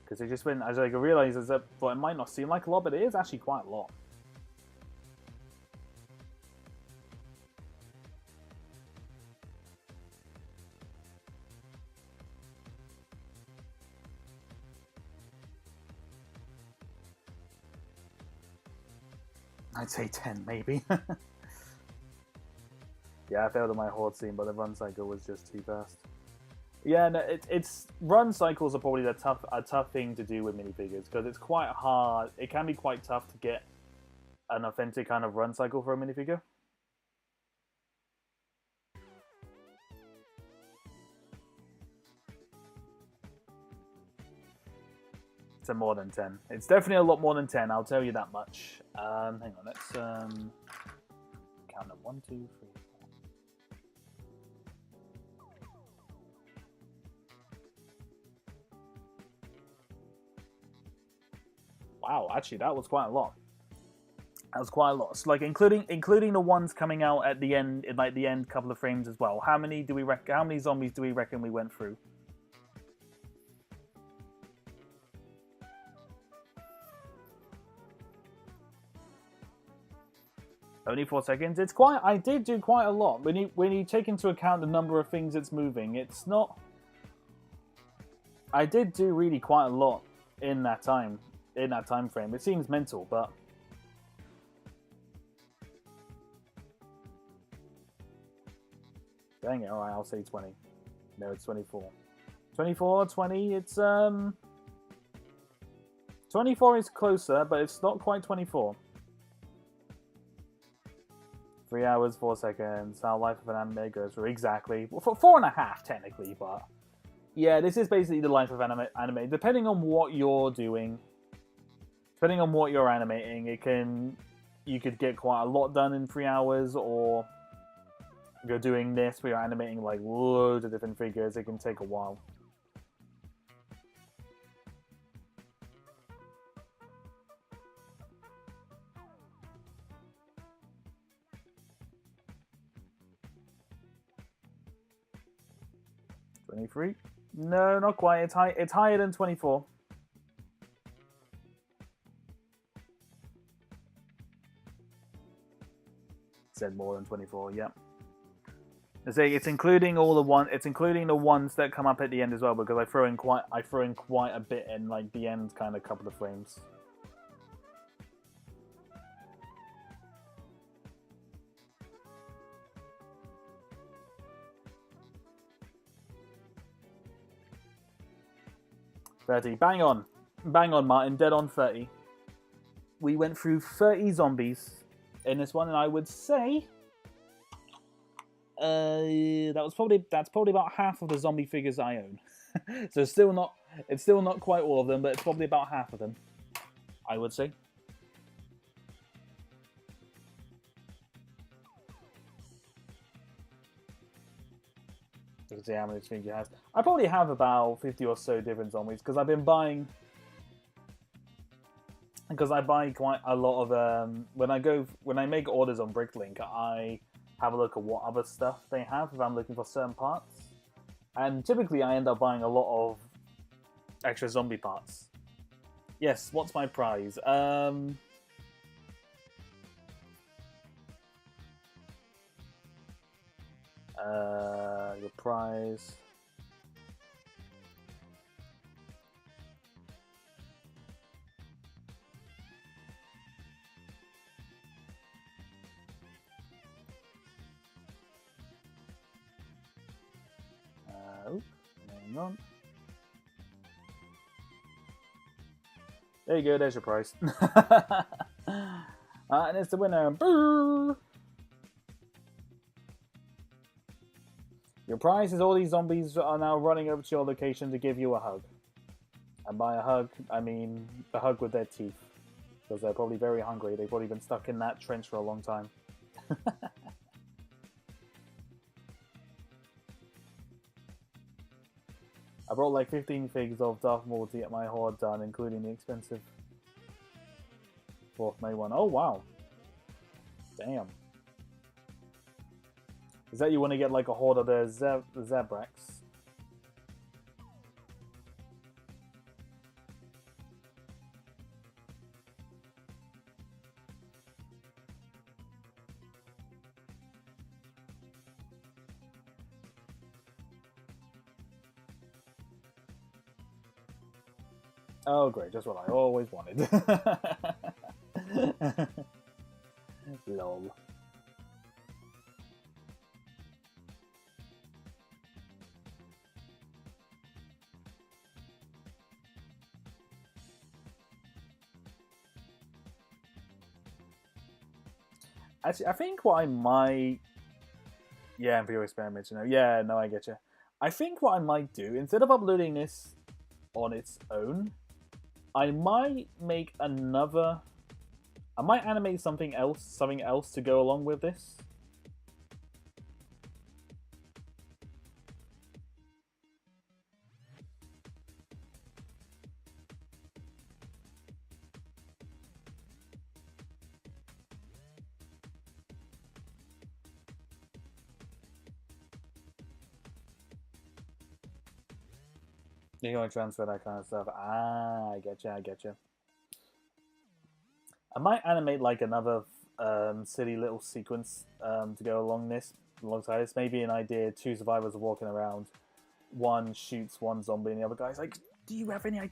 Because it just went, as I realized that, well, it might not seem like a lot, but it is actually quite a lot. I'd say 10, maybe. Yeah, I failed on my horde scene, but the run cycle was just too fast. Yeah, no, it's run cycles are probably a tough thing to do with minifigures because it's quite hard. It can be quite tough to get an authentic kind of run cycle for a minifigure. It's more than 10. It's definitely a lot more than 10. I'll tell you that much. Hang on, let's count them. 1, 2, 3. Wow, actually, that was quite a lot. That was quite a lot. So, like, including the ones coming out at the end, in like the end couple of frames as well. How many zombies do we reckon we went through? Only 4 seconds. It's quite. I did do quite a lot. When you take into account the number of things it's moving, it's not. I did do really quite a lot in that time. In that time frame. It seems mental, but dang it, alright, I'll say 20. No, it's 24. 24, 20, it's 24 is closer, but it's not quite 24. 3 hours, 4 seconds. How life of an anime goes through. Exactly. Well, for 4.5 technically, but yeah, this is basically the life of anime. Depending on what you're doing, depending on what you're animating, you could get quite a lot done in 3 hours, or if you're doing this where you're animating like loads of different figures, it can take a while. $23? No, not quite. It's high. It's higher than 24. Said more than 24. Yep. It's including all the one. It's including the ones that come up at the end as well, because I throw in quite a bit in like the end kind of couple of frames. $30. Bang on, Martin. Dead on 30. We went through 30 zombies in this one, and I would say that's probably about half of the zombie figures I own. So it's still not quite all of them, but it's probably about half of them, I would say. Let's see how many figures has. I probably have about 50 or so different zombies because I've been buying. Because I buy quite a lot of when I make orders on Bricklink, I have a look at what other stuff they have if I'm looking for certain parts, and typically I end up buying a lot of extra zombie parts. Yes, what's my prize? Your prize. Hang on. There you go, there's your prize. And it's the winner. Brrr. Your prize is all these zombies are now running over to your location to give you a hug. And by a hug, I mean the hug with their teeth. Because they're probably very hungry. They've probably been stuck in that trench for a long time. I brought like 15 figs of Darth Maul to get my horde done, including the expensive 4th May one. Oh, wow. Damn. Is that you want to get like a horde of the Zebrax? Oh, great. Just what I always wanted. Lol. Actually, I think what I might... Yeah, Imperial Experiments, you know. Yeah, no, I get you. I think what I might do, instead of uploading this on its own, I might make another... I might animate something else to go along with this. You're going to transfer that kind of stuff. Ah, I get you. I might animate like another silly little sequence to go alongside this. Maybe an idea: 2 survivors are walking around. One shoots one zombie, and the other guy's like, "Do you have any?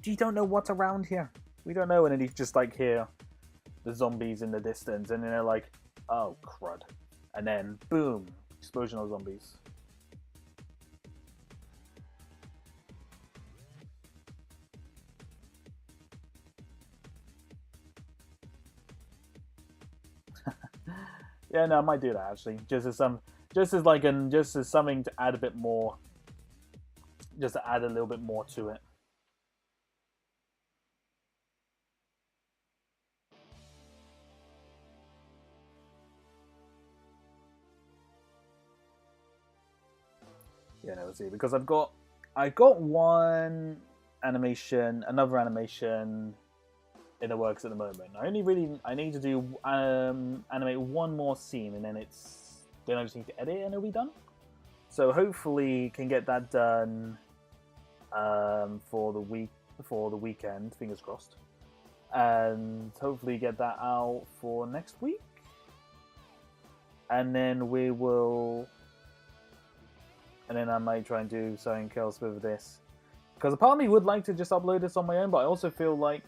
You don't know what's around here? We don't know." And then you just like hear the zombies in the distance, and then they're like, "Oh crud!" And then boom, explosion of zombies. Yeah, no, I might do that actually. Just as something to add a bit more, just to add a little bit more to it. Yeah, no, we'll see, because I've got one animation, another animation in the works at the moment. I need to do animate one more scene, and then I just need to edit and it'll be done. So hopefully can get that done for the weekend, fingers crossed, and hopefully get that out for next week, and then I might try and do something else with this, because a part of me would like to just upload this on my own, but I also feel like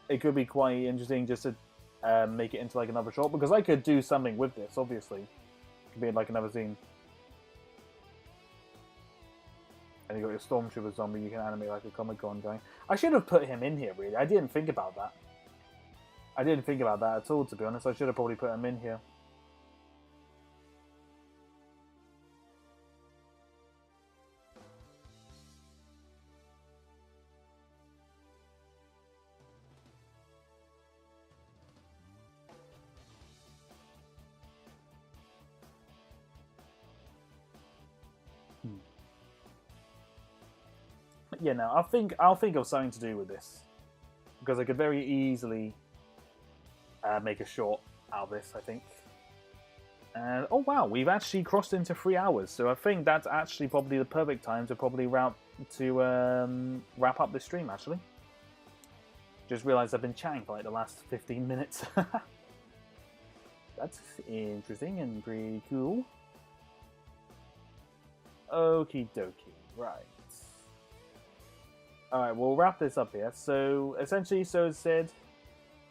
it could be quite interesting just to make it into like another short, because I could do something with this, obviously. It could be like another scene. And you got your Stormtrooper zombie, you can animate like a Comic-Con guy. I should have put him in here, really. I didn't think about that. I didn't think about that at all, to be honest. I should have probably put him in here. Yeah, no, I'll think of something to do with this, because I could very easily make a short out of this, I think. And oh wow, we've actually crossed into 3 hours, so I think that's actually probably the perfect time to probably wrap up this stream. Actually, just realised I've been chatting for like the last 15 minutes. That's interesting and pretty cool. Okie dokie, right. Alright, we'll wrap this up here. So, essentially, so it said,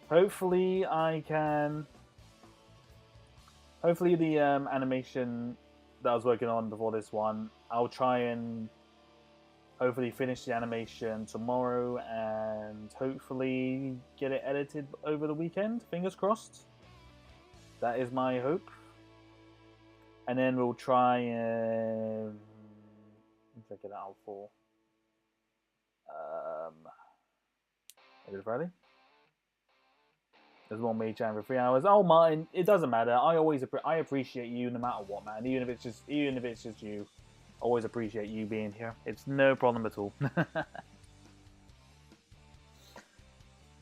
hopefully the animation that I was working on before this one, I'll try and hopefully finish the animation tomorrow and hopefully get it edited over the weekend. Fingers crossed. That is my hope. And then we'll try and check it out for Good Friday. There's one me chatting for 3 hours. Oh, Martin, it doesn't matter. I appreciate you no matter what, man. Even if it's just you, always appreciate you being here. It's no problem at all.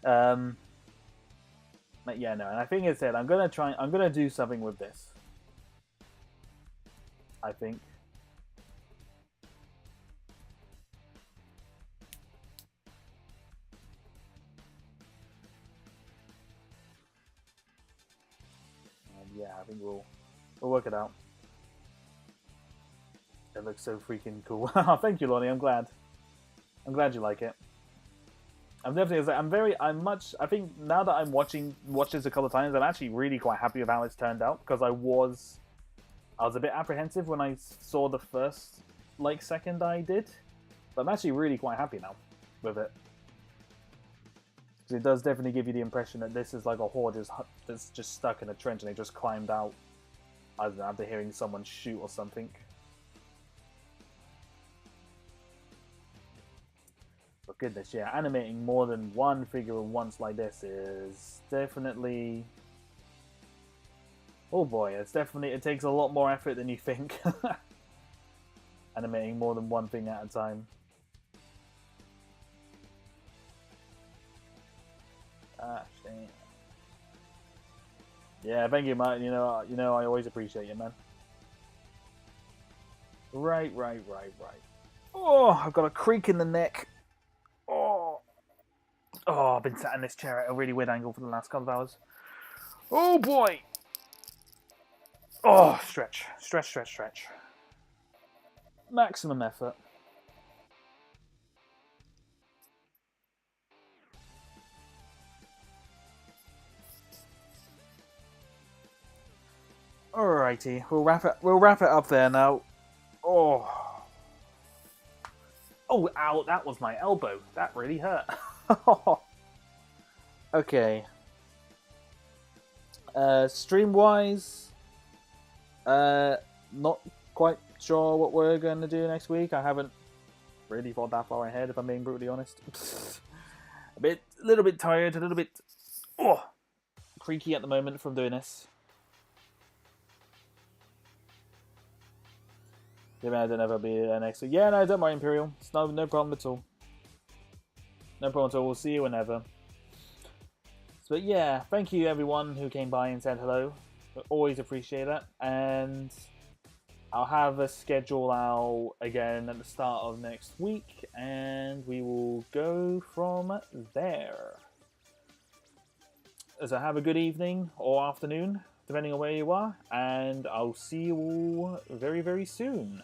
But yeah, no. And I think it said I'm gonna do something with this. I think. Yeah, I think we'll work it out. It looks so freaking cool. Thank you, Lonnie. I'm glad you like it. I'm definitely. I think now that I'm watched this a couple of times, I'm actually really quite happy with how it's turned out because I was a bit apprehensive when I saw the first second I did, but I'm actually really quite happy now with it. It does definitely give you the impression that this is like a horde that's just stuck in a trench and they just climbed out, I don't know, after hearing someone shoot or something. But goodness, yeah, animating more than one figure at once like this is definitely... Oh boy, it takes a lot more effort than you think. Animating more than one thing at a time. Ah, shame. Yeah, thank you, Martin. You know, I always appreciate you, man. Right. Oh, I've got a creak in the neck. Oh, I've been sat in this chair at a really weird angle for the last couple of hours. Oh boy. Oh, stretch. Maximum effort. Alrighty, we'll wrap it up there now. Oh, ow! That was my elbow. That really hurt. Okay. Stream wise, not quite sure what we're going to do next week. I haven't really thought that far ahead, if I'm being brutally honest. A little bit tired, a little bit creaky at the moment from doing this. Yeah, man, I don't know if I'll be there next week. Yeah, no, don't worry, Imperial. It's no problem at all. No problem at all. We'll see you whenever. But yeah, thank you everyone who came by and said hello. I always appreciate that. And I'll have a schedule out again at the start of next week, and we will go from there. So have a good evening or afternoon, depending on where you are, and I'll see you all very, very soon.